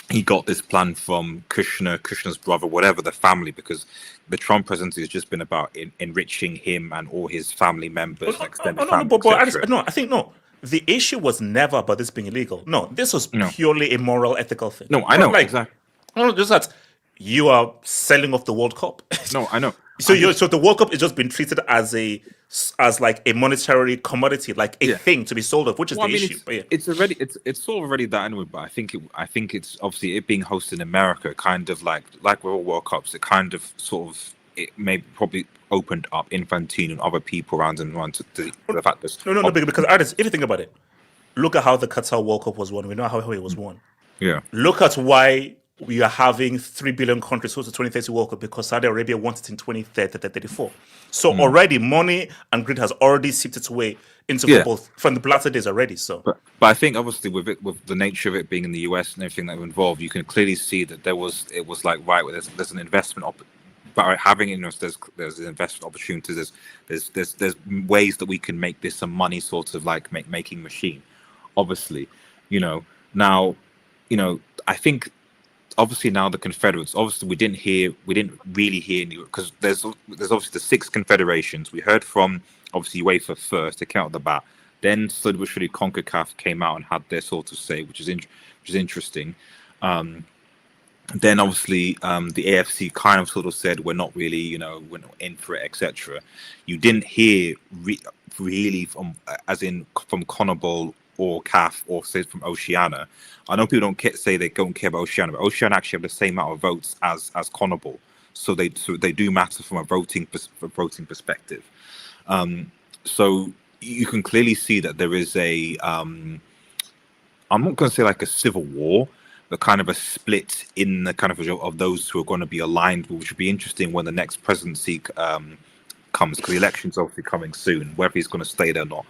he got this plan from Kushner's brother, whatever, the family, because the Trump presidency has just been about enriching him and all his family members, extended family, I think the issue was never about this being illegal. No, this was purely a moral, ethical thing. No, I know, exactly. No, just that you are selling off the World Cup. No, I know. So the World Cup is just been treated as like a monetary commodity, like a thing to be sold off, which is the issue. It's sort of already that anyway. But I think it's obviously it being hosted in America, kind of like with all World Cups, it kind of sort of probably opened up Infantino and other people around and around to the fact that because artists, if you think about it, look at how the Qatar World Cup was won. We know how it was won. Yeah. Look at why we are having 3 billion countries host the 2030 World Cup because Saudi Arabia wants it in 2034. So already money and greed has already seeped its way into football from the latter days already. So, but I think obviously with the nature of it being in the US and everything that was involved, you can clearly see that it was like there's an investment by having there's investment opportunities. There's ways that we can make this a money sort of like making machine. Obviously, you know now. I think obviously now the Confederates. Obviously, we didn't really hear because there's obviously the 6 confederations. We heard from obviously UEFA first. They came out of the bat. Then slowly but surely Concacaf came out and had their sort of say, which is interesting. Then obviously the AFC kind of sort of said we're not really we're not in for it, etc. You didn't hear really from from CONMEBOL or CAF or say from Oceania. I know people don't say they don't care about Oceania, but Oceania actually have the same amount of votes as CONMEBOL, so they do matter from a voting perspective. So you can clearly see that there is a I'm not going to say like a civil war, but kind of a split in the kind of those who are going to be aligned, which would be interesting when the next presidency comes, because the election's obviously coming soon. Whether he's going to stay there or not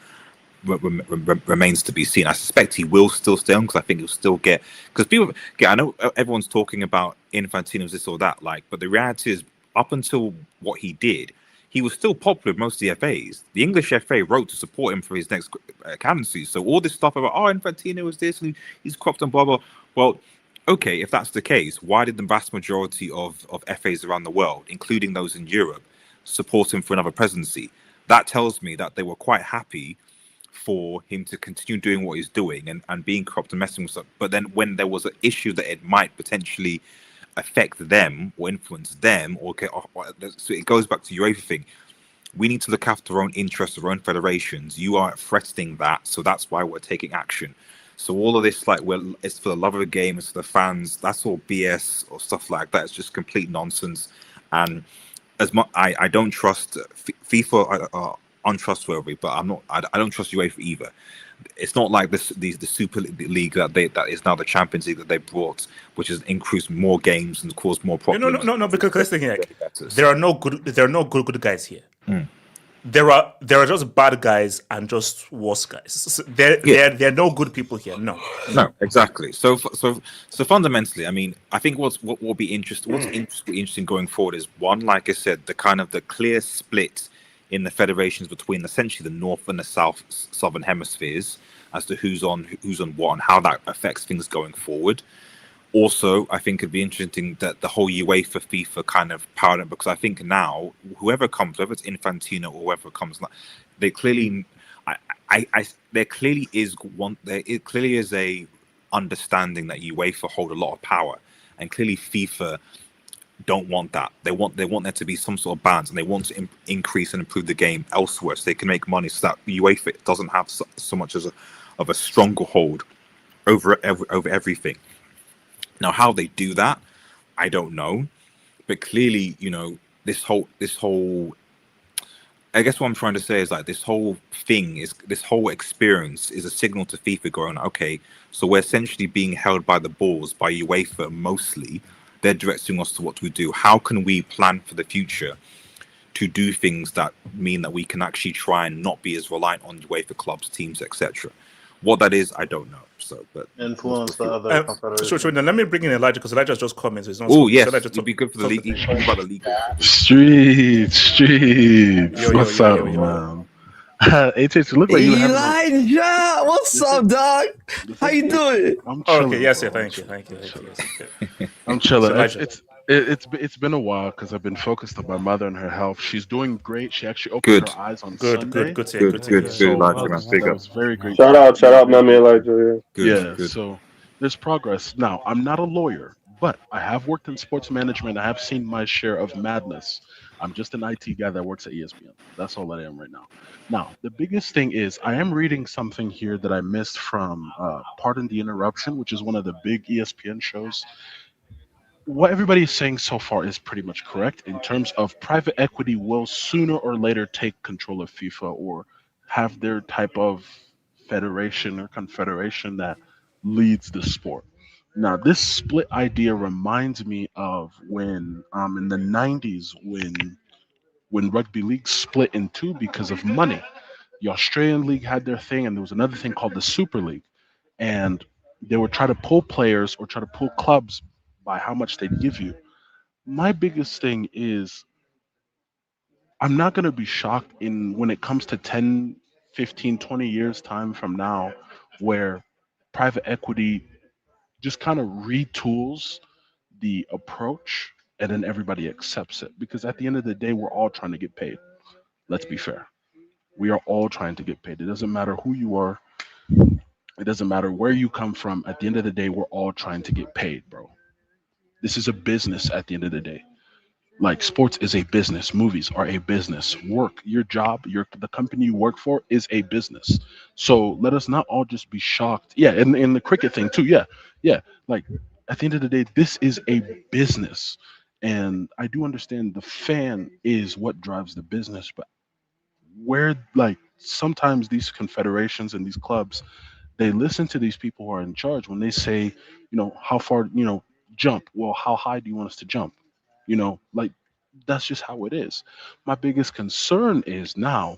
remains to be seen. I suspect he will still stay on, because I think he'll still get, because people, I know everyone's talking about Infantino's this or that, but the reality is, up until what he did, he was still popular with most of the FAs. The English FA wrote to support him for his next candidacy. So all this stuff about, Infantino is this, and he's cropped and blah, blah. Well, okay, if that's the case, why did the vast majority of FAs around the world, including those in Europe, support him for another presidency? That tells me that they were quite happy for him to continue doing what he's doing and being corrupt and messing with stuff. But then when there was an issue that it might potentially affect them or influence them, so it goes back to UEFA thing. We need to look after our own interests, our own federations. You are threatening that, so that's why we're taking action. So all of this, it's for the love of the game, it's for the fans. That's all BS or stuff like that. It's just complete nonsense. And as much, I don't trust FIFA are untrustworthy, but I don't trust UEFA either. It's not like the Super League that is now the Champions League that they brought, which has increased more games and caused more problems. No, because listen here, there are no good guys here. There are just bad guys and just worse guys. There are no good people here. No, exactly. So fundamentally, I mean, I think what will be interesting going forward is, one, like I said, the clear split in the federations between essentially the north and the southern hemispheres as to who's on what and how that affects things going forward. Also, I think it'd be interesting that the whole UEFA FIFA kind of paradigm, because I think now whoever comes, whether it's Infantino or whoever comes, they clearly, there clearly is a understanding that UEFA hold a lot of power, and clearly FIFA don't want that. They want there to be some sort of balance, and they want to increase and improve the game elsewhere so they can make money, so that UEFA doesn't have so much of a stronger hold over everything. Now, how they do that, I don't know, but clearly, this whole I guess what I'm trying to say is this whole experience is a signal to FIFA going, okay, so we're essentially being held by the balls by UEFA mostly. They're directing us to what we do. How can we plan for the future to do things that mean that we can actually try and not be as reliant on UEFA clubs, teams, etc.? What that is, I don't know. So, but influence the other confederations. So then let me bring in Elijah, because Elijah just commented. Oh yes, it'd be good for the league. About the league. Streets. What's up, man? HH, look like you have Elijah, what's up, dog? How you doing? I'm chilling. Okay, yes, thank you. I'm chilling. So, it's been a while because I've been focused on my mother and her health. She's doing great. She actually opened her eyes on Sunday. Good, Elijah, man. That was very great. Shout out, Mammy Elijah. So there's progress. Now, I'm not a lawyer, but I have worked in sports management. I have seen my share of madness. I'm just an IT guy that works at ESPN. That's all I am right now. Now, the biggest thing is I am reading something here that I missed from Pardon the Interruption, which is one of the big ESPN shows. What everybody is saying so far is pretty much correct in terms of private equity will sooner or later take control of FIFA or have their type of federation or confederation that leads the sport. Now, this split idea reminds me of when in the 90s when rugby league split in two because of money. The Australian league had their thing, and there was another thing called the Super League. And they would try to pull players or try to pull clubs by how much they'd give you. My biggest thing is I'm not going to be shocked when it comes to 10, 15, 20 years time from now where private equity just kind of retools the approach, and then everybody accepts it. Because at the end of the day, we're all trying to get paid. Let's be fair. We are all trying to get paid. It doesn't matter who you are. It doesn't matter where you come from. At the end of the day, we're all trying to get paid, bro. This is a business at the end of the day. Like sports is a business, movies are a business. Work, your job, the company you work for is a business. So let us not all just be shocked. Yeah, and in the cricket thing too. Yeah, yeah. Like at the end of the day, this is a business. And I do understand the fan is what drives the business, but where like sometimes these confederations and these clubs, they listen to these people who are in charge when they say, how far, jump. Well, how high do you want us to jump? Like that's just how it is. My biggest concern is now,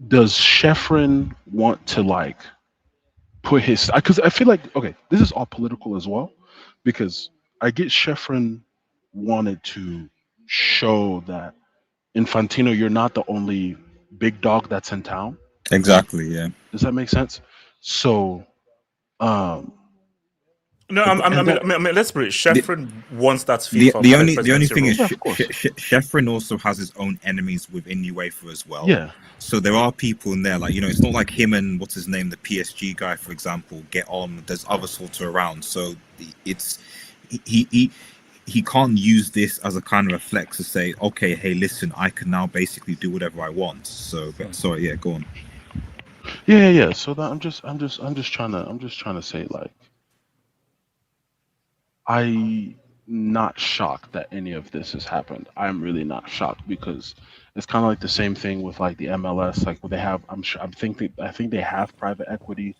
does Sheffrin want to like put his, because I feel like, okay, this is all political as well, because I get Sheffrin wanted to show that Infantino, you're not the only big dog that's in town. Exactly. Yeah. Does that make sense? So, No, I mean, let's put it. Sheffrin wants that FIFA. The only thing is, Yeah, of course. Sheffrin also has his own enemies within UEFA as well. Yeah. So there are people in there, like it's not like him and what's his name, the PSG guy, for example, get on. There's other sorts around. So it's he can't use this as a kind of a flex to say, okay, hey, listen, I can now basically do whatever I want. So, but, sorry, yeah, go on. Yeah. So that I'm just trying to say, like, I'm not shocked that any of this has happened. I'm really not shocked, because it's kind of like the same thing with like the MLS, like what they have. I think they have private equity,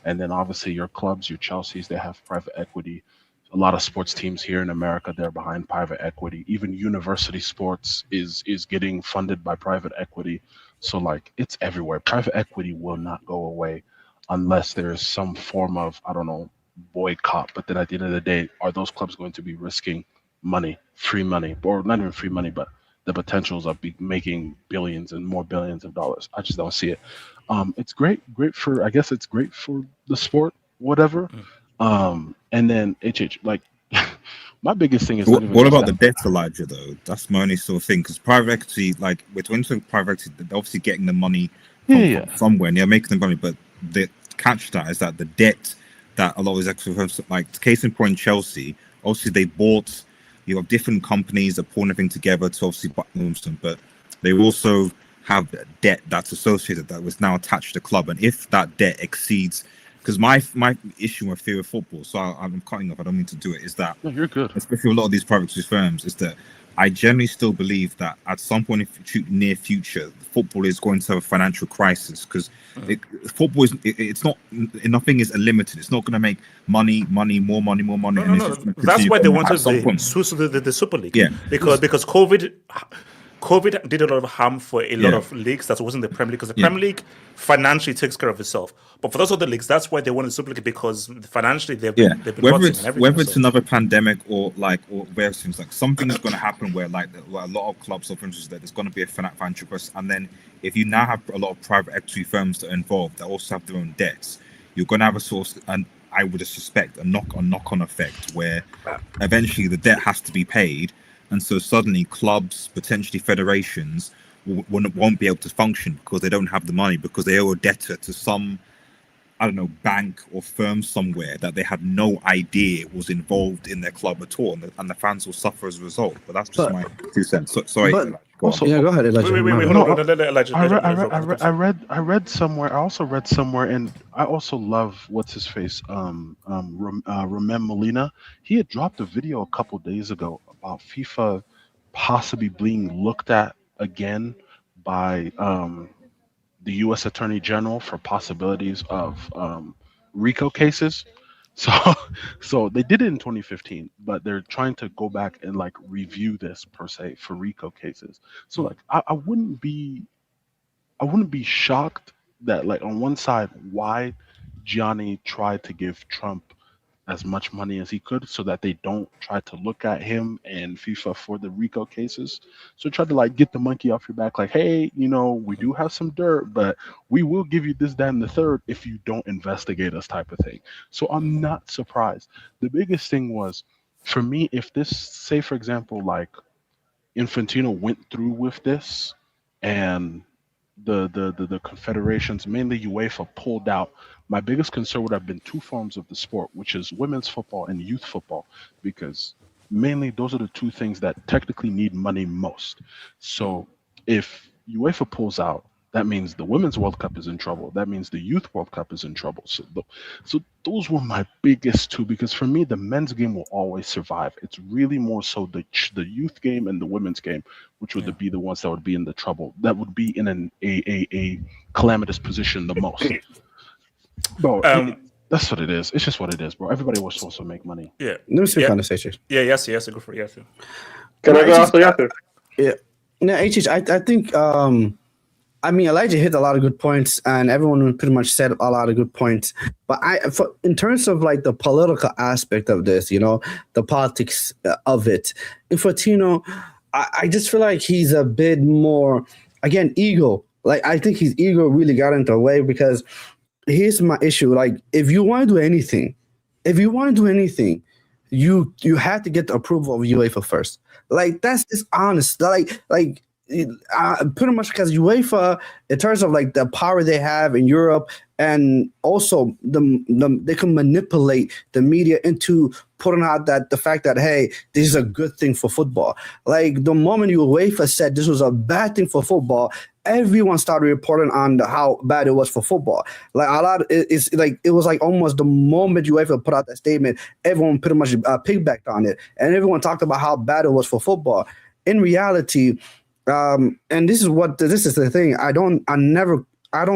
and then obviously your clubs, your Chelseas, they have private equity. A lot of sports teams here in America, they're behind private equity. Even university sports is getting funded by private equity. So like it's everywhere. Private equity will not go away unless there is some form of, I don't know, boycott. But then at the end of the day, are those clubs going to be risking money, free money, or not even free money, but the potentials of making billions and more billions of dollars? I just don't see it. It's great for, I guess it's great for the sport, whatever. And then like my biggest thing is what about the debt, Elijah? Though that's my only sort of thing, because private equity, like we're talking to private equity, they're obviously getting the money from somewhere, and they're making the money. But the catch to that is that the debt that a lot of these equity firms, like case in point, Chelsea, obviously they bought. You have different companies that put everything together to obviously buy them, but they also have debt that's associated that was now attached to the club, and if that debt exceeds. Because my issue with fear of football, so I'm cutting off, I don't mean to do it, is that, no, you're good. Especially with a lot of these private firms, is that I generally still believe that at some point in the near future, football is going to have a financial crisis, because football is, it's not, nothing is unlimited. It's not going to make money, more money. No. That's why they wanted the Super League. Yeah. Because COVID did a lot of harm for a lot of leagues that wasn't the Premier League, because the Premier League financially takes care of itself. But for those other leagues, that's why they wanted the Super League, because financially they've been whether it's another pandemic or various things, like something is going to happen where like a lot of clubs or franchises, that there's going to be a financial crisis, and then if you now have a lot of private equity firms that are involved that also have their own debts, you're going to have a source, and I would suspect a knock-on effect where eventually the debt has to be paid. And so suddenly clubs, potentially federations, won't be able to function because they don't have the money, because they owe a debtor to some, I don't know, bank or firm somewhere that they had no idea was involved in their club at all. And the fans will suffer as a result. But that's just my 2 cents. Sorry. Go ahead, Elijah. Elijah. I read somewhere. I also read somewhere, and I also love what's his face, Ramem Molina. He had dropped a video a couple days ago about FIFA possibly being looked at again by the U.S. Attorney General for possibilities of RICO cases. So they did it in 2015, but they're trying to go back and like review this per se for RICO cases. So like I wouldn't be shocked that like on one side why Gianni tried to give Trump as much money as he could so that they don't try to look at him and FIFA for the RICO cases. So try to like get the monkey off your back, like, hey, you know, we do have some dirt, but we will give you this, that, and the third if you don't investigate us, type of thing. So I'm not surprised. The biggest thing was, for me, if this, say for example, like Infantino went through with this and the confederations, mainly UEFA, pulled out, my biggest concern would have been two forms of the sport, which is women's football and youth football, because mainly those are the two things that technically need money most. So if UEFA pulls out, that means the Women's World Cup is in trouble. That means the Youth World Cup is in trouble. So those were my biggest two, because for me, the men's game will always survive. It's really more so the youth game and the women's game, which would be the ones that would be in the trouble, that would be in a calamitous position the most. Bro, that's what it is. It's just what it is, bro. Everybody was supposed to make money. Yeah. Let me speak on this, HH. Yeah, yes, go for it. Yes. Can I go after Yasser? Yeah. No, HH, I think I mean, Elijah hit a lot of good points, and everyone pretty much said a lot of good points. But in terms of like the political aspect of this, you know, the politics of it, Infantino, I just feel like he's a bit more, again, ego. Like, I think his ego really got into the way, because here's my issue. Like, if you want to do anything, you have to get the approval of UEFA first. Like, that's just honest. Like. Pretty much because UEFA, in terms of like the power they have in Europe, and also they can manipulate the media into putting out the fact that, hey, this is a good thing for football. Like, the moment UEFA said this was a bad thing for football, everyone started reporting on how bad it was for football. Like, it was like almost the moment UEFA put out that statement, everyone pretty much piggybacked on it, and everyone talked about how bad it was for football. In reality, and this is the thing. I don't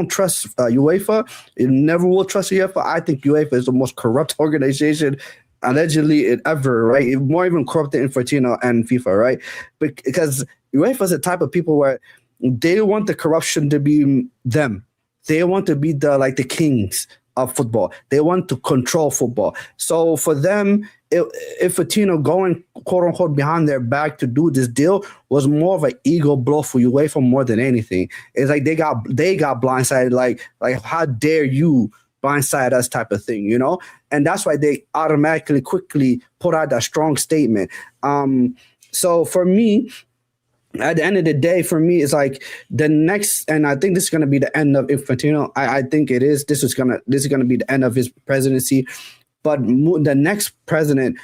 trust UEFA. I never will trust UEFA. I think UEFA is the most corrupt organization allegedly ever, right? More even corrupt than Infantino and FIFA, right? Because UEFA is the type of people where they want the corruption to be them. They want to be the kings of football. They want to control football. So for them, if Infantino going quote unquote behind their back to do this deal was more of an ego blow for UEFA more than anything. It's like they got blindsided. Like how dare you blindside us type of thing, you know? And that's why they automatically quickly put out that strong statement. So for me, at the end of the day, for me, it's like the next, and I think this is going to be the end of Infantino. I think it is. This is gonna be the end of his presidency. But the next president,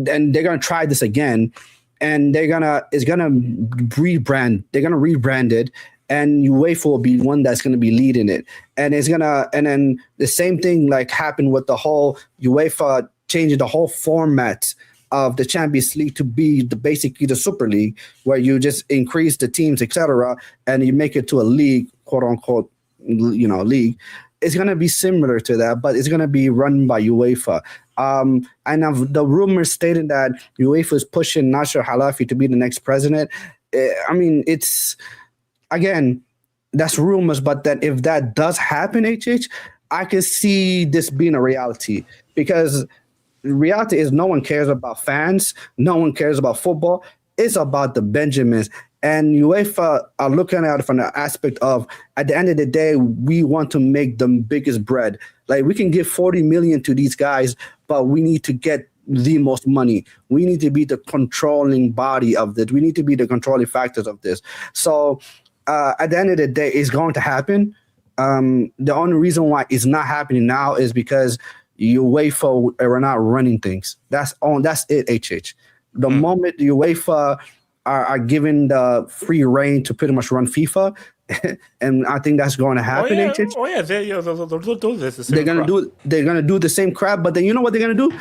and they're gonna try this again, and it's gonna rebrand. They're gonna rebrand it, and UEFA will be one that's gonna be leading it. And then the same thing like happened with the whole UEFA changing the whole format of the Champions League to be basically the Super League, where you just increase the teams, etc., and you make it to a league, quote unquote, you know, league. It's gonna be similar to that, but it's gonna be run by UEFA. And the rumors stating that UEFA is pushing Nasser Halafi to be the next president. I mean, it's again, that's rumors, but that if that does happen, I can see this being a reality, because the reality is no one cares about fans. No one cares about football. It's about the Benjamins. And UEFA are looking at it from the aspect of, at the end of the day, we want to make the biggest bread. Like, we can give 40 million to these guys, but we need to get the most money. We need to be the controlling body of this. We need to be the controlling factors of this. So at the end of the day, it's going to happen. The only reason why it's not happening now is because UEFA are not running things. That's it, The moment UEFA are given the free reign to pretty much run FIFA, and I think that's going to happen. They'll do this. They're gonna do the same crap, but then you know what they're gonna do?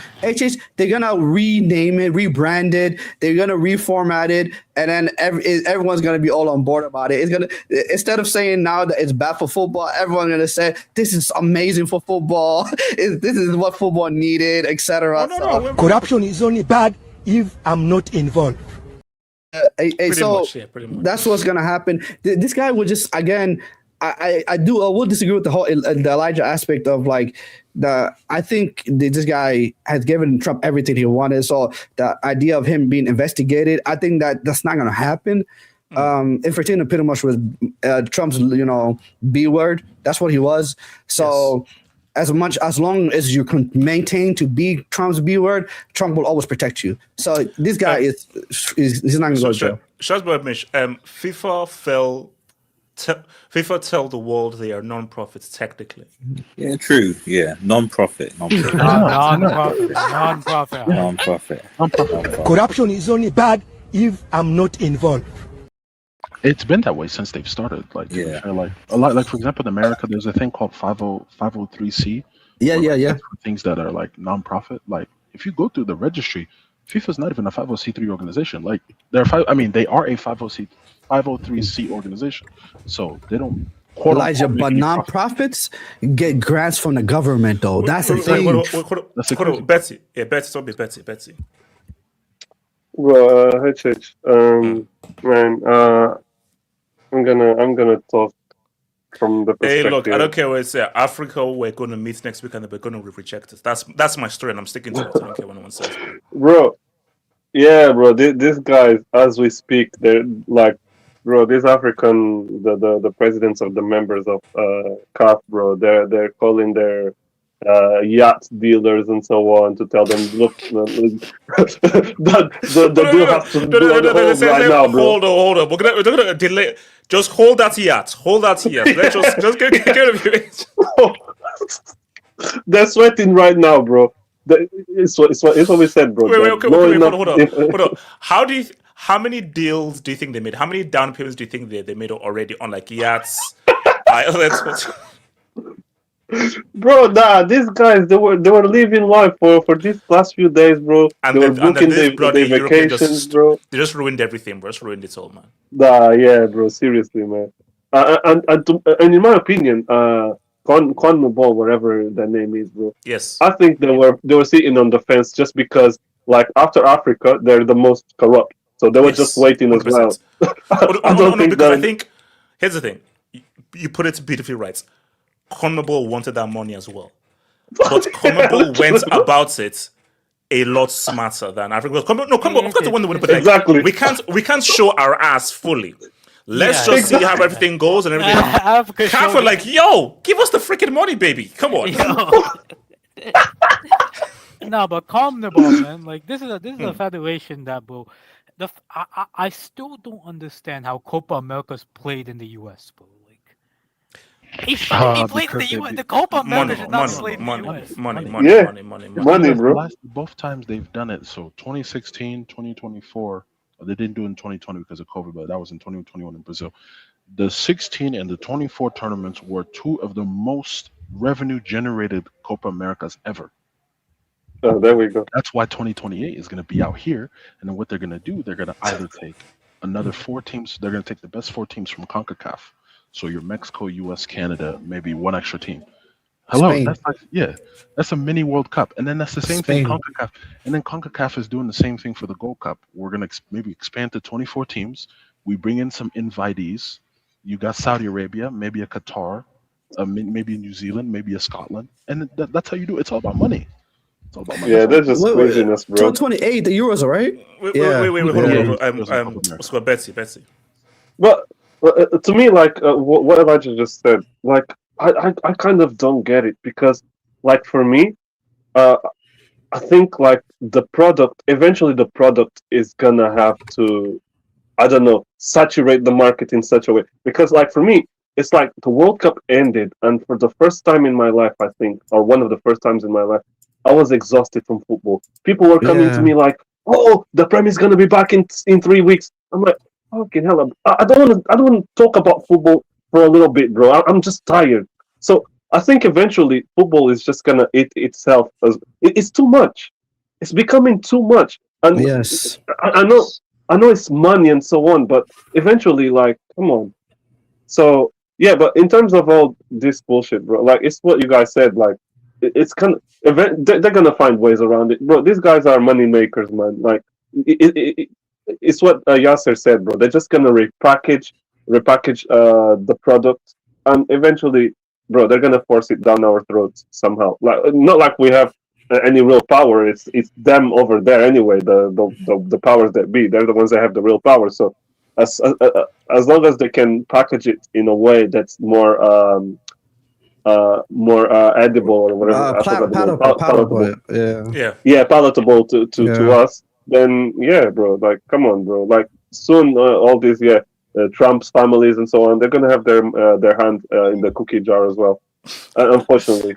They're gonna rename it, rebrand it, they're gonna reformat it, and then everyone's gonna be all on board about it. It's gonna, instead of saying now that it's bad for football, everyone's gonna say this is amazing for football. This is what football needed, etc. Corruption is only bad if I'm not involved. Pretty much. That's what's gonna happen. This guy will just, again, I will disagree with the whole the Elijah aspect of like I think this guy has given Trump everything he wanted. So the idea of him being investigated, I think that's not going to happen. Infantino pretty much was Trump's, B word. That's what he was. So as long as you can maintain to be Trump's B word, Trump will always protect you. So this guy he's not going to go to jail. FIFA tell the world they are non-profits technically. Yeah, true. Yeah, non-profit. Non-profit. Corruption is only bad if I'm not involved. It's been that way since they've started. Like, like a lot. Like for example, in America, there's a thing called 503c. Yeah. For things that are like non-profit. Like if you go through the registry, FIFA's not even a 50c3 organization. Like they are a 503c organization. So they don't. Elijah, but non-profits get grants from the government, though. That's the thing. Betsy. Yeah, Betsy. Don't be Betsy. Well, man, I'm gonna talk from the perspective. Hey, look, I don't care what I say. Africa, we're going to meet next week and we're going to reject us. That's my story, and I'm sticking to it. I don't care what anyone says. Bro, these guys, as we speak, they're like, bro, these African, the presidents of the members of CAF, bro, they're calling their yacht dealers and so on to tell them, look, that the deal has to be on hold right now, bro. Hold on. We're gonna delay. Just hold that yacht. Let's just get rid of it. They're sweating right now, bro. It's what we said, bro. Hold on. How many deals do you think they made? How many down payments do you think they made already on like yachts? Bro, these guys they were living life for these last few days, bro. And they were booking their vacations, bro. They just ruined everything, bro. Just ruined it all, man. Yeah, bro. Seriously, man. And in my opinion, CONMEBOL, whatever their name is, bro. Yes. I think they were sitting on the fence just because, like, after Africa, they're the most corrupt, so they were just waiting 100%. As well. I think here's the thing. You put it beautifully right. CONMEBOL wanted that money as well, but CONMEBOL went about it a lot smarter than Africa. CONMEBOL, of course, they want to win, but exactly. We can't show our ass fully. Let's just see how everything goes and everything. CAF were like, yo, give us the freaking money, baby. Come on. No, but CONMEBOL, man. Like this is a federation that, bro. I still don't understand how Copa America's played in the US, bro. He played in the US. The Copa America should not play in the US. Money, bro. Both times they've done it. So 2016, 2024. They didn't do it in 2020 because of COVID, but that was in 2021 in Brazil. The 16 and the 24 tournaments were two of the most revenue-generated Copa Americas ever. Oh, there we go. That's why 2028 is going to be out here. And then what they're going to do, they're going to either take another 4 teams. They're going to take the best 4 teams from Concacaf. So your Mexico, US, Canada, maybe 1 extra team. Hello, Spain. That's a mini World Cup, and then that's the same thing Concacaf, and then Concacaf is doing the same thing for the Gold Cup. We're gonna maybe expand to 24 teams. We bring in some invitees. You got Saudi Arabia, maybe a Qatar, maybe a New Zealand, maybe a Scotland, and that's how you do it. It's all about money. It's all about money. Yeah, that's just craziness, bro. 28, the Euros, all right? Wait, hold on. Betsy. But to me, like what Elijah just said, like I kind of don't get it because, like, for me, I think like eventually the product is gonna have to, I don't know, saturate the market in such a way. Because, like, for me, it's like the World Cup ended, and for the first time in my life, I think, or one of the first times in my life, I was exhausted from football. People were coming to me like, "Oh, the Premier is gonna be back in 3 weeks." I'm like, "Fucking hell!" I don't want to talk about football for a little bit, bro. I'm just tired. So I think eventually football is just gonna eat itself. It's too much. It's becoming too much. And yes, I know it's money and so on, but eventually, like, come on. So yeah, but in terms of all this bullshit, bro, like, it's what you guys said. Like, it's kind of they're gonna find ways around it, bro. These guys are money makers, man. Like, it's what Yasser said, bro. They're just gonna repackage the product and eventually, bro, they're gonna force it down our throats somehow. Like not like we have any real power. It's them over there anyway. The powers that be, they're the ones that have the real power. So as long as they can package it in a way that's more edible or whatever, palatable. Yeah, palatable to us. Then yeah, bro, like come on, bro, like soon all these Trump's families and so on, they're gonna have their hand in the cookie jar as well, unfortunately.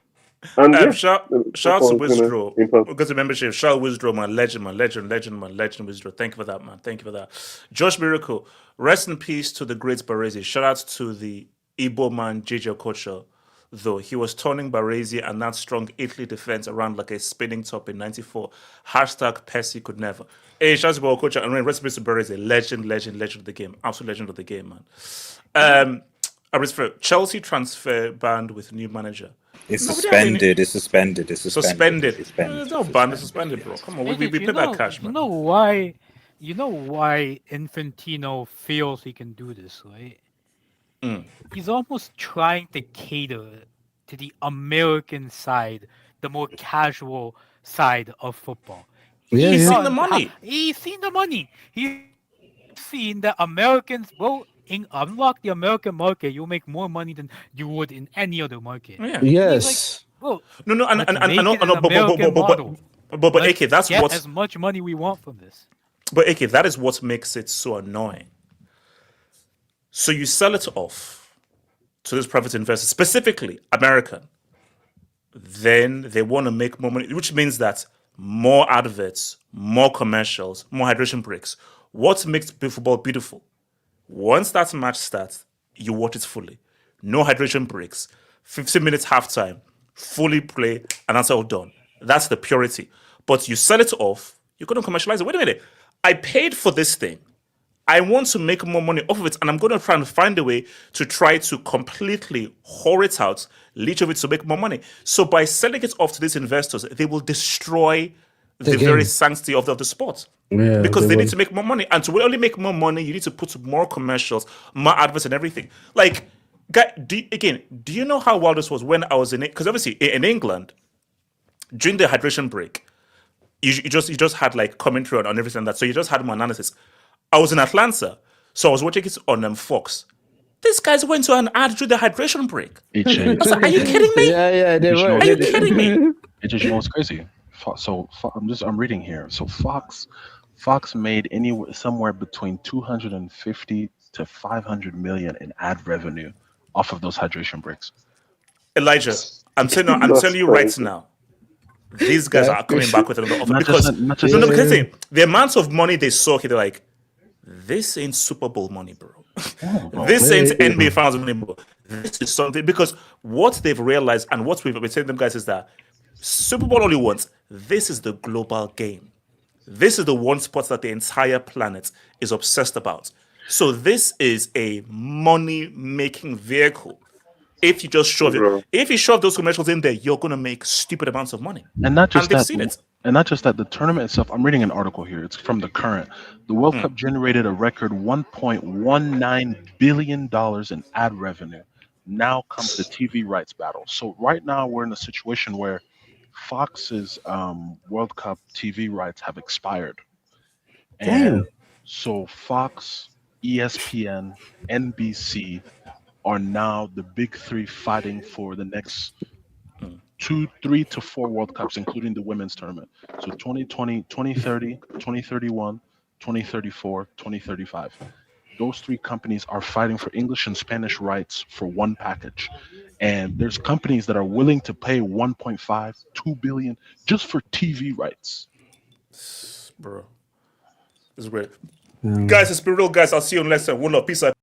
And shout to Withdraw. We'll go to membership. Shout Withdraw, my legend, Withdraw. Thank you for that, man. Thank you for that. Josh Miracle, rest in peace to the great Baresi. Shout out to the Igbo man JJ Okocha, though he was turning Baresi and that strong Italy defense around like a spinning top in '94. Hashtag Percy could never. Hey, shout out to Okocha and rest in peace to Baresi. Legend of the game. Absolute legend of the game, man. Chelsea transfer banned with new manager. It's suspended. It's suspended. It's suspended. It's not banned. It's suspended, bro. Come on, we pay that cash, man. You know why Infantino feels he can do this, right? He's almost trying to cater to the American side, the more casual side of football. He's seen the money. He's seen the money. He's seen that Americans will unlock the American market. You'll make more money than you would in any other market. Yeah. Yes. Like, no, but AK, that's get what as much money we want from this. But AK, that is what makes it so annoying. So you sell it off to this private investor, specifically American. Then they want to make more money, which means that more adverts, more commercials, more hydration breaks. What makes football beautiful? Once that match starts, you watch it fully. No hydration breaks. 15 minutes halftime, fully play, and that's all done. That's the purity. But you sell it off, you're going to commercialize it. Wait a minute. I paid for this thing. I want to make more money off of it, and I'm going to try and find a way to try to completely whore it out, leech of it to make more money. So by selling it off to these investors, they will destroy the very sanctity of the sport. Yeah, because they need to make more money. And to only make more money, you need to put more commercials, more adverts and everything. Like, do you know how wild this was when I was in it? Because obviously in England, during the hydration break, you just had like commentary on everything like that. So you just had more analysis. I was in Atlanta, so I was watching it on Fox. These guys went to an ad during the hydration break. I was like, are you kidding me? Yeah, they were. Are you kidding me? It just, you know what's crazy? So I'm reading here. So Fox made somewhere between 250 to 500 million in ad revenue off of those hydration breaks. Elijah, I'm telling you right now, these guys are coming back with another offer because the amount of money they saw here, they're like, this ain't Super Bowl money, bro. This ain't NBA Finals money, bro. This is something because what they've realized and what we've been telling them guys is that Super Bowl only once. This is the global game. This is the one sport that the entire planet is obsessed about. So this is a money-making vehicle. If you just shove it, if you shove those commercials in there, you're gonna make stupid amounts of money. And not just they've that. seen it. And not just that, the tournament itself, I'm reading an article here. It's from The Current. The World Cup generated a record $1.19 billion in ad revenue. Now comes the TV rights battle. So right now we're in a situation where Fox's World Cup TV rights have expired. And so Fox, ESPN, NBC are now the big three fighting for the next 3 to 4 World Cups, including the women's tournament. So 2020, 2030, 2031, 2034, 2035. Those 3 companies are fighting for English and Spanish rights for one package. And there's companies that are willing to pay 1.5, 2 billion just for TV rights. Bro, this is great. Guys, it's been real, guys. I'll see you in next time. One love. Peace out.